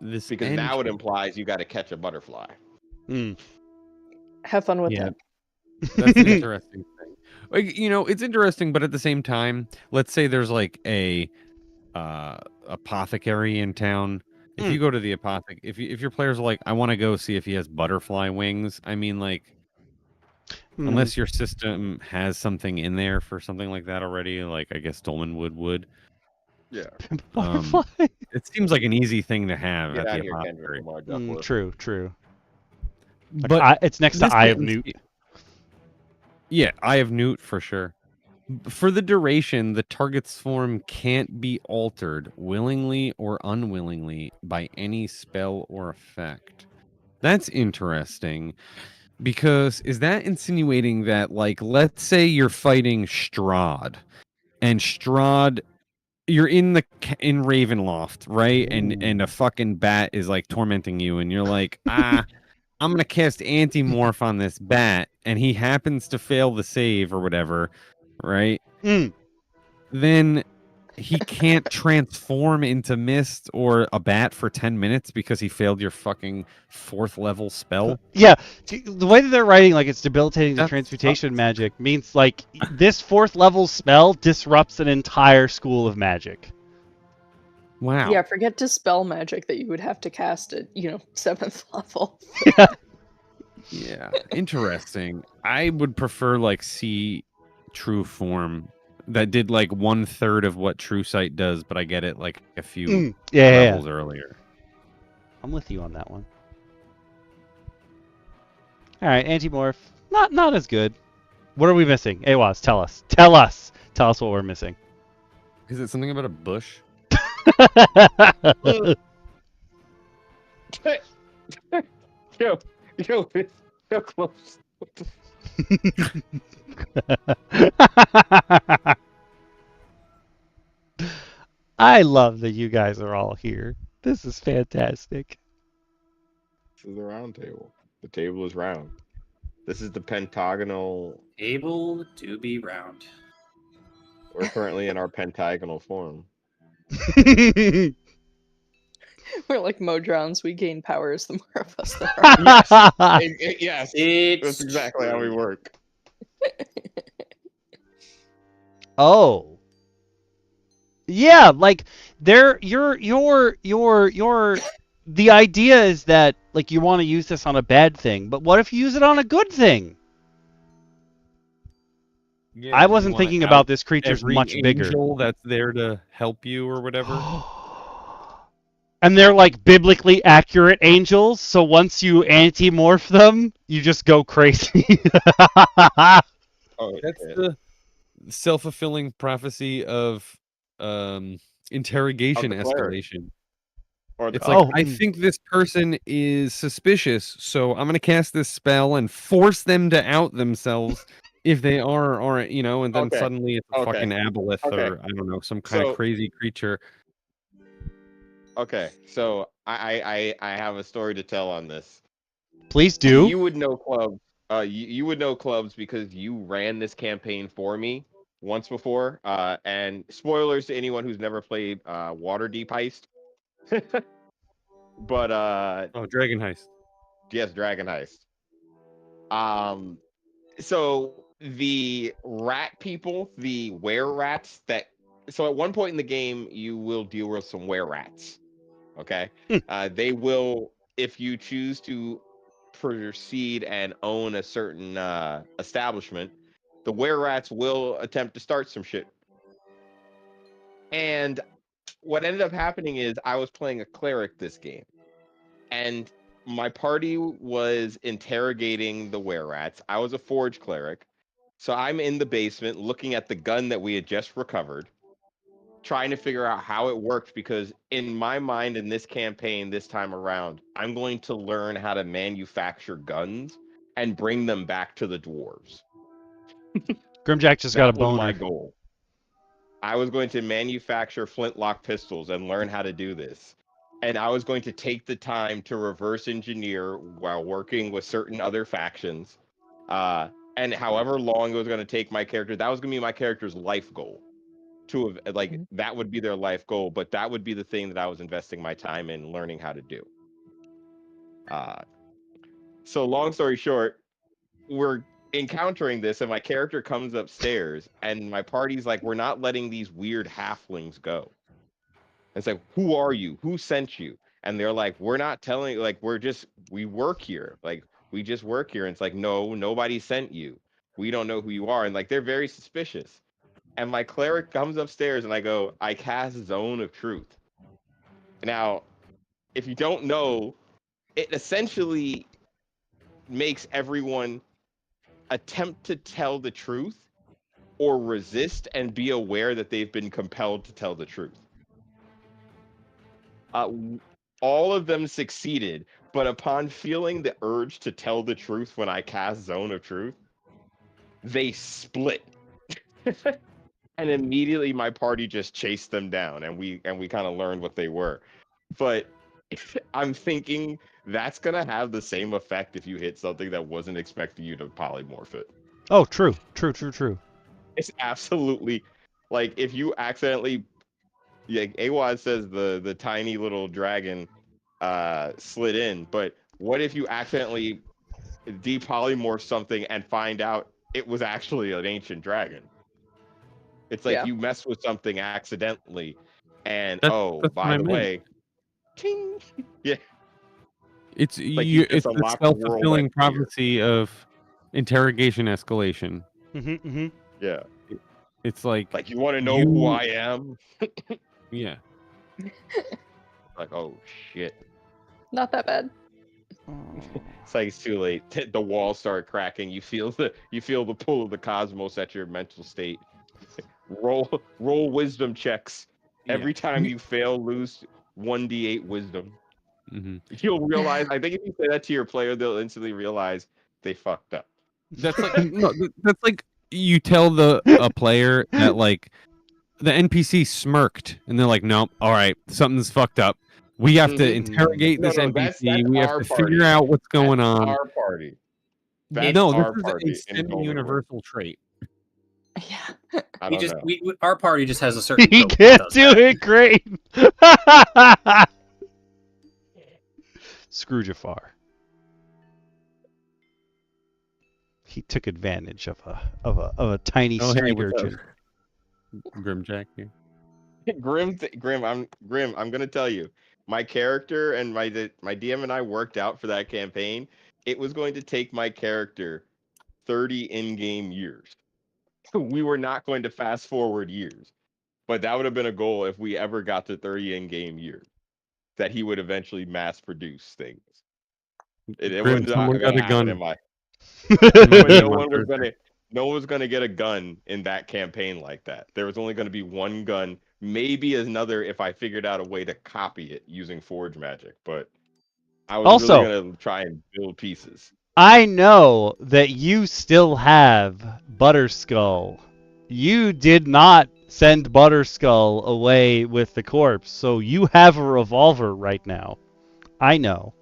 This because now it engine. implies you got to catch a butterfly. Mm. Have fun with Yeah. that. That's an interesting thing. Like, you know, it's interesting, but at the same time, let's say there's like a apothecary in town. If you go to the if your players are like, I want to go see if he has butterfly wings. I mean, like, unless your system has something in there for something like that already, like I guess Dolmenwood would. Yeah. Butterfly. It seems like an easy thing to have Get at out the of here, Kendrick apothecary. Lamar Duckworth. True, true. Like, But it's next to this Eye of happens- Newt. Yeah, Eye of Newt for sure. For the duration, the target's form can't be altered willingly or unwillingly by any spell or effect. That's interesting because is that insinuating that, like, let's say you're fighting Strahd, and Strahd, you're in Ravenloft, right? And a fucking bat is like tormenting you, and you're like, I'm gonna cast Antimorph on this bat, and he happens to fail the save or whatever, right? Then he can't transform into mist or a bat for 10 minutes because he failed your fucking 4th level spell. Yeah, the way that they're writing, like it's debilitating the That transmutation sucks. magic, means like this 4th level spell disrupts an entire school of magic. Wow. Yeah, forget dispel magic that you would have to cast at, 7th level. Yeah. Interesting. I would prefer like see true form that did like 1/3 of what True Sight does, but I get it like a few levels earlier. I'm with you on that one. All right, Antimorph, not as good. What are we missing? Awaz, tell us. Tell us what we're missing. Is it something about a bush? Yo, it's so close. I love that you guys are all here. This is fantastic. This is the round table. The table is round. This is the pentagonal. Able to be round. We're currently in our pentagonal form. We're like Modrons. We gain powers the more of us there are. Yes, It's that's exactly how we true. work. Oh. Yeah, like the idea is that like you want to use this on a bad thing, but what if you use it on a good thing? Yeah, I you wasn't wanna thinking out about this creature's every much bigger. angel that's there to help you or whatever. And they're like biblically accurate angels, so once you anti-morph them, you just go crazy. Oh, That's shit. the self-fulfilling prophecy of interrogation Of the cleric. escalation. Or It's the- like, I think this person is suspicious, so I'm going to cast this spell and force them to out themselves if they are or aren't, and then Okay. suddenly it's a Okay. fucking aboleth Okay. or, I don't know, some kind So- of crazy creature. Okay, so I have a story to tell on this. Please do. You would know clubs. You would know clubs because you ran this campaign for me once before. And spoilers to anyone who's never played Waterdeep Heist. But Oh, Dragon Heist. yes, Dragon Heist. So the rat people, the were rats so at one point in the game you will deal with some were rats. Okay. They will, if you choose to proceed and own a certain establishment, the were rats will attempt to start some shit. And what ended up happening is I was playing a cleric this game, and my party was interrogating the were rats. I was a forge cleric, so I'm in the basement looking at the gun that we had just recovered, trying to figure out how it worked, because in my mind in this campaign this time around, I'm going to learn how to manufacture guns and bring them back to the dwarves. Grimjack just got a That was my boner. goal. I was going to manufacture flintlock pistols and learn how to do this. and I was going to take the time to reverse engineer while working with certain other factions. And however long it was going to take my character, that was going to be my character's life goal. To have, like, that would be their life goal, but that would be the thing that I was investing my time in learning how to do. So long story short, we're encountering this, and my character comes upstairs, and my party's like, we're not letting these weird halflings go. It's like, who are you? Who sent you? And they're like, we're not telling, like, we work here. Like, we just work here. And it's like, no, nobody sent you. We don't know who you are. And like, they're very suspicious. And my cleric comes upstairs and I go, I cast Zone of Truth. Now, if you don't know, it essentially makes everyone attempt to tell the truth or resist and be aware that they've been compelled to tell the truth. All of them succeeded, but upon feeling the urge to tell the truth when I cast Zone of Truth, they split. And immediately my party just chased them down, and we kind of learned what they were. But I'm thinking that's gonna have the same effect if you hit something that wasn't expecting you to polymorph it. Oh, true. It's absolutely like if you accidentally, yeah, Awad says the tiny little dragon slid in, but what if you accidentally depolymorph something and find out it was actually an ancient dragon? It's like you mess with something accidentally, and That's by the way, ting! Yeah, it's like you just it's the unlocked the world self-fulfilling like fear. prophecy of interrogation escalation. Yeah, It's like you want to know who I am? Yeah. Like, oh shit. Not that bad. It's like it's too late. The walls start cracking. You feel the pull of the cosmos at your mental state. Roll wisdom checks. Every time you fail, lose 1d8 wisdom. You'll realize. I think if you say that to your player, they'll instantly realize they fucked up. That's like that's like you tell a player that like the NPC smirked, and they're like, "Nope, all right, something's fucked up. We have to interrogate this NPC. That's we have to party. figure out what's going on." Our party. That's no, our this party. is a semi-universal trait. Yeah. Our party just has a certain. He coat that can't does do that. it great. Screw Jafar. He took advantage of a tiny street urchin. Grimjack here. Grim, I'm gonna tell you, my character and my DM and I worked out for that campaign. It was going to take my character 30 in-game years. We were not going to fast forward years, but that would have been a goal if we ever got to 30 in-game years, that he would eventually mass produce things. It Grim, was not someone going got to a happen gun. in my. No one was gonna get a gun in that campaign like that. There was only gonna be one gun, maybe another if I figured out a way to copy it using Forge Magic. But I was Also, really gonna try and build pieces. I know that you still have Butterskull. You did not send Butterskull away with the corpse, so you have a revolver right now. I know.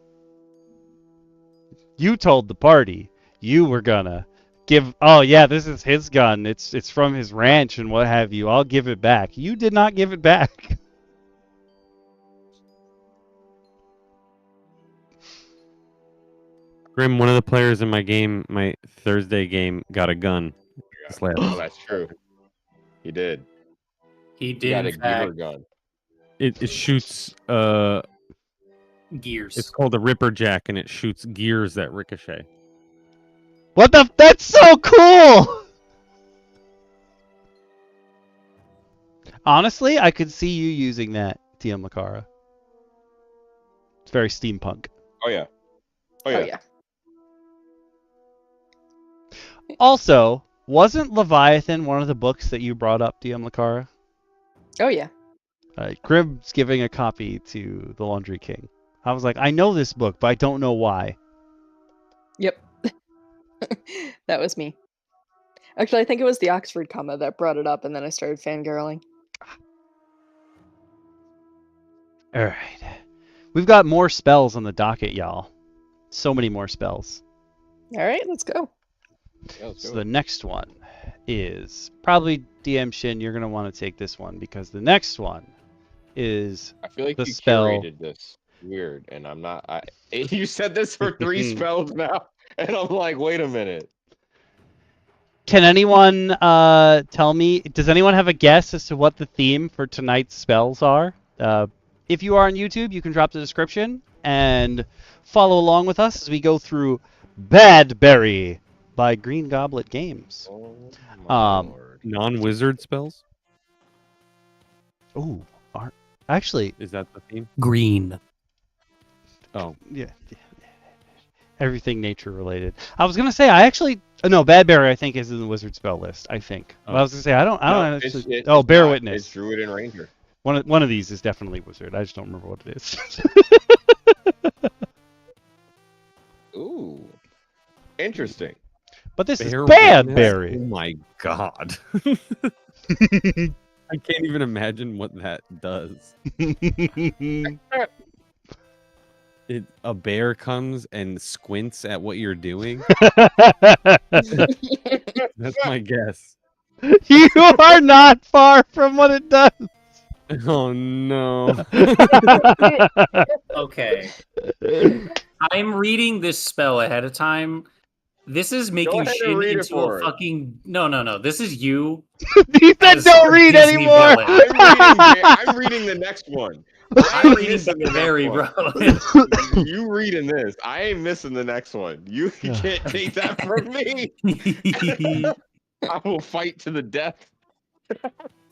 You told the party you were gonna give. Oh yeah, this is his gun. It's from his ranch and what have you. I'll give it back. You did not give it back. Grim, one of the players in my game, my Thursday game, got a gun. Oh, that's true. He did. He did. He got a in fact, gear gun. It shoots gears. It's called a Ripper Jack, and it shoots gears that ricochet. What the? That's so cool! Honestly, I could see you using that, DM Lacara. It's very steampunk. Oh yeah. Oh yeah. Also, wasn't Leviathan one of the books that you brought up, DM Lacara? Oh yeah. Grim's giving a copy to the Laundry King. I was like, I know this book, but I don't know why. Yep. That was me. Actually, I think it was the Oxford comma that brought it up, and then I started fangirling. All right. We've got more spells on the docket, y'all. So many more spells. All right, let's go. Yeah, let's So go. the next one is probably DM Shin. You're gonna want to take this one because the next one is I feel like the you spell. curated this weird, and I'm not. You said this for 3 spells now, and I'm like, wait a minute. Can anyone tell me? Does anyone have a guess as to what the theme for tonight's spells are? If you are on YouTube, you can drop the description and follow along with us as we go through Badberry by Green Goblet Games. Oh my lord. Non-wizard spells? Ooh, actually, Is that the theme? Green. Oh, yeah. Everything nature related. I was gonna say no, Badberry I think is in the wizard spell list. I think. Oh. I was gonna say I don't No, actually. it's Bear not. Witness. It's Druid and Ranger. One of these is definitely wizard. I just don't remember what it is. Ooh, interesting. But this is Bear Witness? Badberry. Oh my god. I can't even imagine what that does. A bear comes and squints at what you're doing. That's my guess. You are not far from what it does. Oh no. Okay. I'm reading this spell ahead of time. This is making ahead and Shin read it into for a us. fucking... No. This is you. He said as don't a read Disney anymore. villain. I'm reading the next one. I'm reading missing the next Badberry, one. bro. You reading this? I ain't missing the next one. You can't take that from me. I will fight to the death.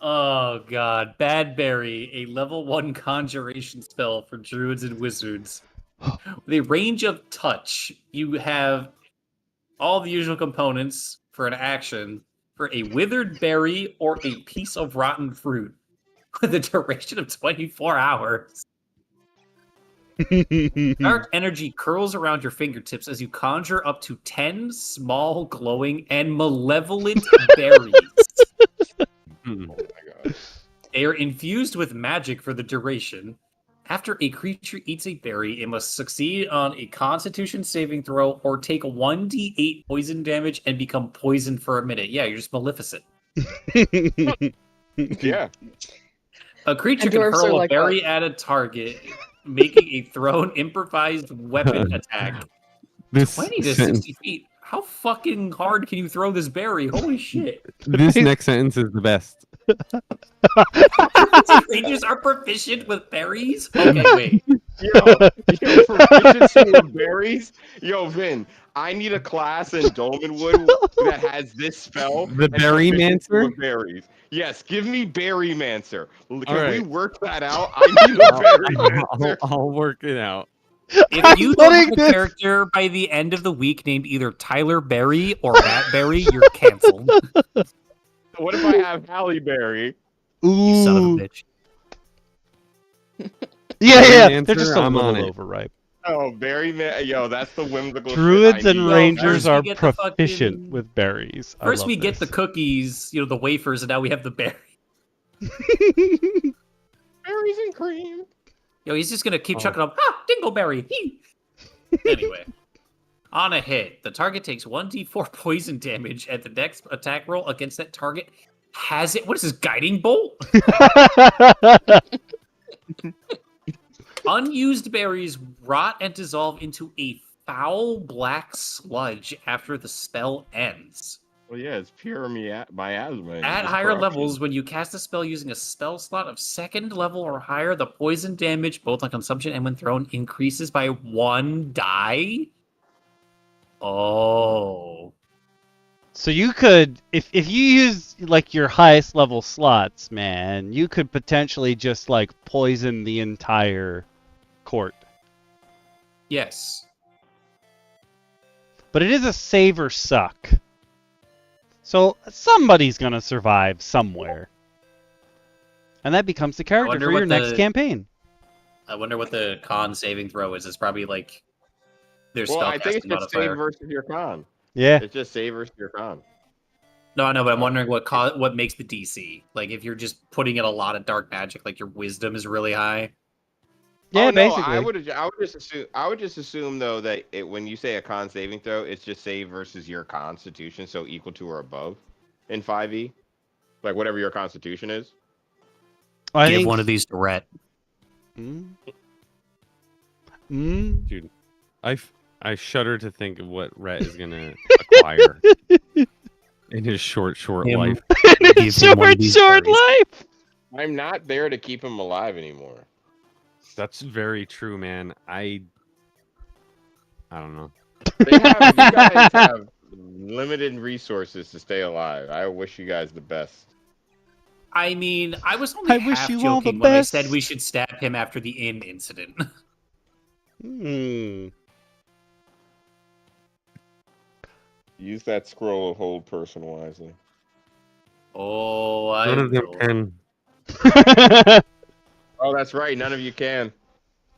Oh god, Badberry, a level 1 conjuration spell for druids and wizards. With a range of touch, you have all the usual components for an action for a withered berry or a piece of rotten fruit with a duration of 24 hours. Dark energy curls around your fingertips as you conjure up to 10 small, glowing, and malevolent berries. Oh my god. They are infused with magic for the duration. After a creature eats a berry, it must succeed on a Constitution saving throw or take 1d8 poison damage and become poisoned for a minute. Yeah, you're just Maleficent. Yeah. A creature And can dwarves are hurl a like berry at a target, making a thrown improvised weapon attack. This 20 to sentence, 60 feet. How fucking hard can you throw this berry? Holy shit. this next sentence is the best. Rangers are proficient with berries? Okay, wait. Yo, proficiency with berries? Yo, Vin, I need a class in Dolmenwood that has this spell. The and Berry proficiency Mancer? with berries. Yes, give me Berry Mancer. Can we right. work that out? I need a Berry Mancer. I'll work it out. If you I'm don't have putting a this- character by the end of the week named either Tyler Berry or Matt Berry, you're canceled. What if I have Halle Berry? You son of a Ooh. bitch. Yeah. They're Answer, just a I'm on little it. overripe. Oh, Berry Man. Yo, that's the whimsical Druids shit I and need. rangers First we are get the proficient fucking- with berries. I First love we get the this. cookies, the wafers, and now we have the berry. Berries and cream. Yo, he's just gonna keep Oh. chucking up, Dingleberry! Hee! Anyway. On a hit, the target takes 1d4 poison damage, and the next attack roll against that target has it. What is this, guiding bolt? Unused berries rot and dissolve into a foul black sludge after the spell ends. Well, yeah, it's pure miasma. and At just higher corruption. levels, when you cast a spell using a spell slot of 2nd level or higher, the poison damage, both on consumption and when thrown, increases by 1 die. Oh. So you could, if you use like your highest level slots, man, you could potentially just like poison the entire court. Yes. But it is a save or suck. So somebody's gonna survive somewhere. And that becomes the character wonder for your what next the- campaign. I wonder what the con saving throw is. It's probably like their Well, I think spellcasting it's just save modifier. versus your con. Yeah. It's just save versus your con. No, I know, but I'm wondering what makes the DC. Like if you're just putting in a lot of dark magic, like your wisdom is really high. Yeah, Oh, no, basically. I would just assume though that when you say a con saving throw, it's just save versus your constitution, so equal to or above in 5e, like whatever your constitution is. I Give think. one of these to Rhett. Mm. Mm. Dude, I shudder to think of what Rhett is gonna acquire in his short Him. life. Give him one of these short berries. life. I'm not there to keep him alive anymore. That's very true, man. I don't know. You guys have limited resources to stay alive. I wish you guys the best. I mean, I was only I wish half you all the joking when I best. said we should stab him after the inn incident. Hmm. Use that scroll of hold person wisely. Oh, I None of them will. can. Oh, that's right. None of you can.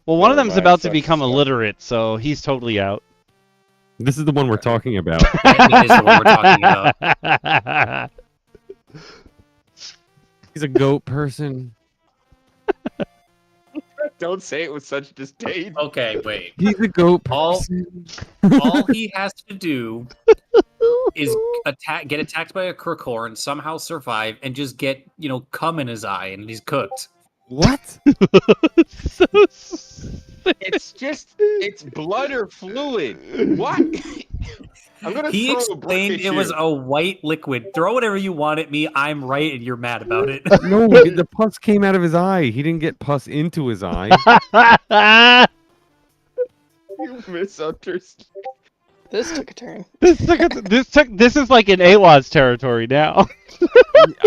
Well, one of Never them's mind, about to sucks, become sucks. illiterate, so he's totally out. This is the one we're talking about. That is the one we're talking about. He's a goat person. Don't say it with such disdain. Okay, wait. He's a goat All- person. All he has to do is get attacked by a crookhorn, somehow survive, and just get, cum in his eye, and he's cooked. What? So It's blood or fluid. What? I'm gonna He throw a explained brick it at was you. a white liquid. Throw whatever you want at me. I'm right, and you're mad about it. No, the pus came out of his eye. He didn't get pus into his eye. You misunderstood. This took a turn. this is like in AWA's territory now.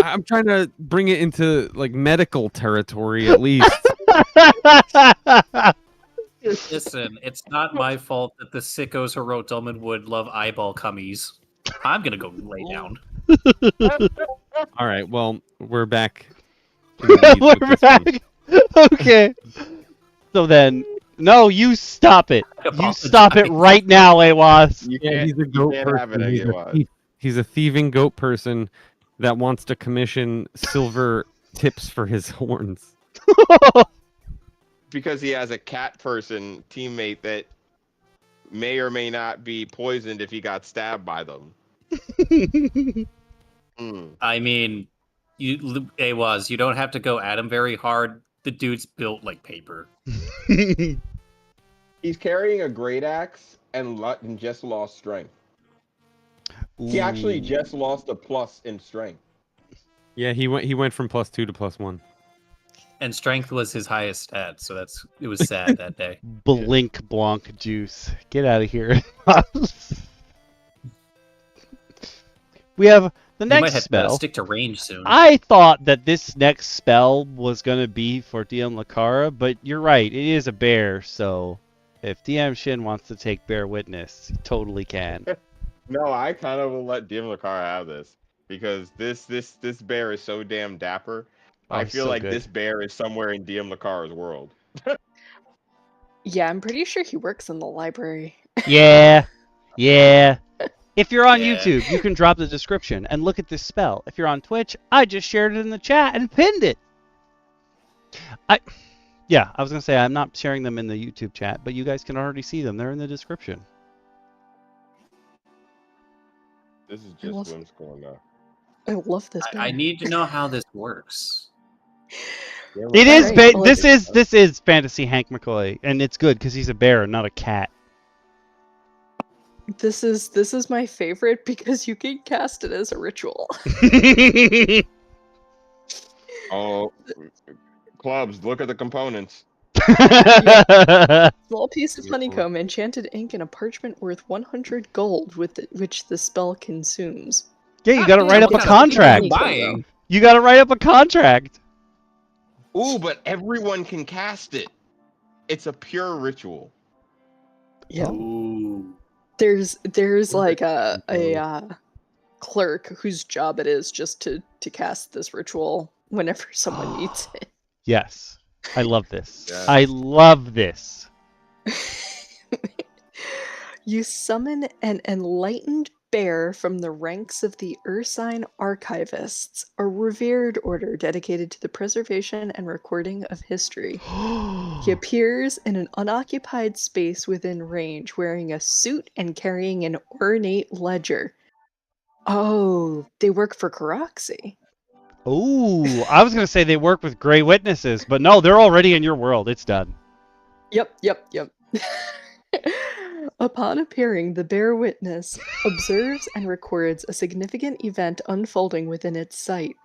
I'm trying to bring it into like medical territory at least. Listen, it's not my fault that the sickos Herotoman would love eyeball cummies. I'm gonna go lay down. All right, well, we're back. in the weeds with We're this one. back. Okay. So then, no, you stop it. You stop it right now, AWAS. You Yeah, can't, he's a you goat can't have person. it He's a, otherwise. thief. He's a thieving goat person that wants to commission silver tips for his horns. Because he has a cat person teammate that may or may not be poisoned if he got stabbed by them. I mean, you don't have to go at him very hard. The dude's built like paper. He's carrying a great axe and just lost strength. He actually just lost a plus in strength. Yeah, he went from +2 to +1. And strength was his highest stat, so it was sad that day. Blink Blanc juice. Get out of here. We have the You might next have to spell. stick to range soon. I thought that this next spell was going to be for DM Lacara, but you're right. It is a bear, so if DM Shin wants to take bear witness, he totally can. No, I kind of will let DM Lacara have this because this bear is so damn dapper. Oh, I he's feel so like good. this bear is somewhere in DM Lacara's world. Yeah, I'm pretty sure he works in the library. Yeah. Yeah. If you're on Yeah. YouTube, you can drop the description and look at this spell. If you're on Twitch, I just shared it in the chat and pinned it. I was going to say I'm not sharing them in the YouTube chat, but you guys can already see them. They're in the description. This is I love- just whimsical enough. I love this. I need to know how this works. It is Alright, well, this is fantasy Hank McCoy, and it's good because he's a bear, not a cat. This is my favorite because you can cast it as a ritual. Oh, clubs, look at the components. Small piece of honeycomb, enchanted ink, and a parchment worth 100 gold, which the spell consumes. Yeah, you got to write up a What kind of contract. people are you buying? You got to write up a contract. Ooh, but everyone can cast it. It's a pure ritual. Yeah. Ooh. There's like a clerk whose job it is just to cast this ritual whenever someone needs it. Yes. I love this. Yeah. I love this. You summon an enlightened bear from the ranks of the Ursine Archivists, a revered order dedicated to the preservation and recording of history. He appears in an unoccupied space within range, wearing a suit and carrying an ornate ledger. Oh, they work for Karaxi. Ooh, I was gonna say they work with Grey Witnesses, but no, they're already in your world. It's done. Yep. Upon appearing, the Bear Witness observes and records a significant event unfolding within its sight.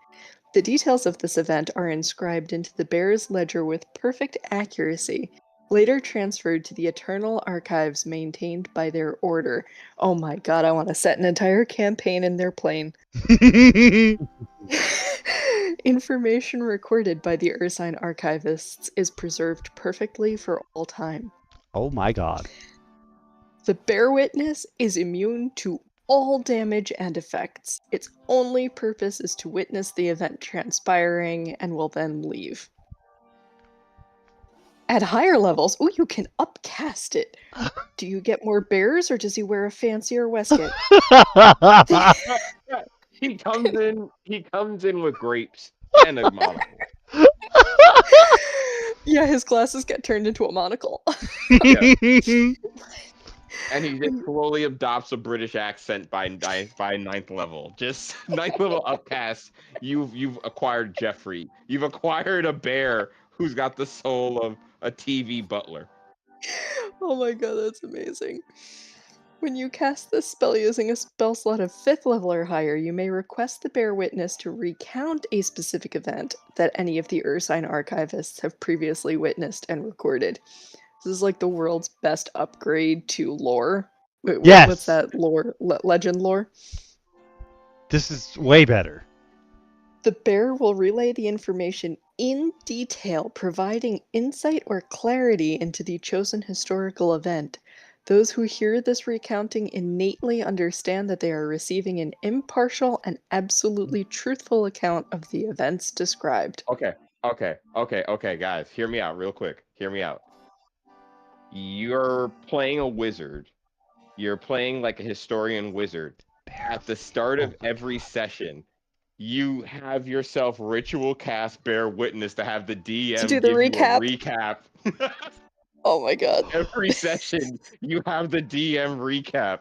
The details of this event are inscribed into the Bear's ledger with perfect accuracy, later transferred to the eternal archives maintained by their order. Oh my god, I want to set an entire campaign in their plane. Information recorded by the Ursine Archivists is preserved perfectly for all time. Oh my god. The Bear Witness is immune to all damage and effects. Its only purpose is to witness the event transpiring and will then leave. At higher levels, you can upcast it. Do you get more bears or does he wear a fancier waistcoat? He comes in with grapes and a monocle. Yeah, his glasses get turned into a monocle. And he just slowly adopts a British accent by ninth level. Just ninth level upcast. You've acquired Jeffrey. You've acquired a bear who's got the soul of a TV butler. Oh my god, that's amazing. When you cast this spell using a spell slot of 5th level or higher, you may request the Bear Witness to recount a specific event that any of the Ursine Archivists have previously witnessed and recorded. This is like the world's best upgrade to lore. Wait, Yes. What's that lore? Legend lore? This is way better. The bear will relay the information in detail, providing insight or clarity into the chosen historical event. Those who hear this recounting innately understand that they are receiving an impartial and absolutely truthful account of the events described. Okay, guys. Hear me out real quick. Hear me out. You're playing a wizard. You're playing like a historian wizard. At the start of every session, you have yourself ritual cast Bear Witness to have the DM To do the give recap. you a recap. Oh my god. Every session, you have the DM recap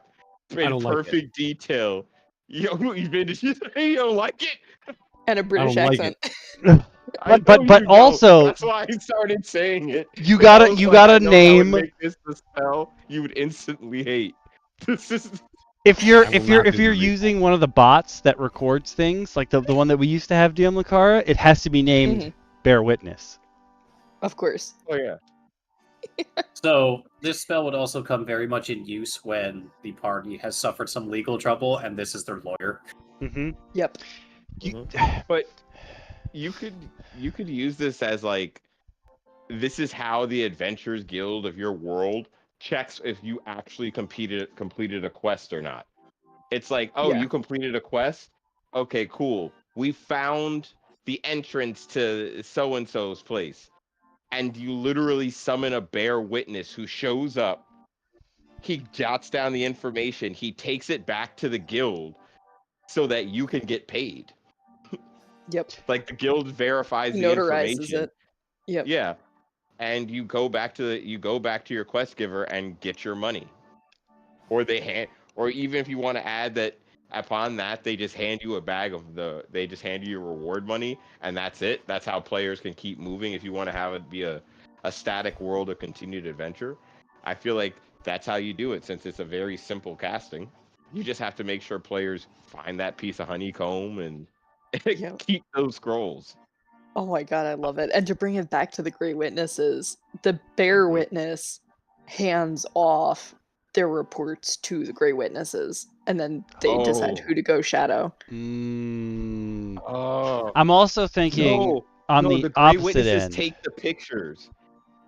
in don't like it. perfect detail. You don't like it? And a British don't like accent. I But know you don't. also- that's why I started saying it. You I gotta was you like, gotta I know that would name make this the spell you would instantly hate. This is if you're I will not do the using one of the bots that records things, like the one that we used to have, DM Lacara, it has to be named Bear Witness. Of course. oh yeah. So this spell would also come very much in use when the party has suffered some legal trouble and this is their lawyer. Mm-hmm. Yep. But you could use this as like, this is how the Adventurers Guild of your world checks if you actually completed a quest or not. It's like, oh, Yeah. you completed a quest? Okay, cool. We found the entrance to so-and-so's place. And you literally summon a Bear Witness who shows up. He jots down the information. He takes it back to the guild so that you can get paid. Yep. Like the guild verifies the Notarizes information. it. Yep. Yeah. And you go back to your quest giver and get your money. Or even if you want to add that upon that they just hand you your reward money and that's it. That's how players can keep moving if you want to have it be a static world of continued adventure. I feel like that's how you do it since it's a very simple casting. You just have to make sure players find that piece of honeycomb and Yep. keep those scrolls. Oh my god, I love it. And to bring it back to the Great Witnesses, the Bear Witness hands off their reports to the Great Witnesses, and then they decide who to go shadow. Oh. I'm also thinking on the Great opposite Witnesses end. take the pictures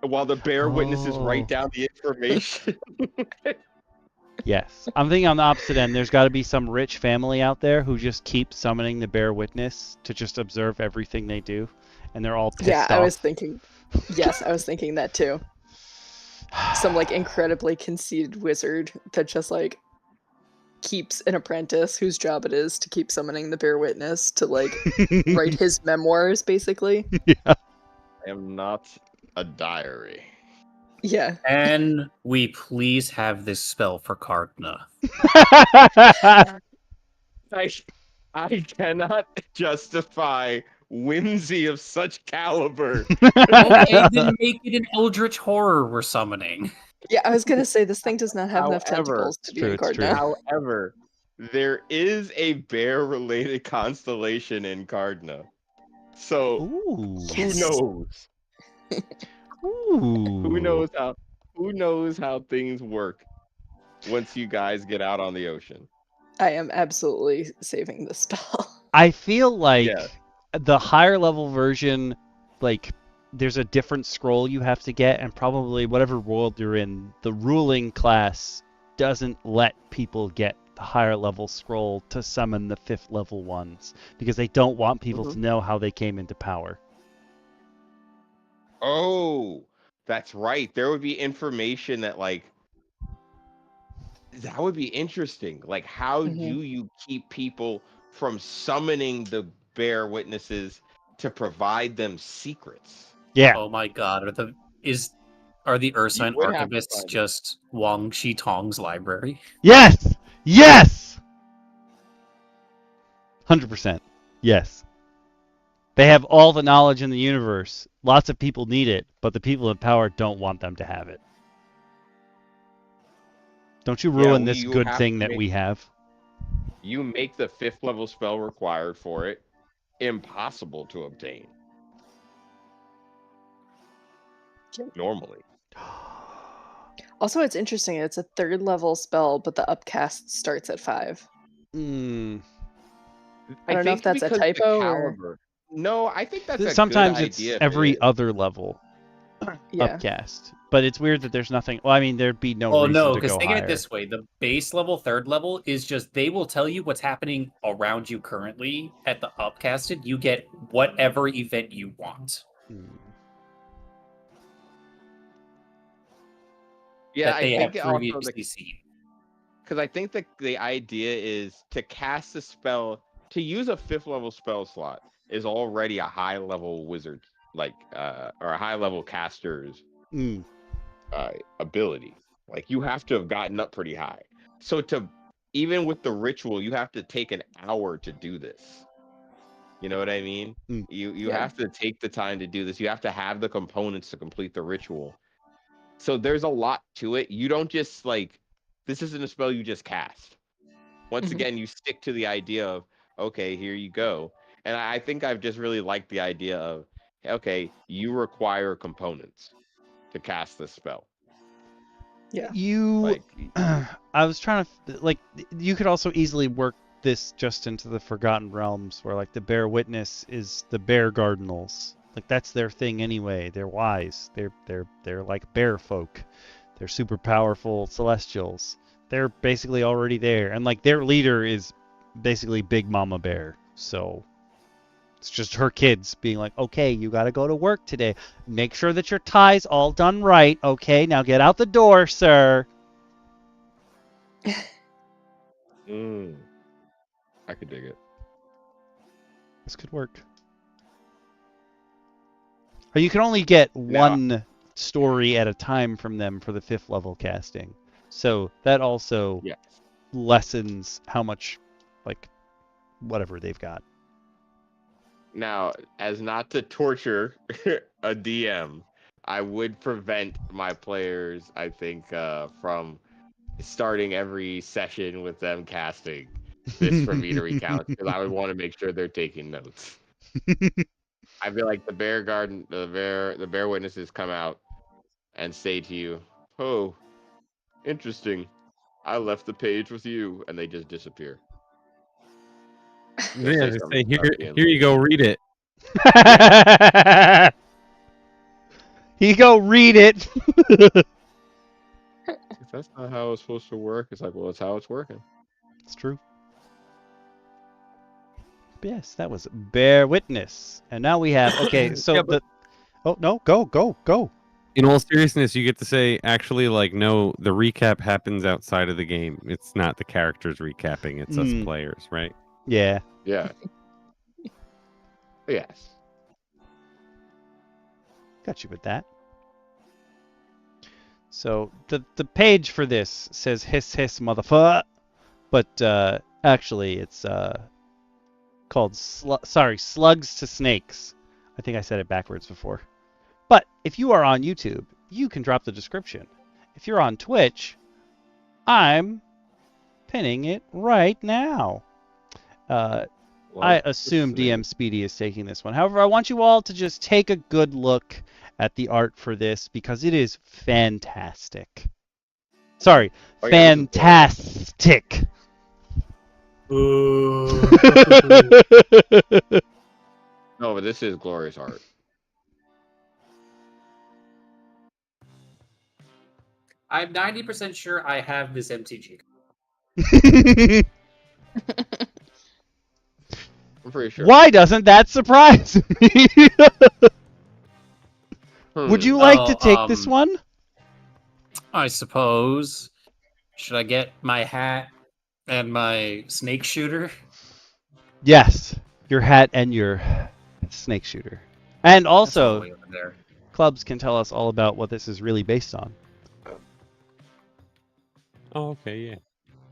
while the Bear Witnesses write down the information. Yes. I'm thinking on the opposite end, there's got to be some rich family out there who just keeps summoning the Bear Witness to just observe everything they do, and they're all pissed off. I was thinking that too. Some like incredibly conceited wizard that just like keeps an apprentice whose job it is to keep summoning the bear witness to like write his memoirs, basically. Yeah. I am not a diary. Yeah. And we please have this spell for Cardna. I cannot justify whimsy of such caliber. Okay, then make it an eldritch horror we're summoning. Yeah, I was gonna say this thing does not have enough However, tentacles to it's be true, in it's true. Cardna. However, there is a bear-related constellation in Cardna. So Ooh. Yes. who knows? Ooh. Who knows how things work once you guys get out on the ocean? I am absolutely saving the spell. I feel like Yeah. the higher level version, like there's a different scroll you have to get, and probably whatever world you're in, the ruling class doesn't let people get the higher level scroll to summon the 5th level ones because they don't want people to know how they came into power. Oh, that's right. There would be information that that would be interesting. Like, how Mhm. do you keep people from summoning the bear witnesses to provide them secrets? Yeah. Oh my god, are the Ursine would have to archivists find it. just Wang Shi Tong's library? Yes. Yes. 100%. Yes. They have all the knowledge in the universe. Lots of people need it, but the people in power don't want them to have it. Don't you ruin this you good have thing to that make- we have? You make the 5th level spell required for it impossible to obtain. Normally. Also, it's interesting. It's a 3rd level spell, but the upcast starts at 5. Mm. I don't know if that's a because the typo or- caliber. No, I think that's a Sometimes good it's idea if it every is. other level Yeah. upcast. But it's weird that there's nothing. Well, I mean, there'd be no Oh reason no, to because go think of higher. it this way: the base level, 3rd level, is just they will tell you what's happening around you currently. At the upcasted, you get whatever event you want. Hmm. Yeah, that they I have think also previously seen. because I think the idea is to cast a spell, to use a 5th level spell slot is already a high level wizard, or a high level caster's Mm. ability. Like, you have to have gotten up pretty high. So even with the ritual, you have to take an hour to do this. You know what I mean? Mm. You Yeah. have to take the time to do this. You have to have the components to complete the ritual. So there's a lot to it. You don't just this isn't a spell you just cast. Once Mhm. again, you stick to the idea of, okay, here you go. And I think I've just really liked the idea of, okay, you require components to cast this spell. Yeah. You, I was trying to you could also easily work this just into the Forgotten Realms, where like the Bear Witness is the Bear Cardinals. Like that's their thing anyway. They're wise. They're like bear folk. They're super powerful celestials. They're basically already there, and like their leader is basically Big Mama Bear. So it's just her kids being like, okay, you got to go to work today. Make sure that your tie's all done right. Okay, now get out the door, sir. I could dig it. This could work. Or you can only get one story at a time from them for the 5th level casting. So that also lessens how much, whatever they've got. Now, as not to torture a DM, I would prevent my players, I think, from starting every session with them casting this for me to recount, because I would want to make sure they're taking notes. I feel like the bear witnesses come out and say to you, "Oh, interesting. I left the page with you," and they just disappear. Yeah, say just something say, about being here you go, read it. You go read it. If that's not how it's supposed to work, it's like, well, it's how it's working. It's true. Yes, that was Bear Witness. And now we have, okay, so Yeah, but- oh, no, go. In all seriousness, you get to say, actually, like, no, the recap happens outside of the game. It's not the characters recapping, it's us players, right? Yeah. Yeah. Yes. Got you with that. So the page for this says hiss hiss motherfucker, but actually it's called Slugs to Snakes. I think I said it backwards before. But if you are on YouTube, you can drop the description. If you're on Twitch, I'm pinning it right now. I assume DM Speedy is taking this one. However, I want you all to just take a good look at the art for this because it is fantastic. Sorry, fantastic. No, but this is glorious art. I'm 90% sure I have this MTG. I'm pretty sure. Why doesn't that surprise me? Would you like to take this one? I suppose. Should I get my hat and my snake shooter? Yes, your hat and your snake shooter. And That's all the also, way over there. Clubs can tell us all about what this is really based on. Oh, okay, yeah.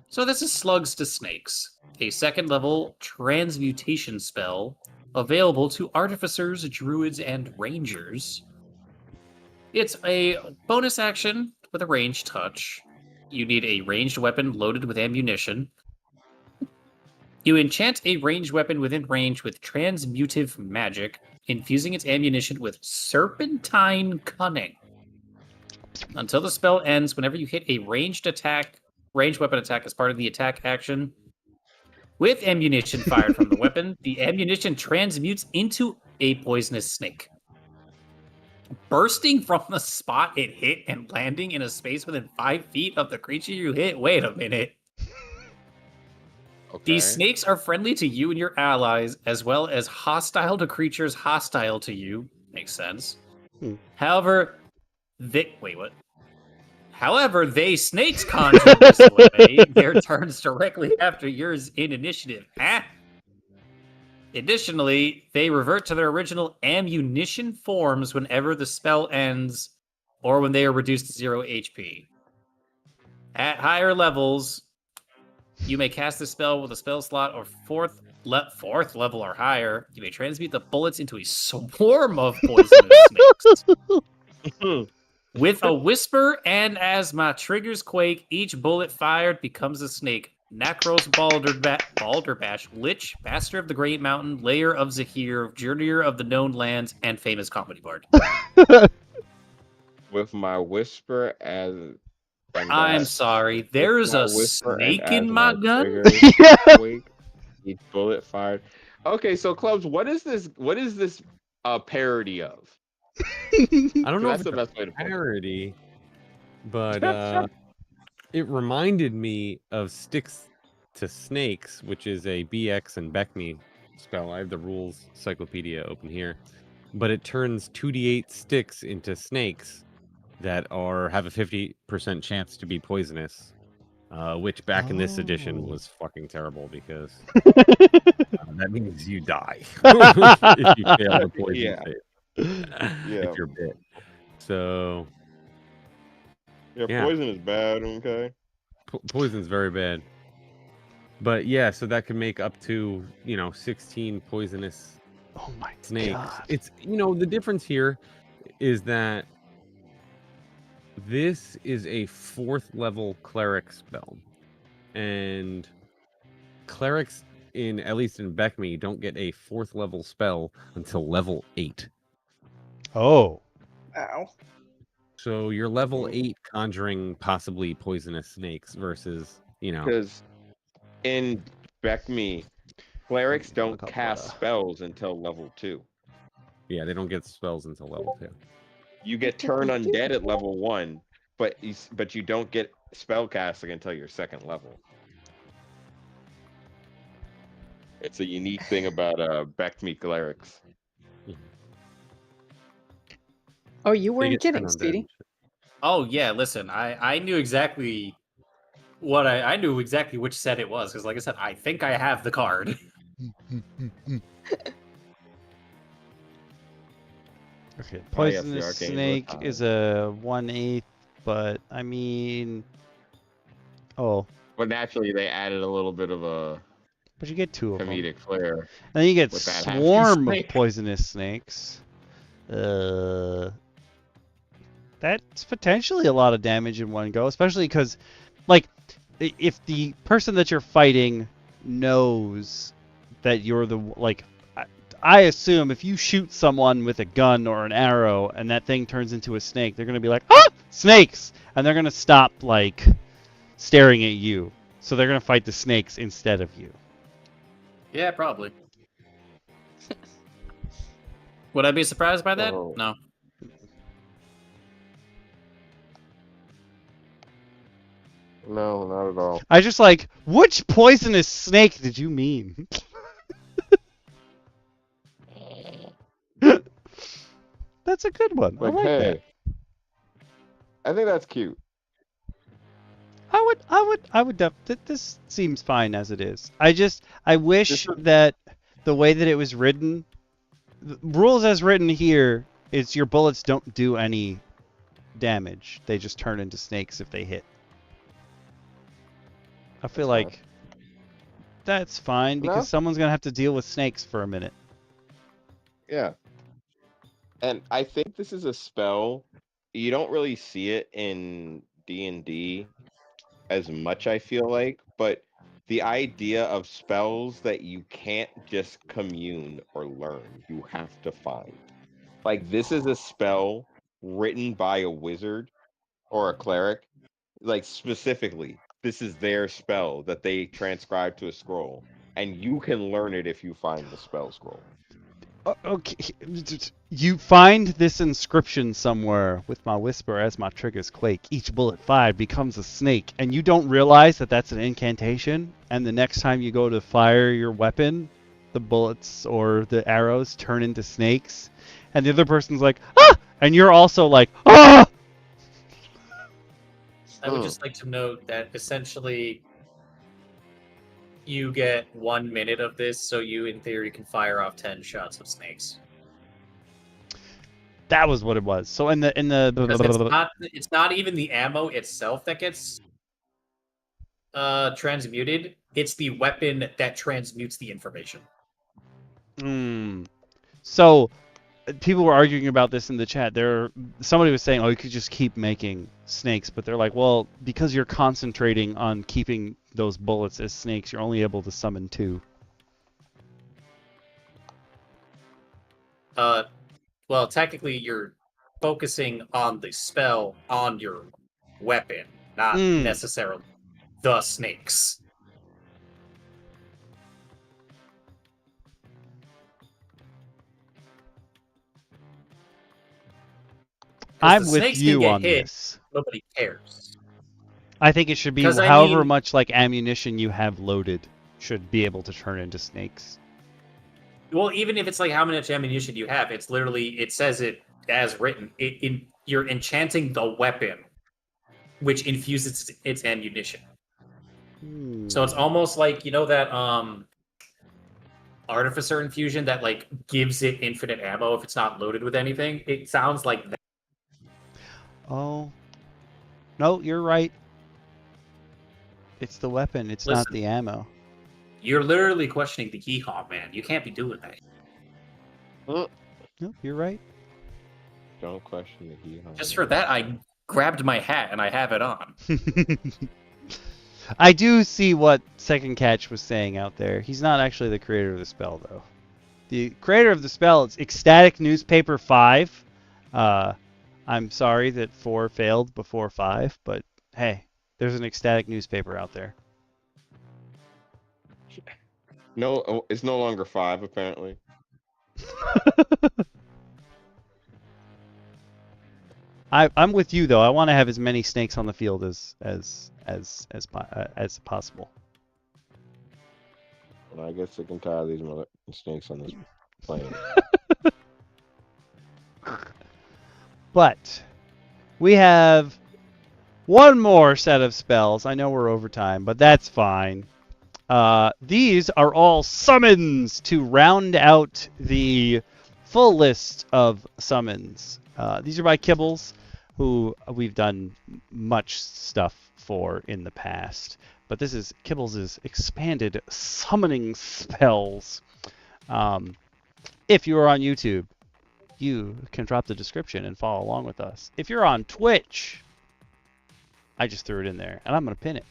So this is Slugs to Snakes, a second-level transmutation spell available to artificers, druids, and rangers. It's a bonus action with a ranged touch. You need a ranged weapon loaded with ammunition. You enchant a ranged weapon within range with transmutive magic, infusing its ammunition with serpentine cunning. Until the spell ends, whenever you hit a ranged weapon attack as part of the attack action, with ammunition fired from the weapon, the ammunition transmutes into a poisonous snake. Bursting from the spot it hit and landing in a space within 5 feet of the creature you hit. Wait a minute. Okay. These snakes are friendly to you and your allies, as well as hostile to creatures hostile to you. Makes sense. However, they snakes conjure this way their turns directly after yours in initiative. Additionally, they revert to their original ammunition forms whenever the spell ends or when they are reduced to 0 HP. At higher levels, you may cast the spell with a spell slot or fourth level or higher. You may transmute the bullets into a swarm of poisonous snakes. With a whisper and asthma triggers quake, each bullet fired becomes a snake. Nakros Balderbash, Lich, Master of the Great Mountain, Layer of Zahir, Journeyer of the Known Lands, and famous comedy bard. With my whisper as... I'm sorry, there's a snake in my gun? Each bullet fired. Okay, so Clubs, what is this a parody of? I don't know if That's it's the best way to put it. parody, but it reminded me of Sticks to Snakes, which is a BX and Beckme spell. I have the rules encyclopedia open here, but it turns 2d8 sticks into snakes that have a 50% chance to be poisonous, which back in this edition was fucking terrible because that means you die if you fail the poison save. If you're bit. So yeah, poison is bad. Okay, poison's very bad. But yeah, so that can make up to 16 poisonous snakes. God. It's the difference here is that this is a 4th level cleric spell, and clerics at least in Beckme don't get a 4th level spell until level 8. Oh. Ow. So you're level 8 conjuring possibly poisonous snakes versus, Because in Beckme, clerics don't cast spells until level 2. Yeah, they don't get spells until level 2. You get turn undead at level 1, but you don't get spell casting until your 2nd level. It's a unique thing about Beckme clerics. Oh, you They weren't get 10 kidding, on Speedy. damage. Oh yeah, listen, I knew exactly what I knew exactly which set it was because, like I said, I think I have the card. Okay, Oh, yes, the poisonous arcane snake reptile. is a 1/8, but I mean, oh, But naturally, they added a little bit of a but you get 2 of them. comedic flair. And then you get with that half swarm of snake. poisonous snakes. That's potentially a lot of damage in one go, especially because, like, if the person that you're fighting knows that you're the, like, I assume if you shoot someone with a gun or an arrow and that thing turns into a snake, they're gonna be like, ah, snakes, and they're gonna stop like staring at you. So they're gonna fight the snakes instead of you. Yeah, probably. Would I be surprised by that? Oh. No. No, not at all. I just like, which poisonous snake did you mean? That's a good one. Like, I like hey, that. I think that's cute. I would this seems fine as it is. I wish This is- that the way that it was written, the rules as written here is your bullets don't do any damage. They just turn into snakes if they hit. I feel That's like that's fine because No? someone's gonna have to deal with snakes for a minute. Yeah. And I think this is a spell. You don't really see it in D&D as much, I feel like, but the idea of spells that you can't just commune or learn, you have to find. Like, this is a spell written by a wizard or a cleric. Like, specifically, this is their spell that they transcribe to a scroll, and you can learn it if you find the spell scroll. Okay, you find this inscription somewhere with my whisper as my triggers quake. Each bullet fired becomes a snake, and you don't realize that that's an incantation. And the next time you go to fire your weapon, the bullets or the arrows turn into snakes, and the other person's like, ah! And you're also like, ah! I would just like to note that essentially you get 1 minute of this, so you, in theory, can fire off 10 shots of snakes. That was what it was. So in the Because it's not even the ammo itself that gets transmuted. It's the weapon that transmutes the information. So people were arguing about this in the chat. Somebody was saying, "Oh, you could just keep making snakes," but they're like, "Well, because you're concentrating on keeping those bullets as snakes, you're only able to summon 2." Well, technically, you're focusing on the spell on your weapon, not necessarily the snakes. I'm the with snakes you can get on hit. this. Nobody cares. I think it should be 'Cause, I however mean- much like ammunition you have loaded should be able to turn into snakes. Well, even if it's like how much ammunition you have, it's literally, it says it as written. You're enchanting the weapon, which infuses its ammunition. So it's almost like, you know, that artificer infusion that like gives it infinite ammo if it's not loaded with anything. It sounds like that. Oh. No, you're right. It's the weapon, it's not Listen. the ammo. You're literally questioning the Yeehaw, man. You can't be doing that. Nope, you're right. Don't question the hee-haw. Just for that, I grabbed my hat and I have it on. I do see what Second Catch was saying out there. He's not actually the creator of the spell, though. The creator of the spell is Ecstatic Newspaper 5. I'm sorry that 4 failed before 5, but hey, there's an Ecstatic Newspaper out there. No, it's no longer 5 apparently. I'm with you though. I want to have as many snakes on the field as possible. Well, I get sick and tired of these mother snakes on this plane. But we have one more set of spells. I know we're over time, but that's fine. These are all summons to round out the full list of summons. These are by Kibbles, who we've done much stuff for in the past. But this is Kibbles' expanded summoning spells. If you are on YouTube, you can drop the description and follow along with us. If you're on Twitch, I just threw it in there, and I'm going to pin it.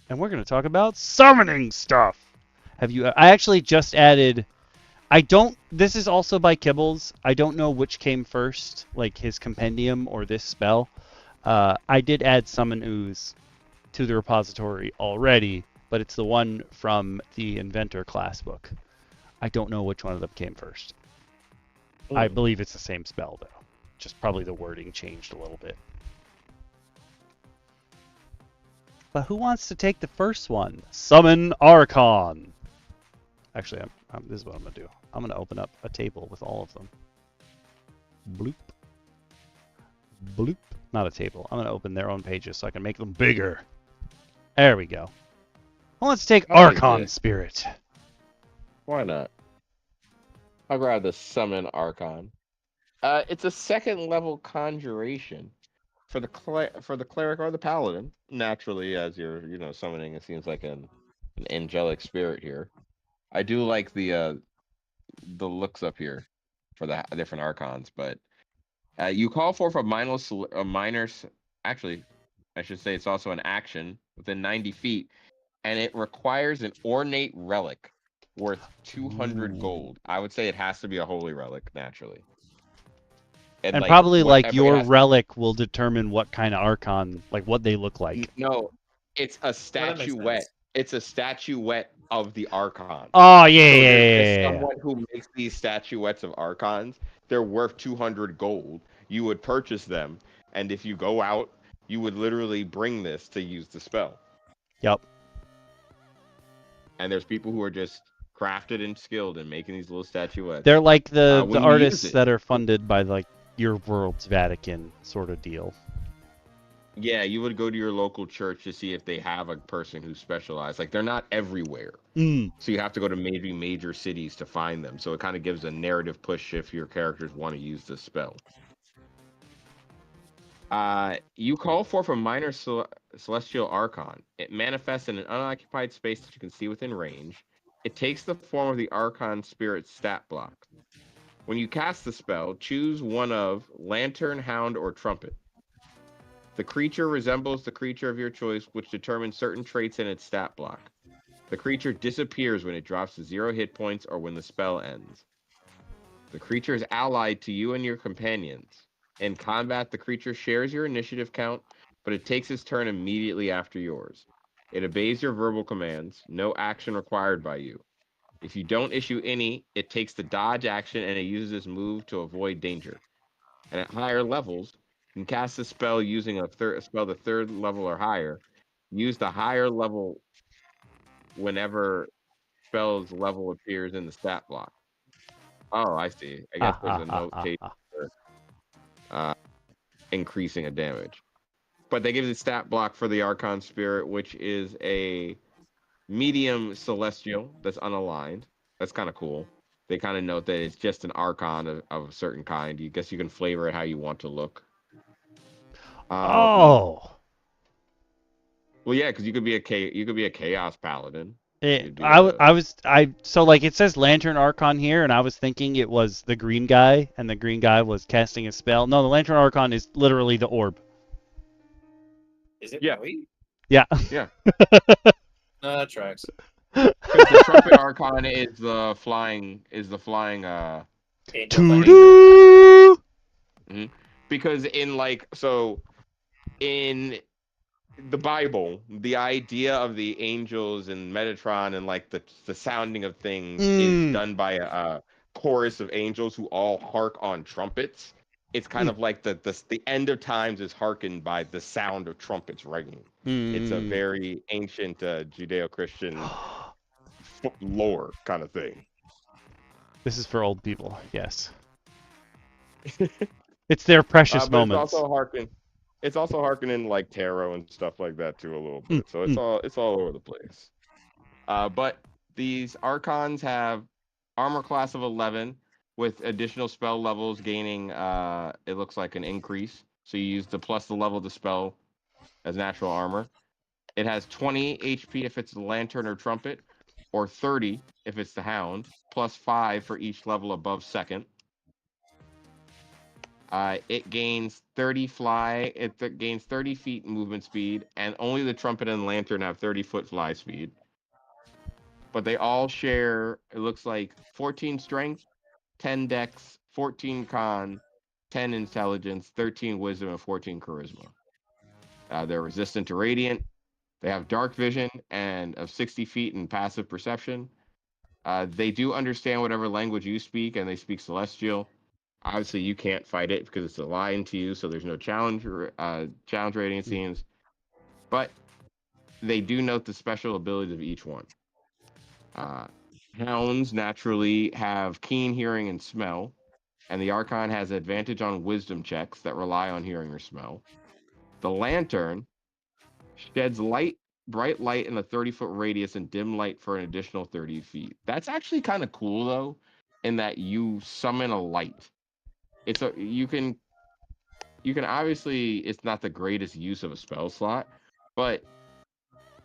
And we're going to talk about summoning stuff. I actually just added, this is also by Kibbles. I don't know which came first, like his compendium or this spell. I did add Summon Ooze to the repository already, but it's the one from the Inventor class book. I don't know which one of them came first. I believe it's the same spell, though. Just probably the wording changed a little bit. But who wants to take the first one? Summon Archon. Actually, this is what I'm going to do. I'm going to open up a table with all of them. Bloop. Bloop. Not a table. I'm going to open their own pages so I can make them bigger. There we go. Well, let's take Archon Spirit. Why not? I'll grab the Summon Archon. It's a second level conjuration for the cleric or the paladin. Naturally, as you're summoning, it seems like an angelic spirit here. I do like the looks up here for the different archons, but you call forth a minor. Actually, I should say it's also an action within 90 feet, and it requires an ornate relic worth 200 gold. I would say it has to be a holy relic, naturally. And probably like your relic will determine what kind of archon, like what they look like. No, it's a statuette. It's a statuette of the archon. Oh, yeah. Someone who makes these statuettes of archons, they're worth 200 gold. You would purchase them, and if you go out, you would literally bring this to use the spell. Yep. And there's people who are just crafted and skilled in making these little statuettes. They're like the artists that are funded by like your world's Vatican sort of deal. Yeah, you would go to your local church to see if they have a person who's specialized. Like, they're not everywhere. So you have to go to maybe major cities to find them. So it kind of gives a narrative push if your characters want to use this spell. You call forth a minor celestial archon. It manifests in an unoccupied space that you can see within range. It takes the form of the archon spirit's stat block. When you cast the spell, choose one of Lantern, Hound, or Trumpet. The creature resembles the creature of your choice, which determines certain traits in its stat block. The creature disappears when it drops to 0 hit points or when the spell ends. The creature is allied to you and your companions. In combat, the creature shares your initiative count, but it takes its turn immediately after yours. It obeys your verbal commands, no action required by you. If you don't issue any, it takes the dodge action and it uses this move to avoid danger. And at higher levels, you can cast a spell using a spell the 3rd level or higher. Use the higher level whenever spell's level appears in the stat block. Oh, I see. I guess there's a notation for increasing a damage. But they give the stat block for the Archon Spirit, which is a medium celestial that's unaligned. That's kind of cool. They kind of note that it's just an Archon of a certain kind. You guess you can flavor it how you want to look. Well, yeah, because you could be a chaos paladin. So like it says Lantern Archon here, and I was thinking it was the green guy, and the green guy was casting a spell. No, the Lantern Archon is literally the orb. Is it? Yeah. Really? Yeah. Yeah. No, that tracks. Because the Trumpet Archon is the flying. Angel. Because in the Bible, the idea of the angels and Metatron and like the sounding of things is done by a chorus of angels who all hark on trumpets. It's kind of like the end of times is hearkened by the sound of trumpets ringing. It's a very ancient Judeo-Christian lore kind of thing. This is for old people, yes. It's their precious but moments. It's also harkening like tarot and stuff like that too a little bit. So it's all over the place. But these archons have armor class of 11 with additional spell levels gaining. It looks like an increase. So you use the plus the level of the spell as natural armor. It has 20 HP if it's the lantern or trumpet, or 30 if it's the hound, plus 5 for each level above second. It gains 30 fly. It gains 30 feet movement speed, and only the trumpet and lantern have 30-foot fly speed. But they all share. It looks like 14 strength, 10 dex, 14 con, 10 intelligence, 13 wisdom, and 14 charisma. They're resistant to radiant. They have dark vision and of 60 feet and passive perception. They do understand whatever language you speak, and they speak Celestial. Obviously, you can't fight it because it's a lie to you, so there's no challenge rating, it seems. But they do note the special abilities of each one. Hounds naturally have keen hearing and smell, and the Archon has advantage on wisdom checks that rely on hearing or smell. The Lantern sheds bright light in a 30-foot radius and dim light for an additional 30 feet. That's actually kind of cool, though, in that you summon a light. You can obviously, it's not the greatest use of a spell slot, but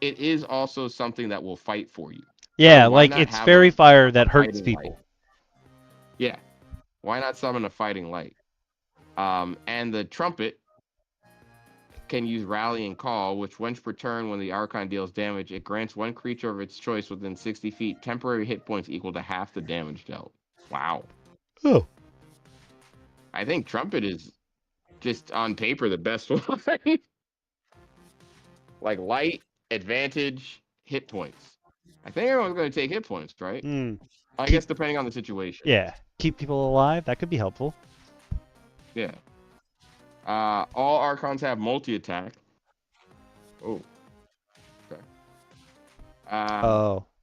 it is also something that will fight for you. Yeah, So why like not it's have fairy fire that a hurts fighting people. light? Yeah. Why not summon a fighting light? And the trumpet can use rallying call, which once per turn when the Archon deals damage, it grants one creature of its choice within 60 feet temporary hit points equal to half the damage dealt. Wow. Oh. I think trumpet is just on paper the best one. Like light, advantage, hit points. I think everyone's going to take hit points, right? I guess depending on the situation. Yeah. Keep people alive. That could be helpful. Yeah. All Archons have multi-attack. Oh. Okay.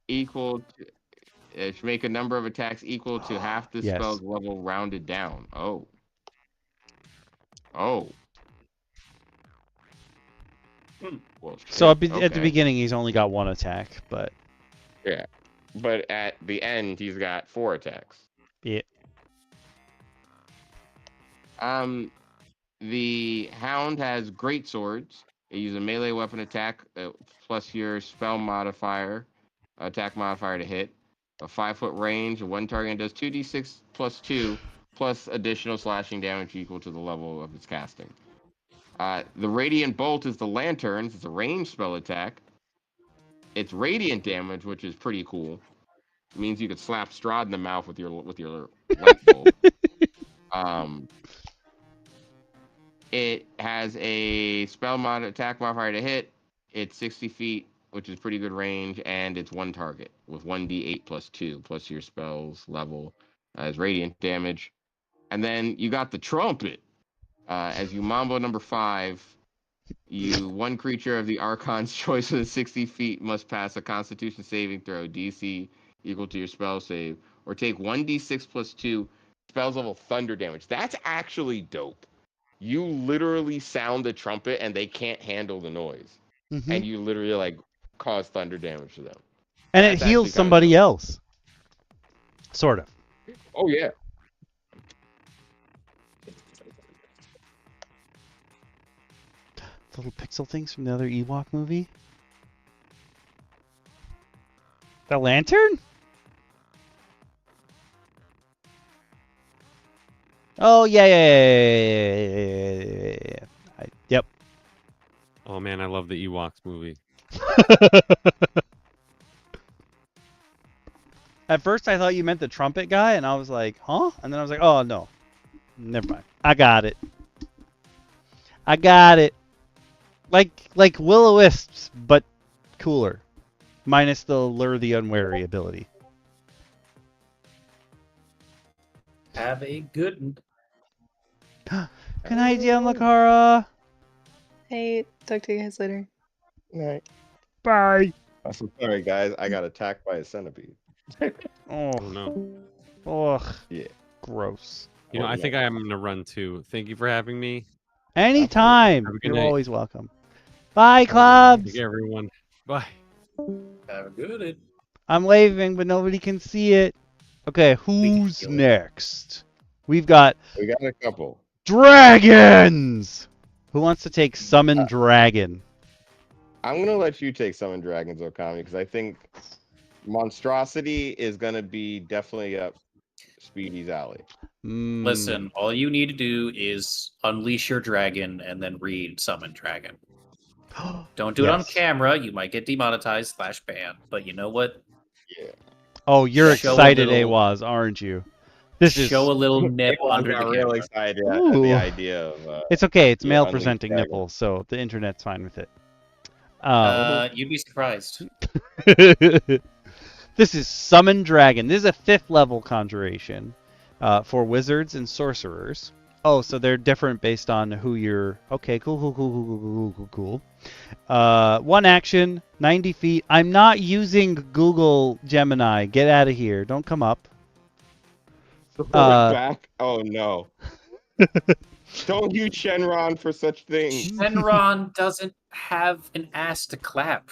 Equal to, it should make a number of attacks equal to half the spell's level rounded down. Oh. Well, so at the beginning, he's only got one attack, but... Yeah. But at the end, he's got 4 attacks. Yeah. The Hound has great swords. It uses a melee weapon attack plus your spell modifier, attack modifier to hit. A 5-foot range, 1 target, and does 2d6 plus 2 plus additional slashing damage equal to the level of its casting. The Radiant Bolt is the Lanterns. It's a ranged spell attack. It's radiant damage, which is pretty cool. It means you could slap Strahd in the mouth with your light bulb. It has a spell attack modifier to hit. It's 60 feet, which is pretty good range, and it's 1 target with 1d8 plus 2 plus your spell's level as radiant damage. And then you got the trumpet. As you mambo number 5, one creature of the Archon's choice within 60 feet must pass a Constitution saving throw DC equal to your spell save, or take 1d6 plus 2 spells level thunder damage. That's actually dope. You literally sound the trumpet and they can't handle the noise. Mm-hmm. And you literally like cause thunder damage to them. And it heals somebody else. Sort of. Oh yeah. The little pixel things from the other Ewok movie. The lantern? Oh, yeah. Yep. Oh, man, I love the Ewoks movie. At first, I thought you meant the trumpet guy, and I was like, huh? And then I was like, oh, no. Never mind. I got it. Like Will-O-Wisps, but cooler. Minus the Lure the Unwary ability. Have a good one. Good night, DM Lacara. Hey, talk to you guys later. Night. Bye. I'm so sorry, guys. I got attacked by a centipede. Oh no. Ugh. Yeah. Gross. You know, I think I'm gonna run too. Thank you for having me. Anytime. Have a good You're night. always welcome. Bye, Take clubs. care, everyone. Bye. Have a good one. I'm waving, but nobody can see it. Okay, who's feel it. next? We've got We got a couple. dragons. Who wants to take summon dragon? I'm gonna let you take Summon Dragons, Okami, because I think monstrosity is gonna be definitely up Speedy's alley. Listen, all you need to do is unleash your dragon and then read Summon Dragon. Don't do it on Yes. camera. You might get demonetized / banned. But you know what? Yeah. Oh, you're Show a excited, little- Awaz, aren't you? This is. Show a little nip I under the got camera. real excited at Ooh. the idea of. It's okay. It's Yeah, male unleash presenting dragon. nipples, so the internet's fine with it. You'd be surprised. This is Summon Dragon. This is a 5th level conjuration for wizards and sorcerers. Oh, so they're different based on who you're... Okay, cool. 1 action, 90 feet. I'm not using Google Gemini. Get out of here. Don't come up. Back? Oh no. Don't use Shenron for such things. Shenron doesn't have an ass to clap.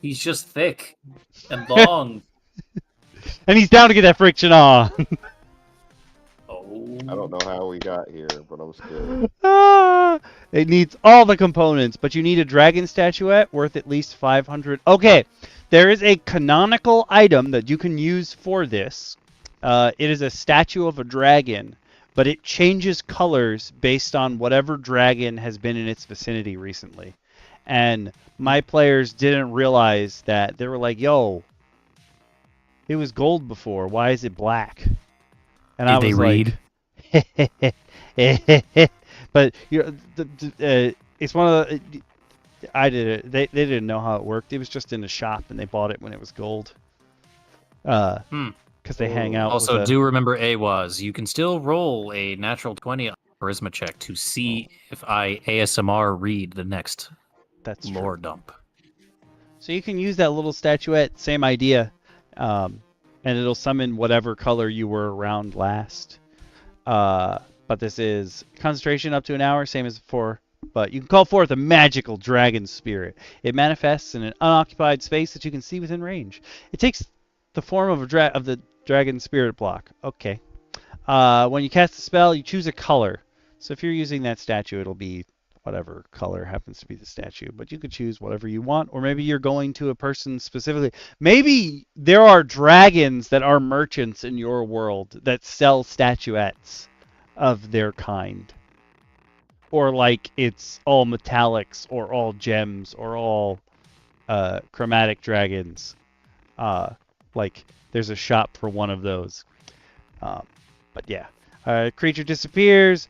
He's just thick and long. And he's down to get that friction on. Oh. I don't know how we got here, but I'm scared. It needs all the components, but you need a dragon statuette worth at least 500. Okay, there is a canonical item that you can use for this. It is a statue of a dragon, but it changes colors based on whatever dragon has been in its vicinity recently. And my players didn't realize that. They were like, yo, it was gold before. Why is it black? And I was like, but it's one of the. I did it. They didn't know how it worked. It was just in the shop, and they bought it when it was gold. Because they hang out. Also, with do remember AWAS. You can still roll a natural 20 on charisma check to see if I ASMR read the next that's lore true. dump. So you can use that little statuette. Same idea, and it'll summon whatever color you were around last. But this is concentration up to an hour, same as before. But you can call forth a magical dragon spirit. It manifests in an unoccupied space that you can see within range. It takes the form of the dragon spirit block. Okay. When you cast a spell, you choose a color. So if you're using that statue, it'll be whatever color happens to be the statue. But you could choose whatever you want, or maybe you're going to a person specifically. Maybe there are dragons that are merchants in your world that sell statuettes of their kind. Or like it's all metallics or all gems or all chromatic dragons. Like there's a shop for one of those. But yeah. Creature disappears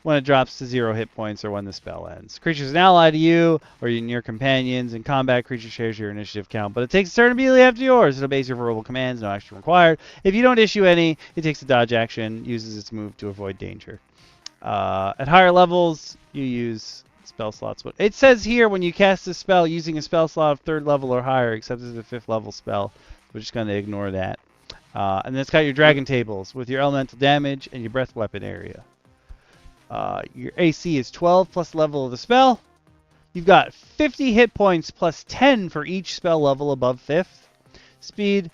when it drops to 0 hit points or when the spell ends. Creature's an ally to you or your companions. In combat, creature shares your initiative count, but it takes a turn immediately after yours. It obeys your verbal commands, no action required. If you don't issue any, it takes a dodge action, uses its move to avoid danger. At higher levels, you use spell slots. But it says here when you cast a spell using a spell slot of 3rd level or higher, except as a 5th level spell. We're just going to ignore that. And then it's got your dragon tables with your elemental damage and your breath weapon area. Your AC is 12 plus level of the spell. You've got 50 hit points plus 10 for each spell level above 5th. Speed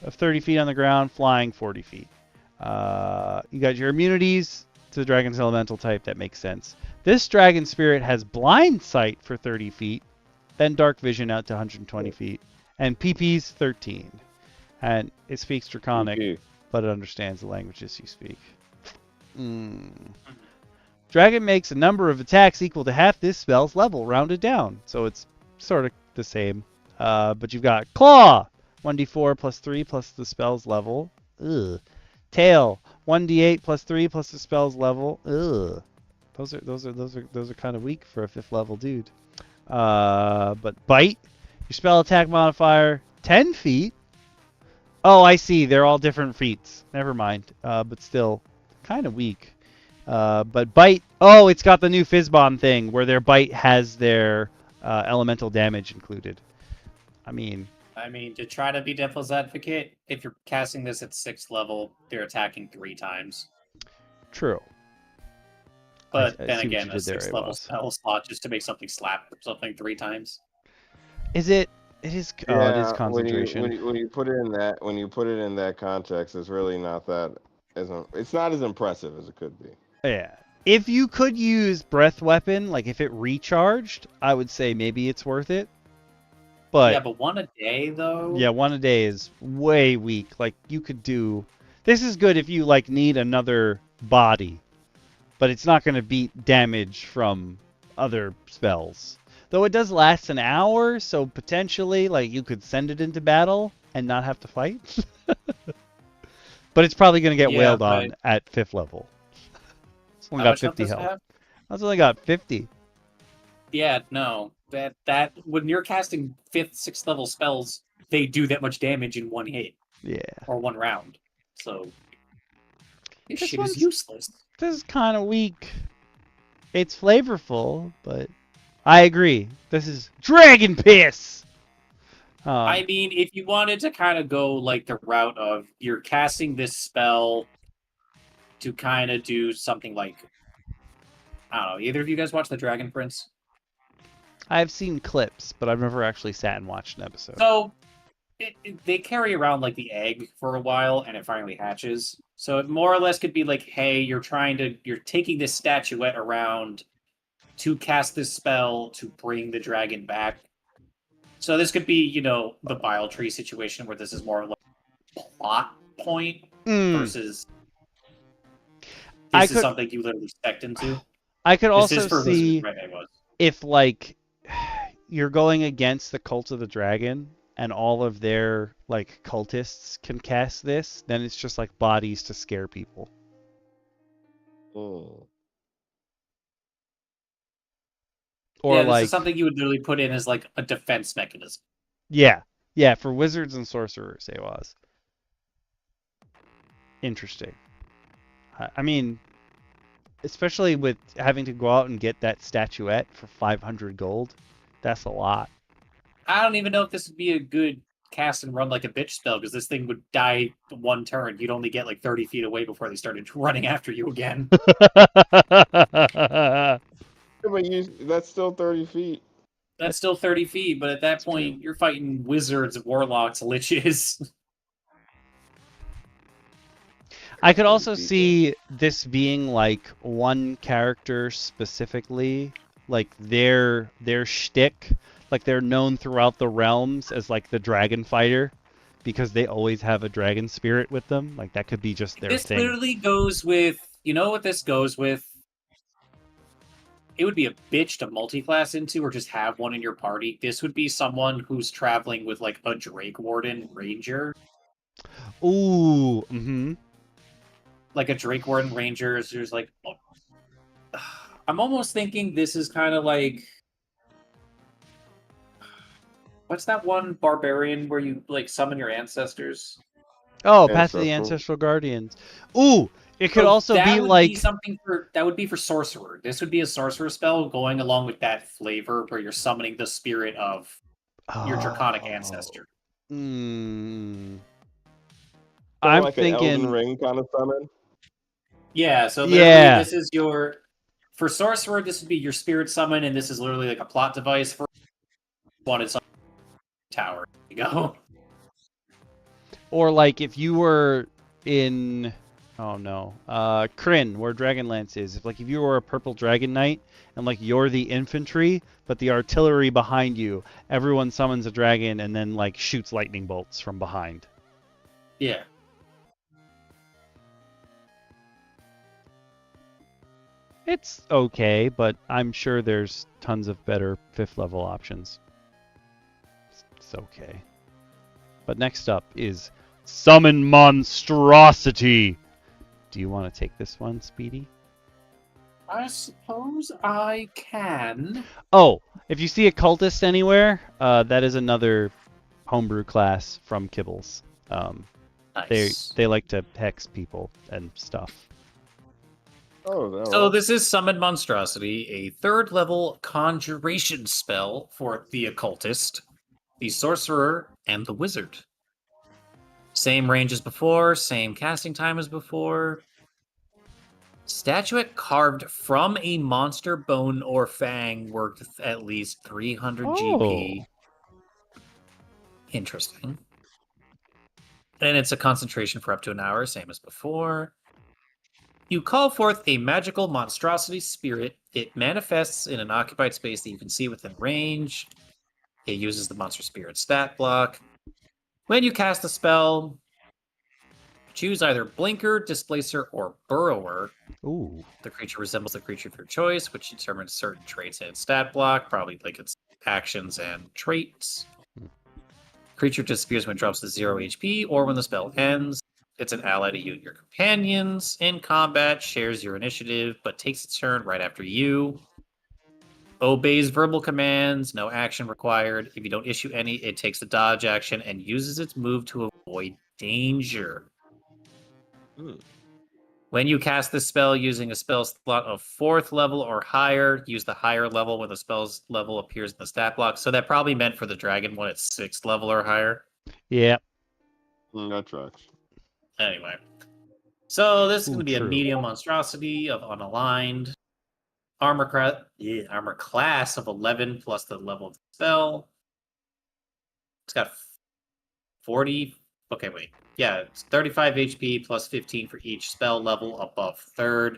of 30 feet on the ground, flying 40 feet. You got your immunities to the dragon's elemental type. That makes sense. This dragon spirit has blind sight for 30 feet, then dark vision out to 120 feet, and PP's 13. And it speaks Draconic, but it understands the languages you speak. Dragon makes a number of attacks equal to half this spell's level, rounded down. So it's sort of the same. But you've got Claw, 1d4 plus 3 plus the spell's level. Ugh. Tail, 1d8 plus 3 plus the spell's level. Ugh. Those are kind of weak for a 5th level dude. But Bite, your spell attack modifier, 10 feet. Oh, I see. They're all different feats. Never mind. But still, kind of weak. But Bite, oh, it's got the new Fizzbomb thing where their Bite has their elemental damage included. I mean, to try to be devil's advocate, if you're casting this at 6th level, they're attacking 3 times. True. But I then see what again, you a did there, 6th level Amos. spell slot just to make something slap something 3 times. Is it? It is. Oh, it is Yeah, concentration. when you put it in that context, it's really not that it's not as impressive as it could be. Yeah. If you could use breath weapon, like if it recharged, I would say maybe it's worth it. But Yeah, but 1 a day though. yeah, 1 a day is way weak. Like you could do. This is good if you like need another body, but it's not going to beat damage from other spells. Though it does last an hour, so potentially like you could send it into battle and not have to fight. But it's probably going to get Yeah, wailed but- on at 5th level. It's only How got much health 50 does it health. have? That's only got 50. Yeah, no. That when you're casting 5th, 6th level spells, they do that much damage in 1 hit Yeah. or 1 round. So this This shit one's- is useless. This is kind of weak. It's flavorful, but I agree. This is dragon piss. I mean, if you wanted to kind of go like the route of you're casting this spell to kind of do something like, I don't know, either of you guys watch The Dragon Prince? I've seen clips, but I've never actually sat and watched an episode. So they carry around like the egg for a while and it finally hatches. So it more or less could be like, hey, you're taking this statuette around to cast this spell to bring the dragon back. So this could be, the Bile Tree situation where this is more like a plot point versus this is something you literally spec into. I could This also is for see Wizards, right? It was. if like you're going against the Cult of the Dragon and all of their like cultists can cast this, then it's just like bodies to scare people. Mm. Or Yeah, this like is something you would literally put in as like a defense mechanism. yeah, for wizards and sorcerers, it was interesting. I mean, especially with having to go out and get that statuette for 500 gold, that's a lot. I don't even know if this would be a good cast and run like a bitch spell because this thing would die 1 turn. You'd only get like 30 feet away before they started running after you again. Yeah, but that's still 30 feet. That's still 30 feet, but at that point, you're fighting wizards, warlocks, liches. I could also see this being like one character specifically, like their shtick, like they're known throughout the realms as like the dragon fighter, because they always have a dragon spirit with them. Like that could be just their This thing. literally goes with, you know what this goes with? It would be a bitch to multi-class into or just have one in your party. This would be someone who's traveling with like a Drake Warden Ranger. Ooh, mm-hmm. Like a Drake Warden Ranger is just like... I'm almost thinking this is kind of like... What's that one barbarian where you like summon your ancestors? Oh, Path of the Ancestral Guardians. Ooh, it could So also that be would like... be something for that would be for sorcerer. This would be a sorcerer spell going along with that flavor where you're summoning the spirit of your draconic ancestor. I'm Like thinking an Elden Ring kind of summon. Yeah, so literally Yeah. this is your for sorcerer, this would be your spirit summon, and this is literally like a plot device for wanted some tower. There you go. Or like if you were in, oh no, Kryn, where Dragonlance is. If you were a purple dragon knight and like you're the infantry, but the artillery behind you, everyone summons a dragon and then like shoots lightning bolts from behind. Yeah. It's okay, but I'm sure there's tons of better 5th level options. It's okay. But next up is Summon Monstrosity. Do you want to take this one, Speedy? I suppose I can. Oh, if you see a cultist anywhere, that is another homebrew class from Kibbles. Nice. They like to hex people and stuff. Oh, So this is Summon Monstrosity, a 3rd level conjuration spell for the occultist, the sorcerer, and the wizard. Same range as before, same casting time as before. Statuette carved from a monster bone or fang worth at least 300 GP. Interesting. And it's a concentration for up to an hour, same as before. You call forth a magical monstrosity spirit. It manifests in an occupied space that you can see within range. It uses the monster spirit stat block. When you cast a spell, choose either Blinker, Displacer, or Burrower. Ooh. The creature resembles the creature of your choice, which determines certain traits and its block, probably like its actions and traits. Creature disappears when it drops to 0 HP or when the spell ends. It's an ally to you and your companions. In combat, shares your initiative, but takes its turn right after you. Obeys verbal commands, no action required. If you don't issue any, it takes the dodge action and uses its move to avoid danger. When you cast this spell using a spell slot of 4th level or higher, use the higher level when the spell's level appears in the stat block. So that probably meant for the dragon one at 6th level or higher. Yeah. That tracks. Anyway. So this is going to be true. a medium monstrosity of unaligned. Armor class of 11 plus the level of the spell. It's got 40... Okay, wait. Yeah, it's 35 HP plus 15 for each spell level above 3rd.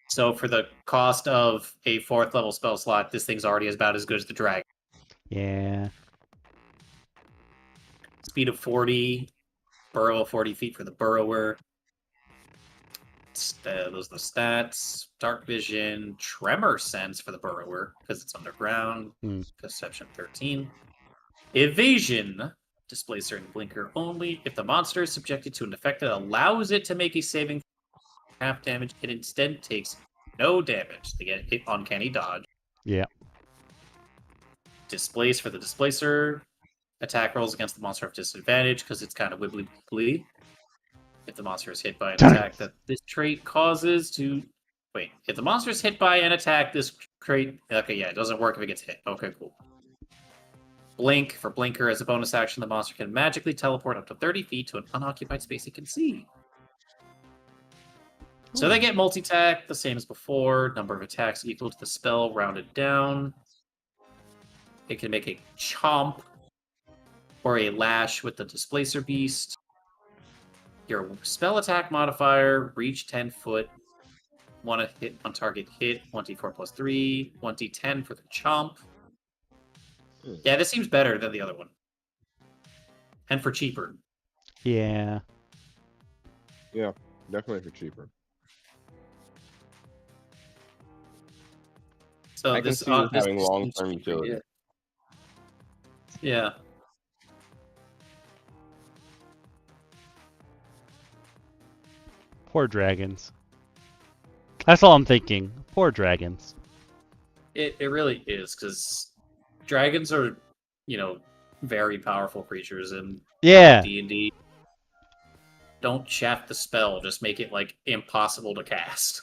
So for the cost of a 4th level spell slot, this thing's already about as good as the dragon. Yeah. Speed of 40, burrow 40 feet for the burrower. Those are the stats. Dark vision, tremor sense for the burrower because it's underground. Perception 13. Evasion. Displacer and Blinker only. If the monster is subjected to an effect that allows it to make a saving half damage, it instead takes no damage. They get hit uncanny dodge. Yeah. Displace for the Displacer. Attack rolls against the monster have disadvantage because it's kind of wibbly-wobbly. If the monster is hit by an attack that this trait causes to... Wait, if the monster is hit by an attack, this trait... Okay, yeah, it doesn't work if it gets hit. Okay, cool. Blink for Blinker. As a bonus action, the monster can magically teleport up to 30 feet to an unoccupied space it can see. So they get multi-attack, the same as before. Number of attacks equal to the spell, rounded down. It can make a chomp or a lash with the Displacer Beast. Your spell attack modifier, reach 10 foot. 1 hit on target hit, 1d4 plus 3, 1d10 for the chomp. Yeah, this seems better than the other one. And for cheaper. Yeah. Yeah, definitely for cheaper. So I can this see this this having seems long-term pretty utility. good. Yeah. Poor dragons. That's all I'm thinking. Poor dragons. It really is, because dragons are, very powerful creatures, and Yeah. D&D don't shaft the spell, just make it, impossible to cast.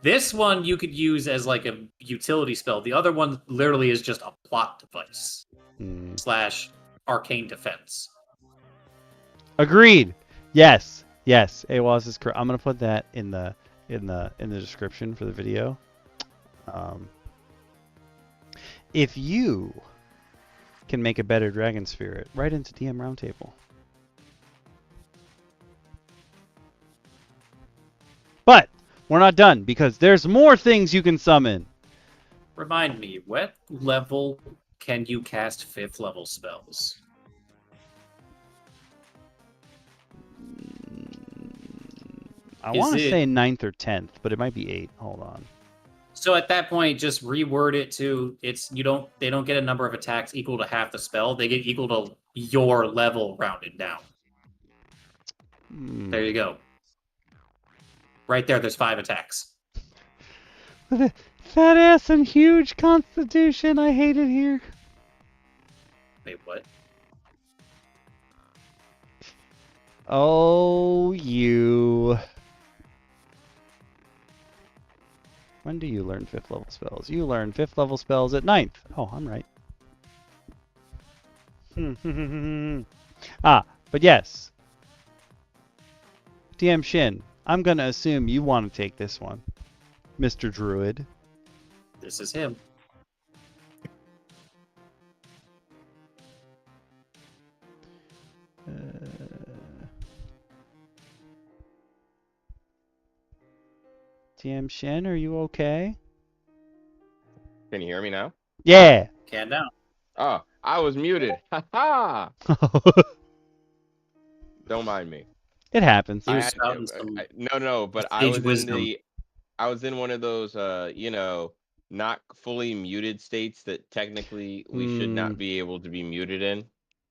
This one you could use as, a utility spell. The other one literally is just a plot device. / arcane defense. Agreed. Yes. Yes. AWAS is correct. I'm gonna put that in the description for the video. If you can make a better dragon spirit, right into DM Roundtable. But we're not done because there's more things you can summon. Remind me, what level can you cast 5th level spells? I want to say 9th or 10th, but it might be 8. Hold on. So at that point, just reword it to they don't get a number of attacks equal to half the spell. They get equal to your level rounded down. There you go. Right there's 5 attacks. Fat ass and huge constitution. I hate it here. Wait, what? Oh, you. When do you learn 5th level spells? You learn 5th level spells at 9th. Oh, I'm right. But yes. DM Shin, I'm going to assume you want to take this one. Mr. Druid. This is him. DM Shin, are you okay? Can you hear me now? Yeah. Can now. Oh, I was muted. Ha ha! Don't mind me. It happens. He was I had, spouting some no, but I sage was wisdom. I was in one of those, not fully muted states that technically we should not be able to be muted in.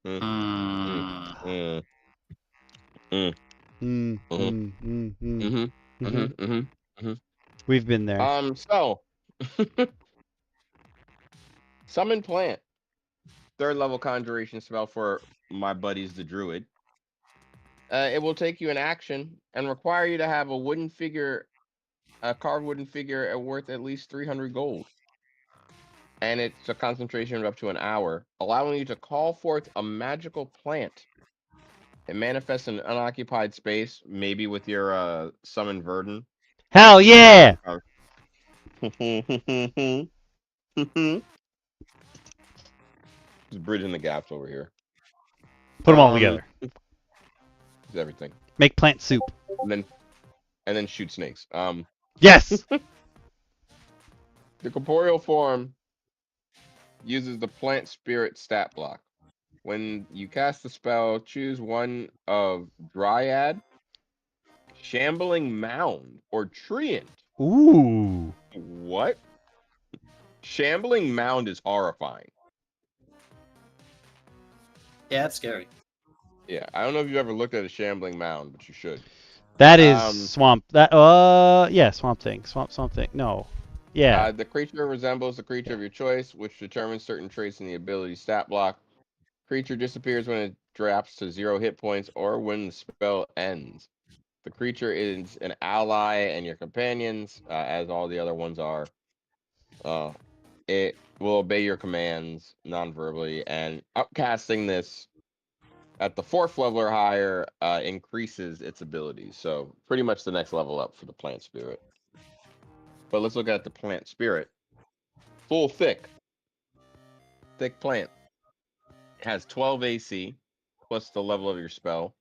Mm, mm, mm, mm, mhm. We've been there. So, summon plant. 3rd level conjuration spell for my buddies, the druid. It will take you an action and require you to have a carved wooden figure worth at least 300 gold. And it's a concentration of up to an hour, allowing you to call forth a magical plant. It manifests in an unoccupied space, maybe with your summon Verdant. Hell yeah! Just bridging the gaps over here. Put them all together. It's everything. Make plant soup. And then shoot snakes. Yes! The corporeal form uses the plant spirit stat block. When you cast the spell, choose one of Dryad, Shambling Mound, or Treant. Ooh. What? Shambling Mound is horrifying. Yeah, it's scary. Yeah, I don't know if you've ever looked at a Shambling Mound, but you should. That is swamp. Yeah, swamp thing. Swamp thing. No. Yeah. The creature resembles the creature of your choice, which determines certain traits in the ability stat block. Creature disappears when it drops to 0 hit points or when the spell ends. The creature is an ally and your companions, as all the other ones are. It will obey your commands non-verbally, and upcasting this at the 4th level or higher increases its abilities. So pretty much the next level up for the plant spirit. But let's look at the plant spirit. Full thick plant. It has 12 AC plus the level of your spell.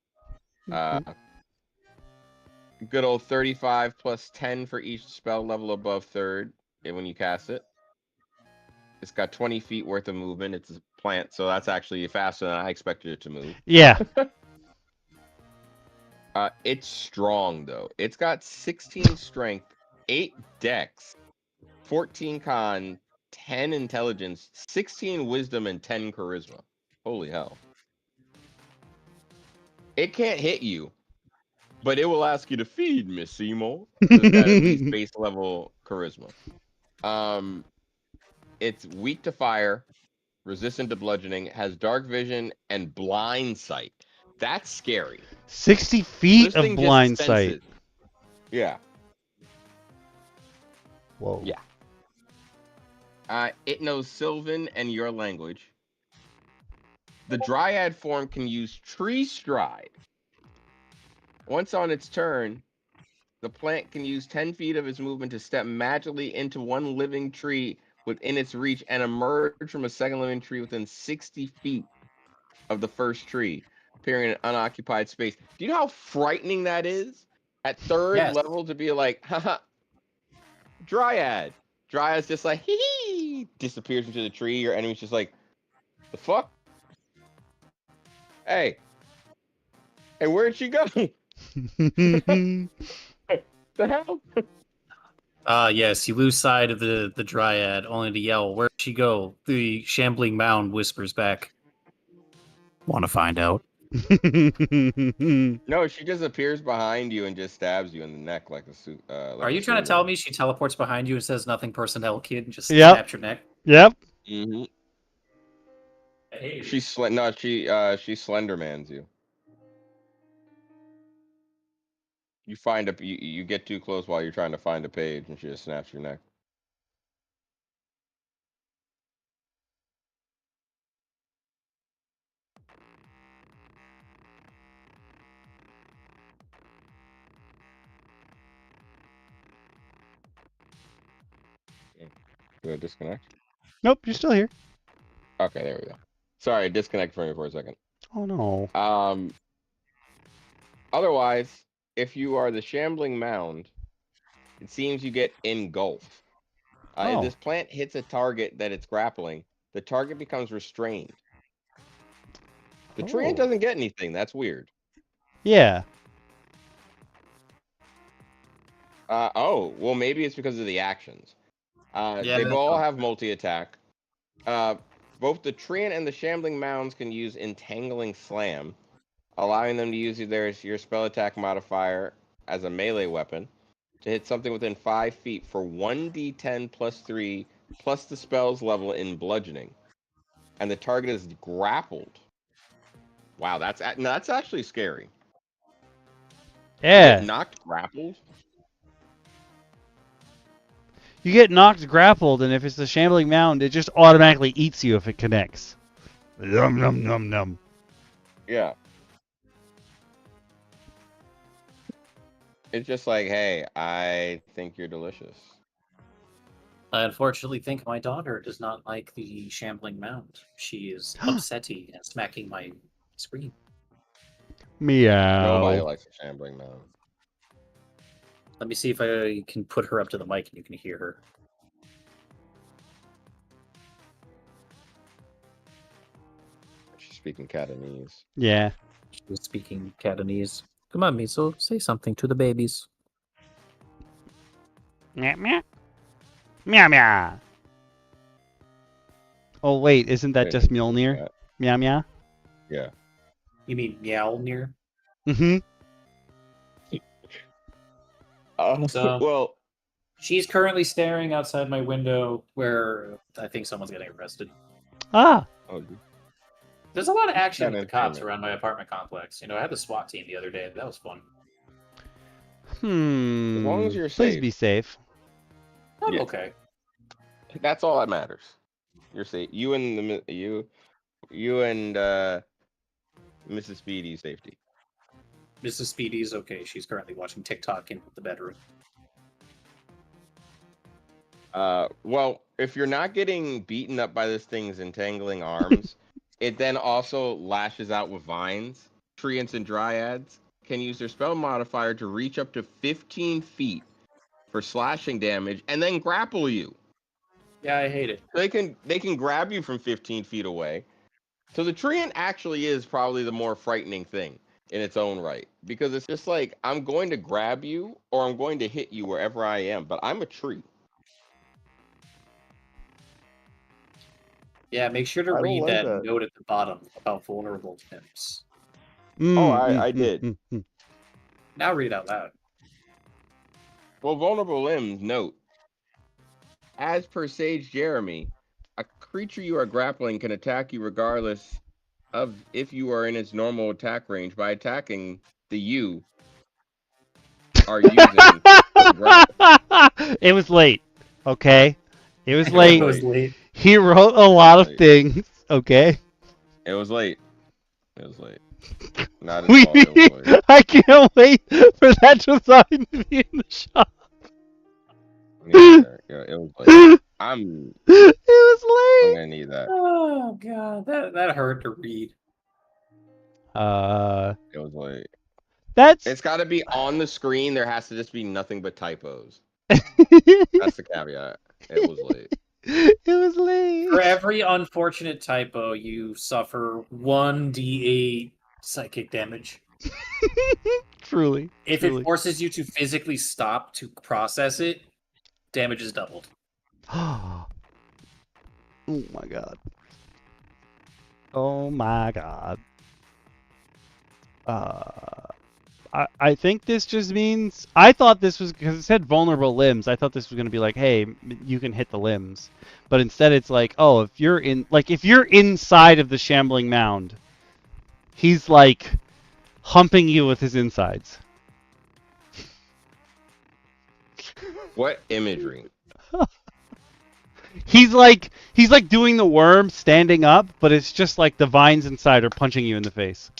Good old 35 plus 10 for each spell level above 3rd when you cast it. It's got 20 feet worth of movement. It's a plant, so that's actually faster than I expected it to move. Yeah. It's strong, though. It's got 16 strength, 8 dex, 14 con, 10 intelligence, 16 wisdom, and 10 charisma. Holy hell. It can't hit you, but it will ask you to feed, Miss Seymour. It's got at least base level charisma. It's weak to fire, resistant to bludgeoning, has dark vision, and blind sight. That's scary. 60 feet This of thing just blind senses. sight. Yeah. Whoa. Yeah. It knows Sylvan and your language. The Dryad form can use Tree Stride. Once on its turn, the plant can use 10 feet of its movement to step magically into one living tree within its reach and emerge from a second living tree within 60 feet of the first tree, appearing in an unoccupied space. Do you know how frightening that is? At 3rd level to be like, haha, Dryad. Dryad's just like, hee hee, disappears into the tree. Your enemy's just like, the fuck? Hey, where'd she go? The hell? Yes, you lose sight of the Dryad, only to yell, "Where'd she go?" The shambling mound whispers back, "Want to find out?" No, she just appears behind you and just stabs you in the neck like a suit. Are you trying to tell me she teleports behind you and says "Nothing personnel, kid," and just Yep. snaps your neck? Yep. Mm-hmm. Hey. She Slendermans you. You get too close while you're trying to find a page, and she just snaps your neck. Did I disconnect? Nope, you're still here. Okay, there we go. Sorry, disconnect for me for a second. Oh no. Otherwise, if you are the shambling mound, it seems you get engulfed. If Oh. this plant hits a target that it's grappling, the target becomes restrained. The treant doesn't get anything. That's weird. Yeah. Well, maybe it's because of the actions. Yeah, They that's all fine. have multi-attack. Both the treant and the shambling mounds can use Entangling Slam, allowing them to use your spell attack modifier as a melee weapon to hit something within 5 feet for 1d10 plus 3 plus the spell's level in bludgeoning. And the target is grappled. Wow, that's actually scary. Yeah. Get knocked grappled? You get knocked grappled, and if it's the shambling mound, it just automatically eats you if it connects. Num num num num. Yeah. It's just like, hey, I think you're delicious. I unfortunately think my daughter does not like the shambling mound. She is upsetty and smacking my screen. Meow. Nobody likes a shambling mound. Let me see if I can put her up to the mic and you can hear her. She's speaking Catanese. Yeah. She's speaking Catanese. Come on, Miso, say something to the babies. Meow meow. Meow meow. Oh wait, isn't that just Mjolnir? Meow meow. Yeah. You mean Mjolnir? Mm-hmm. Well, she's currently staring outside my window where I think someone's getting arrested. Ah. Oh, There's a lot of action That with the cops entertainment. around my apartment complex. You know, I had the SWAT team the other day. That was fun. As long as you're Please safe. be safe. I'm Yeah. okay. That's all that matters. You're safe. You and Mrs. Speedy's safety. Mrs. Speedy's okay. She's currently watching TikTok in the bedroom. Well, if you're not getting beaten up by this thing's entangling arms, it then also lashes out with vines. Treants and dryads can use their spell modifier to reach up to 15 feet for slashing damage and then grapple you. Yeah, I hate it. They can grab you from 15 feet away. So the treant actually is probably the more frightening thing in its own right, because it's just like, I'm going to grab you or I'm going to hit you wherever I am, but I'm a tree. Yeah, make sure to I don't read like that that. note at the bottom about vulnerable tips. I did. Now read it out loud. Well, vulnerable limbs, note. As per Sage Jeremy, a creature you are grappling can attack you regardless of if you are in its normal attack range by attacking the you are using to grapple. It was late. Okay. It was It late. was late. He wrote a lot of things. Okay. It was late. It was late. Not his fault. It was late. I can't wait for that design to be in the shop. Yeah, it was late. It was late. I'm gonna need that. Oh god, that hurt to read. It was late. That's. It's got to be on the screen. There has to just be nothing but typos. That's the caveat. It was late. It was late. For every unfortunate typo, you suffer 1d8 psychic damage. Truly. If truly. it forces you to physically stop to process it, damage is doubled. Oh my god. Oh my god. I think this just means, I thought this was, because it said vulnerable limbs, I thought this was going to be like, hey, you can hit the limbs. But instead it's like, oh, if you're inside of the shambling mound, he's like humping you with his insides. What imagery? He's like doing the worm standing up, but it's just like the vines inside are punching you in the face.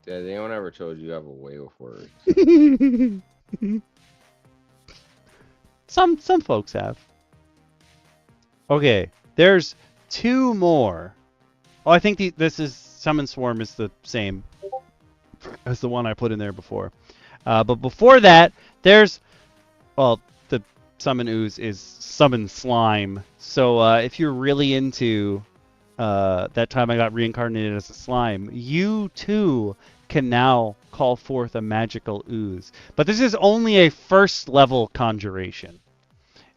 Has anyone ever told you have a way with words? some folks have. Okay, there's 2 more. Oh, I think this is Summon Swarm is the same as the one I put in there before. But before that, there's, well, the Summon Ooze is Summon Slime. So if you're really into that time I got reincarnated as a slime, you too can now call forth a magical ooze. But this is only a first level conjuration.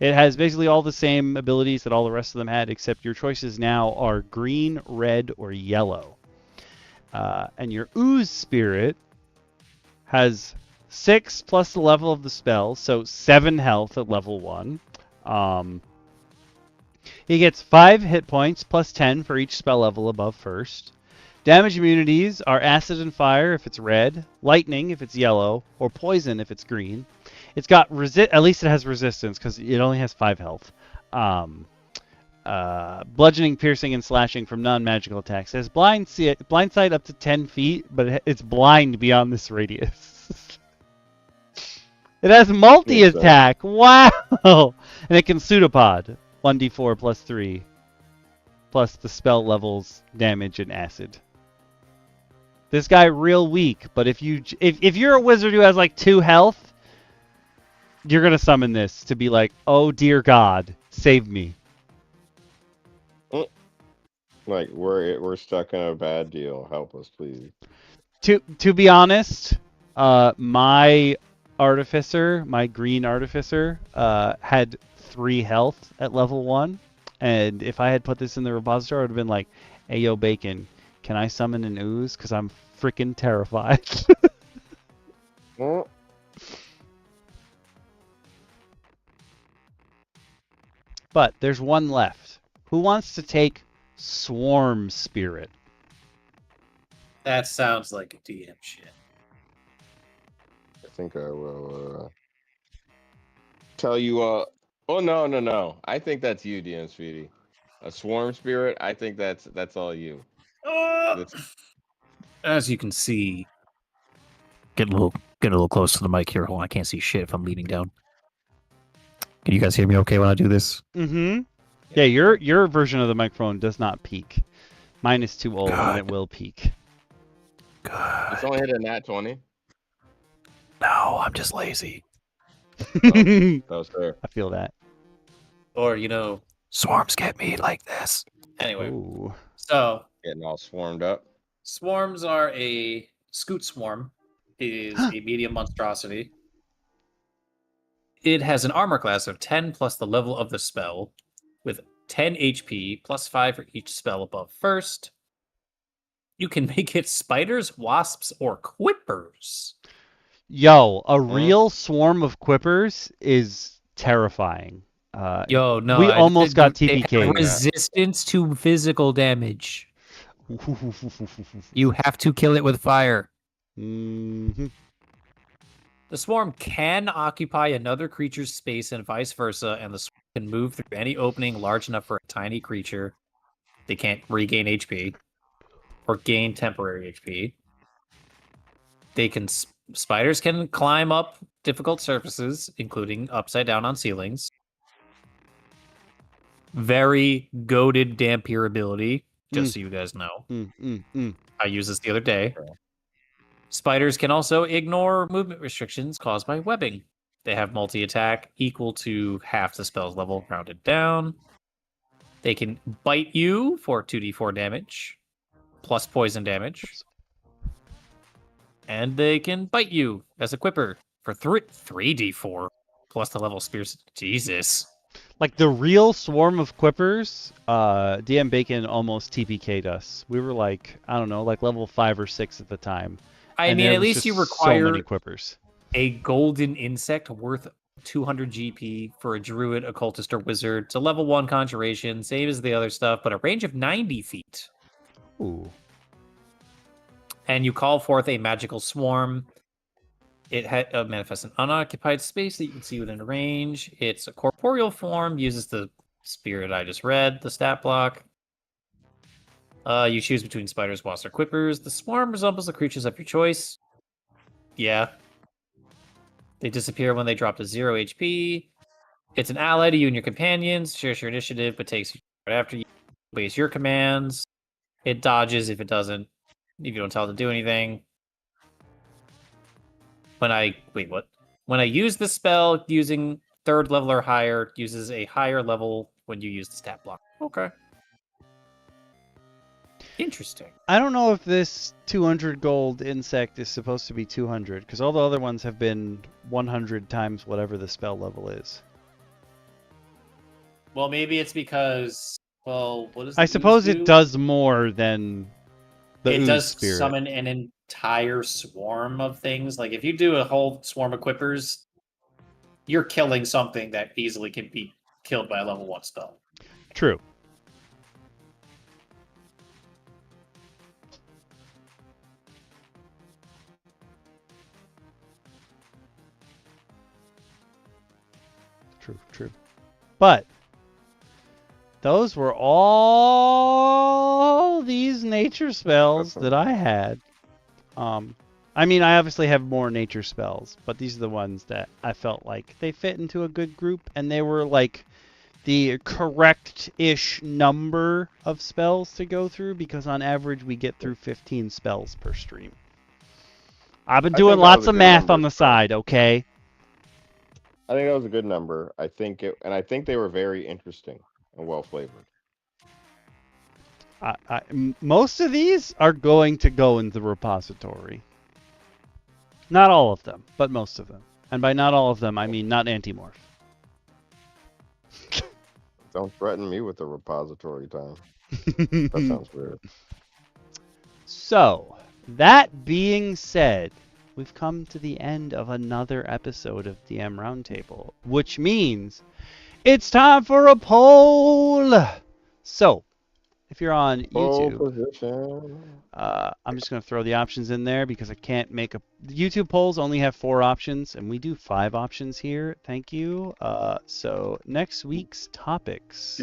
It has basically all the same abilities that all the rest of them had, except your choices now are green, red, or yellow. And your ooze spirit has 6 plus the level of the spell, so 7 health at level 1. He gets 5 hit points plus 10 for each spell level above first. Damage immunities are acid and fire if it's red, lightning if it's yellow, or poison if it's green. It's got at least it has resistance because it only has 5 health. Bludgeoning, piercing, and slashing from non-magical attacks. It has blind sight up to 10 feet, but it's blind beyond this radius. It has multi-attack. Wow! And it can pseudopod. 1d4 plus 3. Plus the spell levels, damage, and acid. This guy real weak, but if you're a wizard who has like 2 health, you're gonna summon this to be like, oh dear God, save me. Like we're stuck in a bad deal. Help us, please. To be honest, my artificer, my green artificer, had 3 health at level 1, and if I had put this in the repository, I would have been like, "Hey yo, Bacon, can I summon an ooze? Because I'm freaking terrified." But there's one left. Who wants to take Swarm Spirit? That sounds like a DM Shin. I think I will tell you. Oh no! I think that's you, DM Speedy. A swarm spirit. I think that's all you. As you can see, getting a little close to the mic here. Hold on, I can't see shit if I'm leaning down. Can you guys hear me okay when I do this? Mm-hmm. Yeah, your version of the microphone does not peak. Mine is too old and it will peak. Good. It's only hit a nat 20. No, I'm just lazy. That was fair. I feel that. Or, swarms get me like this. Anyway, Ooh. so Getting all swarmed up. swarms are a scoot swarm. It is a medium monstrosity. It has an armor class of 10 plus the level of the spell, with 10 HP plus 5 for each spell above first. You can make it spiders, wasps, or quippers. Yo, a real swarm of quippers is terrifying. No, we almost got TPK. Resistance to physical damage. You have to kill it with fire. Mm-hmm. The swarm can occupy another creature's space and vice versa, and the swarm can move through any opening large enough for a tiny creature. They can't regain HP or gain temporary HP. Spiders can climb up difficult surfaces, including upside down on ceilings. Very goated Dampier ability, just so you guys know. I used this the other day. Spiders can also ignore movement restrictions caused by webbing. They have multi-attack equal to half the spell's level rounded down. They can bite you for 2d4 damage, plus poison damage. And they can bite you as a quipper for 3d4, plus the level spears. Jesus. Like the real swarm of quippers, DM Bacon almost TPK'd us. We were like, I don't know, like level 5 or 6 at the time. I mean, at least you require so many quippers. A golden insect worth 200 GP for a druid, occultist, or wizard. It's a level 1 conjuration, same as the other stuff, but a range of 90 feet. Ooh. And you call forth a magical swarm. It manifests an unoccupied space that you can see within range. It's a corporeal form, uses the spirit I just read, the stat block. You choose between spiders, wasps, or quippers. The swarm resembles the creatures of your choice. Yeah. They disappear when they drop to 0 HP. It's an ally to you and your companions. Shares your initiative, but takes you right after you. Obeys your commands. It dodges if it doesn't. If you don't tell it to do anything. When I use the spell using 3rd level or higher, it uses a higher level when you use the stat block. Okay. Interesting. I don't know if this 200 gold insect is supposed to be 200, because all the other ones have been 100 times whatever the spell level is. Well, maybe it's because, well, what does I the suppose ooze it do? does more than the It ooze does spirit. summon an entire swarm of things. Like, if you do a whole swarm of Quippers, you're killing something that easily can be killed by a level 1 spell. True. True. But those were all these nature spells that I had. I mean, I obviously have more nature spells, but these are the ones that I felt like they fit into a good group, and they were like the correct-ish number of spells to go through, because on average we get through 15 spells per stream. I've been doing lots of math on the side, okay? I think that was a good number. I think they were very interesting and well flavored. Most of these are going to go in the repository. Not all of them, but most of them. And by not all of them, I mean not Antimorph. Don't threaten me with the repository time. That sounds weird. So, that being said, we've come to the end of another episode of DM Roundtable, which means it's time for a poll. So, if you're on YouTube, I'm just going to throw the options in there because I can't make a... YouTube polls only have 4 options, and we do 5 options here. Thank you. So, next week's topics.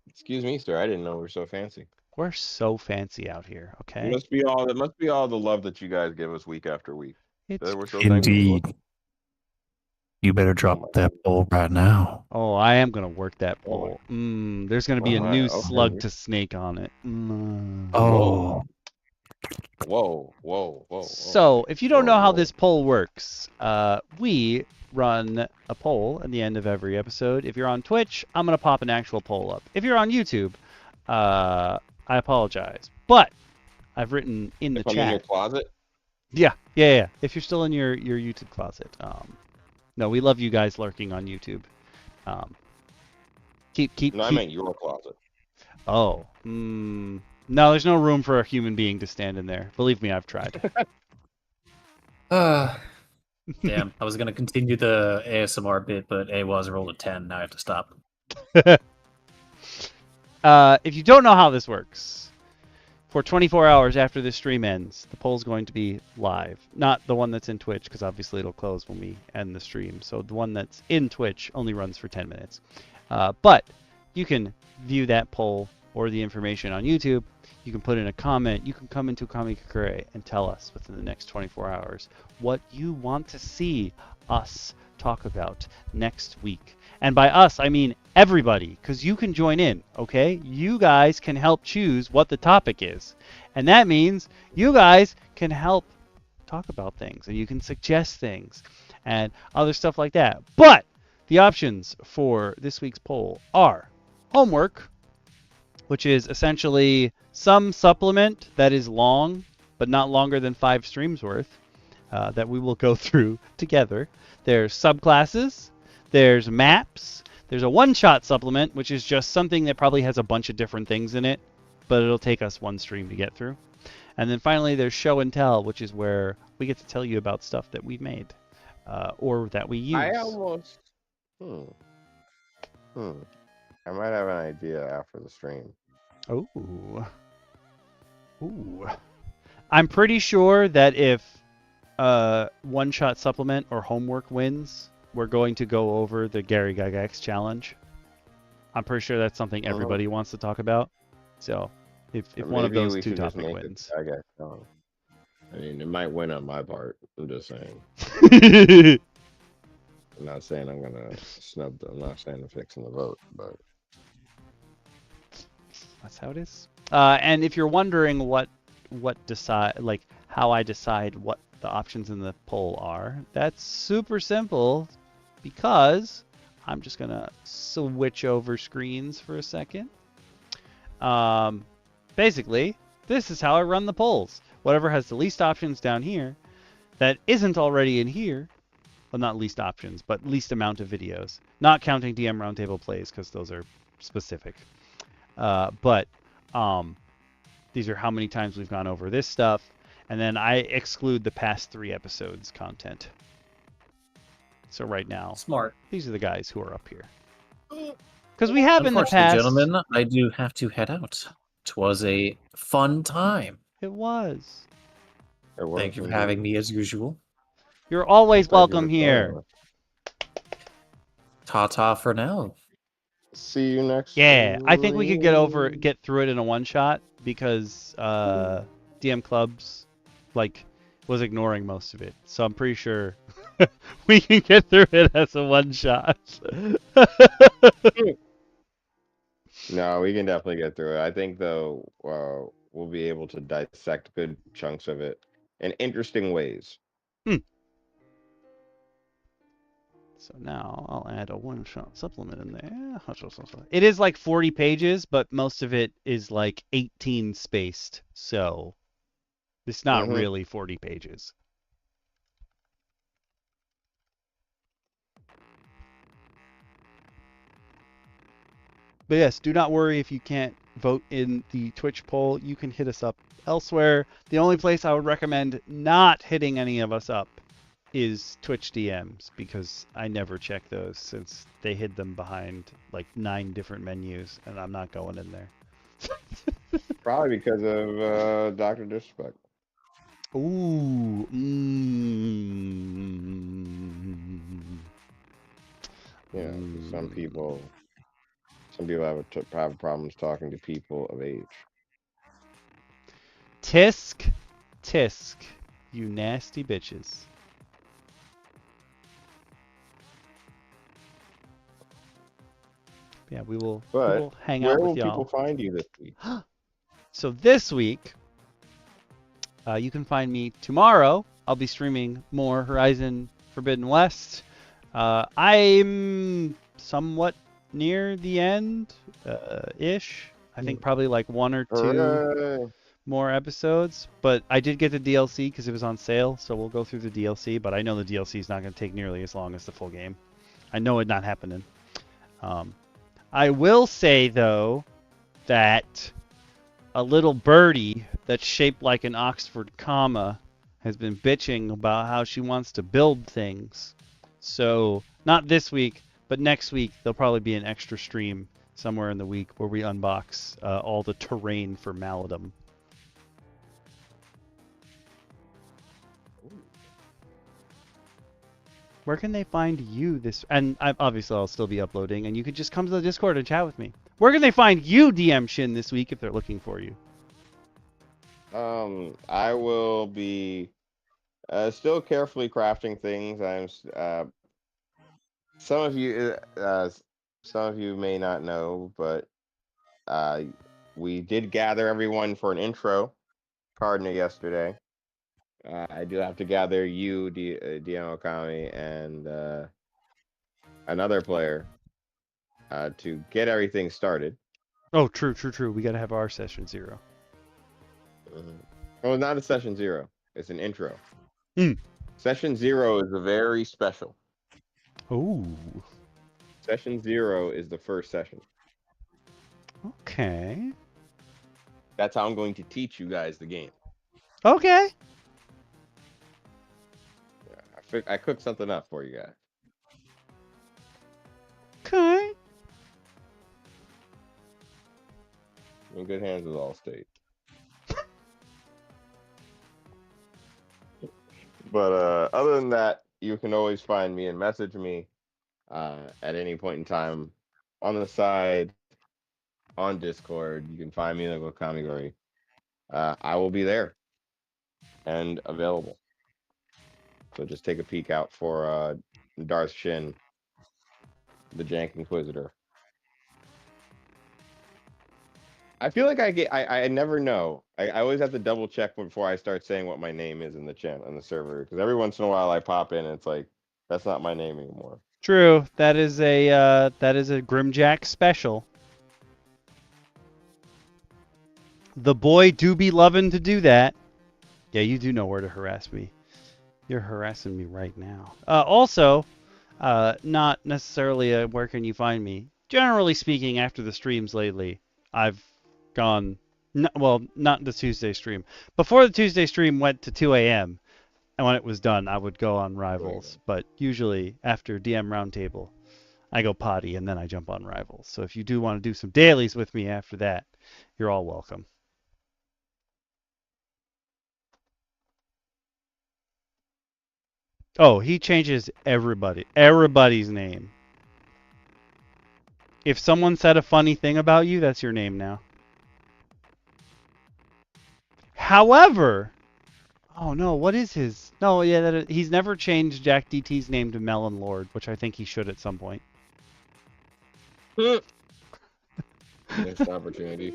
Excuse me, sir. I didn't know we were so fancy. We're so fancy out here, okay? It must be all the love that you guys give us week after week. We're so Indeed. thankful. You better drop that poll right now. Oh, I am going to work that poll. There's going to be a new slug to snake on it. Oh. Whoa. So, if you don't know how this poll works, we run a poll at the end of every episode. If you're on Twitch, I'm going to pop an actual poll up. If you're on YouTube, I apologize. But I've written in the chat. I'm in your closet? Yeah. If you're still in your YouTube closet. No, we love you guys lurking on YouTube. No, I meant your closet. Oh. No, there's no room for a human being to stand in there. Believe me, I've tried. Damn, I was going to continue the ASMR bit, but A was rolled a 10. Now I have to stop. If you don't know how this works, for 24 hours after this stream ends, the poll's going to be live. Not the one that's in Twitch, because obviously it'll close when we end the stream. So the one that's in Twitch only runs for 10 minutes. But you can view that poll or the information on YouTube. You can put in a comment. You can come into Kamikakure and tell us within the next 24 hours what you want to see us talk about next week. And by us, I mean everybody, because you can join in, okay? You guys can help choose what the topic is. And that means you guys can help talk about things, and you can suggest things and other stuff like that. But the options for this week's poll are homework, which is essentially some supplement that is long, but not longer than 5 streams worth, that we will go through together. There's subclasses, there's maps, there's a one-shot supplement, which is just something that probably has a bunch of different things in it, but it'll take us 1 stream to get through. And then finally, there's show and tell, which is where we get to tell you about stuff that we've made, or that we use. I almost... I might have an idea after the stream. Ooh. I'm pretty sure that if one-shot supplement or homework wins, we're going to go over the Gary Gygax challenge. I'm pretty sure that's something everybody wants to talk about. So if one of those 2 topics wins. I mean, it might win on my part. I'm just saying. I'm not saying I'm gonna snub them. I'm not saying I'm fixing the vote, but That's how it is. And if you're wondering what how I decide what the options in the poll are, that's super simple because I'm just gonna switch over screens for a second. Basically, this is how I run the polls. Whatever has the least options down here that isn't already in here, well, not least options, but least amount of videos, not counting DM Roundtable plays because those are specific. But these are how many times we've gone over this stuff, and then I exclude the past 3 episodes content. So right now, Smart. these are the guys who are up here. Because we have in the Unfortunately, past. gentlemen, I do have to head out. 'Twas a fun time. It was. Thank you for having me as usual. You're always Thank you welcome for here. joining us. Ta-ta for now. See you next Yeah, I think we could week. get through it in a one shot because DM Clubs was ignoring most of it. So I'm pretty sure we can get through it as a one shot. No, we can definitely get through it. I think though, we'll be able to dissect good chunks of it in interesting ways. So now I'll add a one-shot supplement in there. It is like 40 pages, but most of it is like 18 spaced. So it's not really 40 pages. But yes, do not worry if you can't vote in the Twitch poll. You can hit us up elsewhere. The only place I would recommend not hitting any of us up is Twitch DMs, because I never check those since they hid them behind like 9 different menus, and I'm not going in there. Probably because of Dr. Disrespect. Ooh. Yeah, some people have problems talking to people of age. Tisk, you nasty bitches. Yeah, we will hang out with y'all. Where will people find you this week? So this week, you can find me tomorrow. I'll be streaming more Horizon Forbidden West. I'm somewhat near the end, ish. I think probably like 1 or 2 more episodes. But I did get the DLC because it was on sale, so we'll go through the DLC. But I know the DLC is not going to take nearly as long as the full game. I know it not happening. I will say, though, that a little birdie that's shaped like an Oxford comma has been bitching about how she wants to build things. So, not this week, but next week, there'll probably be an extra stream somewhere in the week where we unbox all the terrain for Maladum. Where can they find you this? And obviously, I'll still be uploading, and you can just come to the Discord and chat with me. Where can they find you, DM Shin, this week if they're looking for you? I will be still carefully crafting things. Some of you may not know, but we did gather everyone for an intro cardinal yesterday. I do have to gather you, DM Okami, and another player to get everything started. Oh, true. We got to have our session 0. Well, not a session 0. It's an intro. Session 0 is very special. Ooh. Session 0 is the first session. Okay. That's how I'm going to teach you guys the game. Okay. Yeah, I cooked something up for you guys. Okay. In good hands with Allstate. But other than that, you can always find me and message me at any point in time on the side, on Discord. You can find me in the Kamigori. I will be there and available. So just take a peek out for Darth Shin, the Jank Inquisitor. I feel like I never know. I always have to double check before I start saying what my name is in the channel on the server, because every once in a while I pop in and it's like, that's not my name anymore. True. That is a Grimjack special. The boy do be loving to do that. Yeah, you do know where to harass me. You're harassing me right now. Also, not necessarily where can you find me. Generally speaking, after the streams lately, I've gone, well, not the Tuesday stream. Before the Tuesday stream went to 2 a.m., and when it was done, I would go on Rivals. But usually after DM Roundtable, I go potty and then I jump on Rivals. So if you do want to do some dailies with me after that, you're all welcome. Oh, he changes everybody's name. If someone said a funny thing about you, that's your name now. However, oh no, what is his? No, yeah, he's never changed Jack DT's name to Melon Lord, which I think he should at some point. Missed opportunity.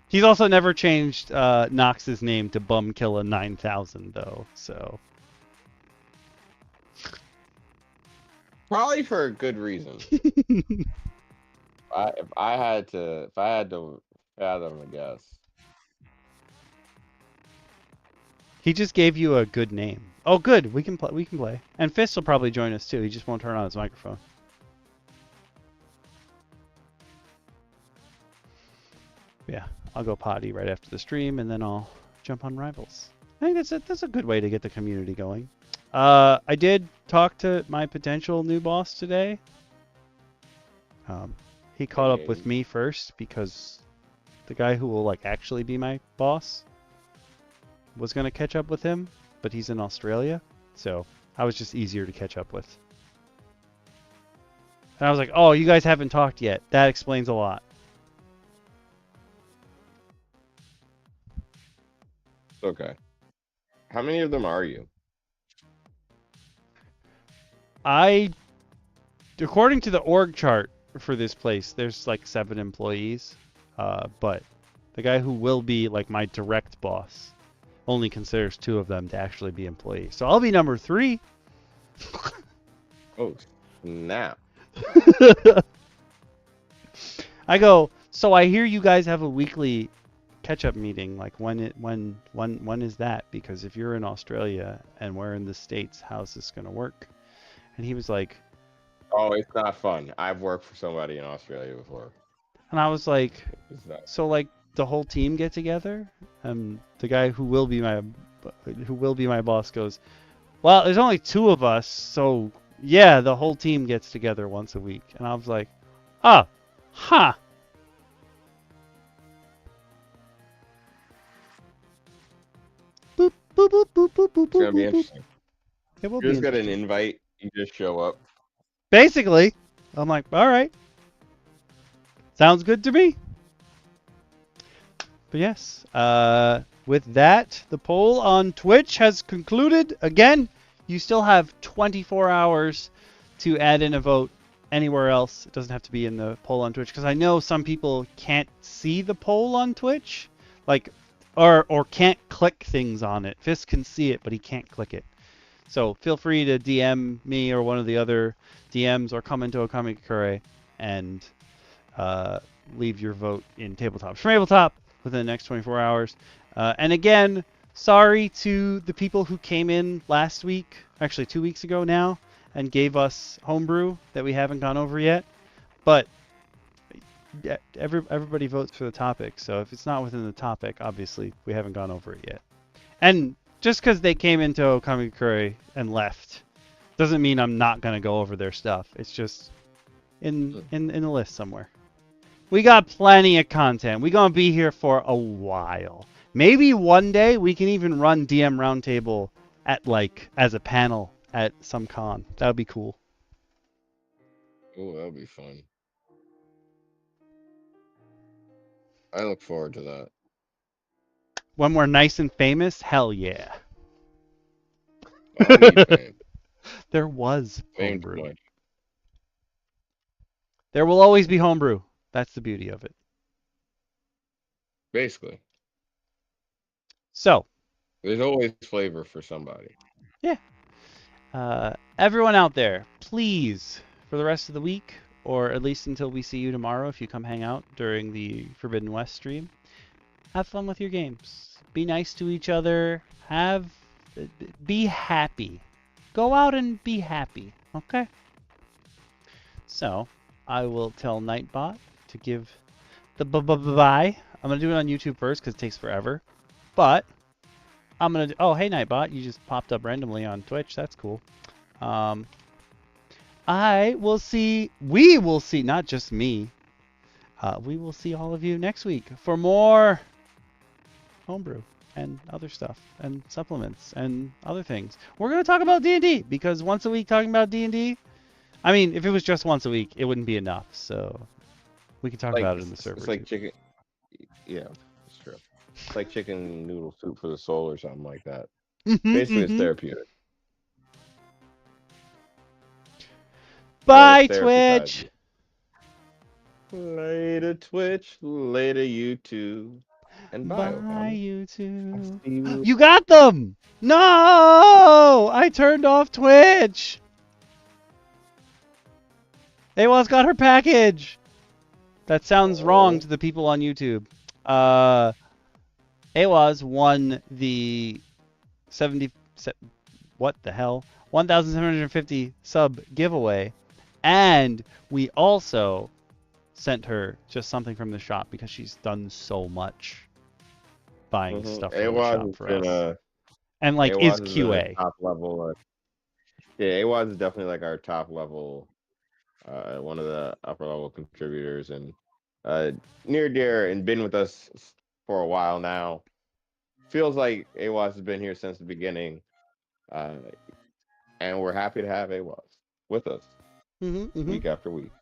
He's also never changed Nox's name to Bumkilla 9000 though, so. Probably for a good reason. If I had to fathom a guess. He just gave you a good name. Oh, good. We can play. And Fist will probably join us too. He just won't turn on his microphone. Yeah, I'll go potty right after the stream, and then I'll jump on Rivals. I think that's a good way to get the community going. I did talk to my potential new boss today. He caught up with me first because the guy who will like actually be my boss was gonna catch up with him, but he's in Australia, so I was just easier to catch up with. And I was like, "Oh, you guys haven't talked yet. That explains a lot." Okay. How many of them are you? According to the org chart for this place, there's like 7 employees, but the guy who will be like my direct boss only considers 2 of them to actually be employees. So I'll be number 3. Oh, snap. I go, so I hear you guys have a weekly catch-up meeting. Like when is that? Because if you're in Australia and we're in the States, how's this gonna work? And he was like, Oh, it's not fun. I've worked for somebody in Australia before. and I was like, It's not. so like the whole team get together? And the guy who will be my boss goes, well, there's only 2 of us, so yeah, the whole team gets together once a week. And I was like, oh, huh. Boop, boop, boop, boop, boop, boop, It's gonna be boop, boop. interesting. It will You be just got an interesting. invite. You just show up. Basically, I'm like, all right. Sounds good to me. But yes, with that, the poll on Twitch has concluded. Again, you still have 24 hours to add in a vote anywhere else. It doesn't have to be in the poll on Twitch, because I know some people can't see the poll on Twitch, like, or can't click things on it. Fist can see it, but he can't click it. So feel free to DM me or one of the other DMs, or come into Okamikure and leave your vote in Tabletop Schmabletop within the next 24 hours. And again, sorry to the people who came in last week, actually 2 weeks ago now, and gave us homebrew that we haven't gone over yet. But everybody votes for the topic, so if it's not within the topic, obviously we haven't gone over it yet. And just because they came into Okamikure and left doesn't mean I'm not going to go over their stuff. It's just in the list somewhere. We got plenty of content. We're going to be here for a while. Maybe one day we can even run DM Roundtable at like as a panel at some con. That would be cool. Oh, that'll be fun. I look forward to that. When we're nice and famous, hell yeah. I'll need fame. There was Named homebrew. much. There will always be homebrew. That's the beauty of it. Basically, So, there's always flavor for somebody. yeah. Everyone out there, please, for the rest of the week, or at least until we see you tomorrow if you come hang out during the Forbidden West stream, have fun with your games. Be nice to each other. Be happy. Go out and be happy, okay? So, I will tell Nightbot to give the bye. I'm going to do it on YouTube first because it takes forever. But, I'm going to oh, hey Nightbot, you just popped up randomly on Twitch. That's cool. We will see, not just me. We will see all of you next week for more homebrew and other stuff and supplements and other things. We're going to talk about D&D because once a week talking about D&D, I mean, if it was just once a week, it wouldn't be enough. So we can talk about it in the server. It's like too. chicken. Yeah, it's true. It's like chicken noodle soup for the soul or something like that. Basically, it's therapeutic. Bye, Twitch. Later, Twitch. Later, YouTube. And bye, YouTube. you. You got them! No! I turned off Twitch! Awa's got her package! That sounds wrong to the people on YouTube. Awa's won the 1,750 sub giveaway. And we also sent her just something from the shop because she's done so much buying stuff from the shop for us. And like is QA. Top level. Yeah, AWAS is definitely like our top level, one of the upper level contributors, and near dear and been with us for a while now. Feels like AWAS has been here since the beginning, and we're happy to have AWAS with us week after week.